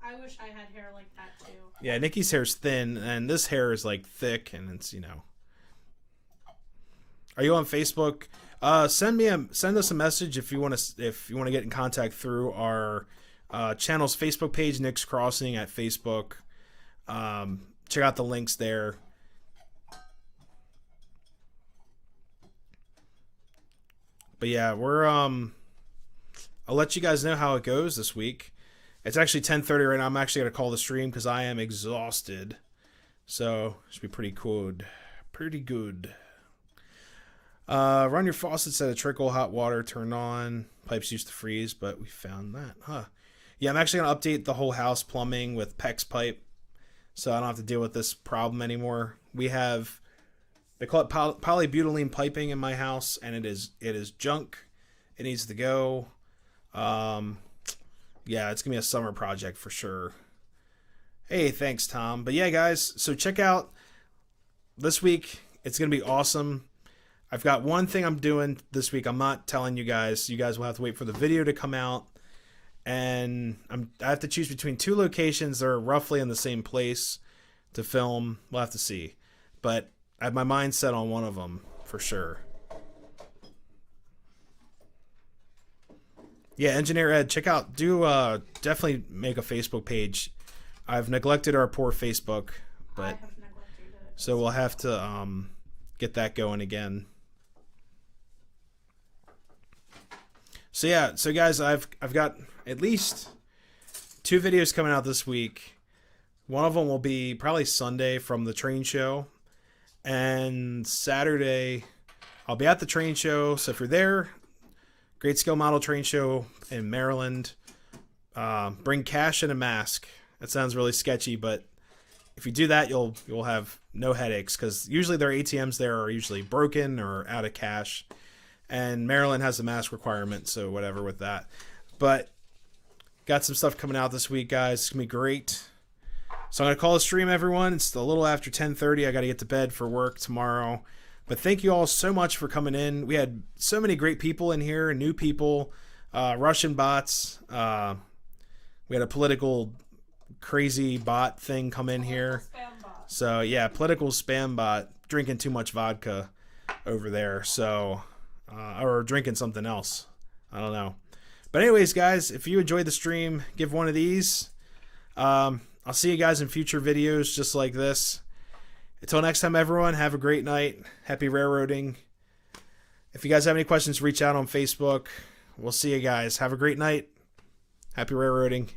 I wish I had hair like that too. Yeah, Nikki's hair's thin, and this hair is like thick, and it's Are you on Facebook? Send us a message if you want to get in contact through our channel's Facebook page, Nick's Crossing at Facebook. Check out the links there. But yeah, I'll let you guys know how it goes this week. It's actually 10:30 right now. I'm actually going to call the stream because I am exhausted. So, it should be pretty good. Pretty good. Run your faucets at a trickle, hot water turned on. Pipes used to freeze, but we found that. Huh. Yeah, I'm actually going to update the whole house plumbing with PEX pipe. So I don't have to deal with this problem anymore. They call it polybutylene piping in my house, and it is junk. It needs to go. Yeah, it's going to be a summer project for sure. Hey, thanks, Tom. But yeah, guys, so check out this week. It's going to be awesome. I've got one thing I'm doing this week. I'm not telling you guys. You guys will have to wait for the video to come out. And I have to choose between two locations that are roughly in the same place to film. We'll have to see. But I have my mind set on one of them for sure. Yeah, Engineer Ed, check out. Definitely make a Facebook page. I've neglected our poor Facebook, but I have neglected it. so we'll have to get that going again. So yeah, so guys, I've got at least 2 videos coming out this week. One of them will be probably Sunday from the train show, and Saturday I'll be at the train show. So if you're there, Great Scale Model Train Show in Maryland, bring cash and a mask. That sounds really sketchy, but if you do that, you'll have no headaches, because usually their ATMs there are usually broken or out of cash. And Maryland has a mask requirement, so whatever with that. But got some stuff coming out this week, guys. It's going to be great. So I'm going to call a stream, everyone. It's a little after 10:30. I got to get to bed for work tomorrow. But thank you all so much for coming in. We had so many great people in here, new people, Russian bots. We had a political crazy bot thing come in here. Spam bot. So yeah, political spam bot drinking too much vodka over there. So or drinking something else. I don't know. But anyways, guys, if you enjoyed the stream, give one of these. I'll see you guys in future videos just like this. Until next time, everyone, have a great night. Happy railroading. If you guys have any questions, reach out on Facebook. We'll see you guys. Have a great night. Happy railroading.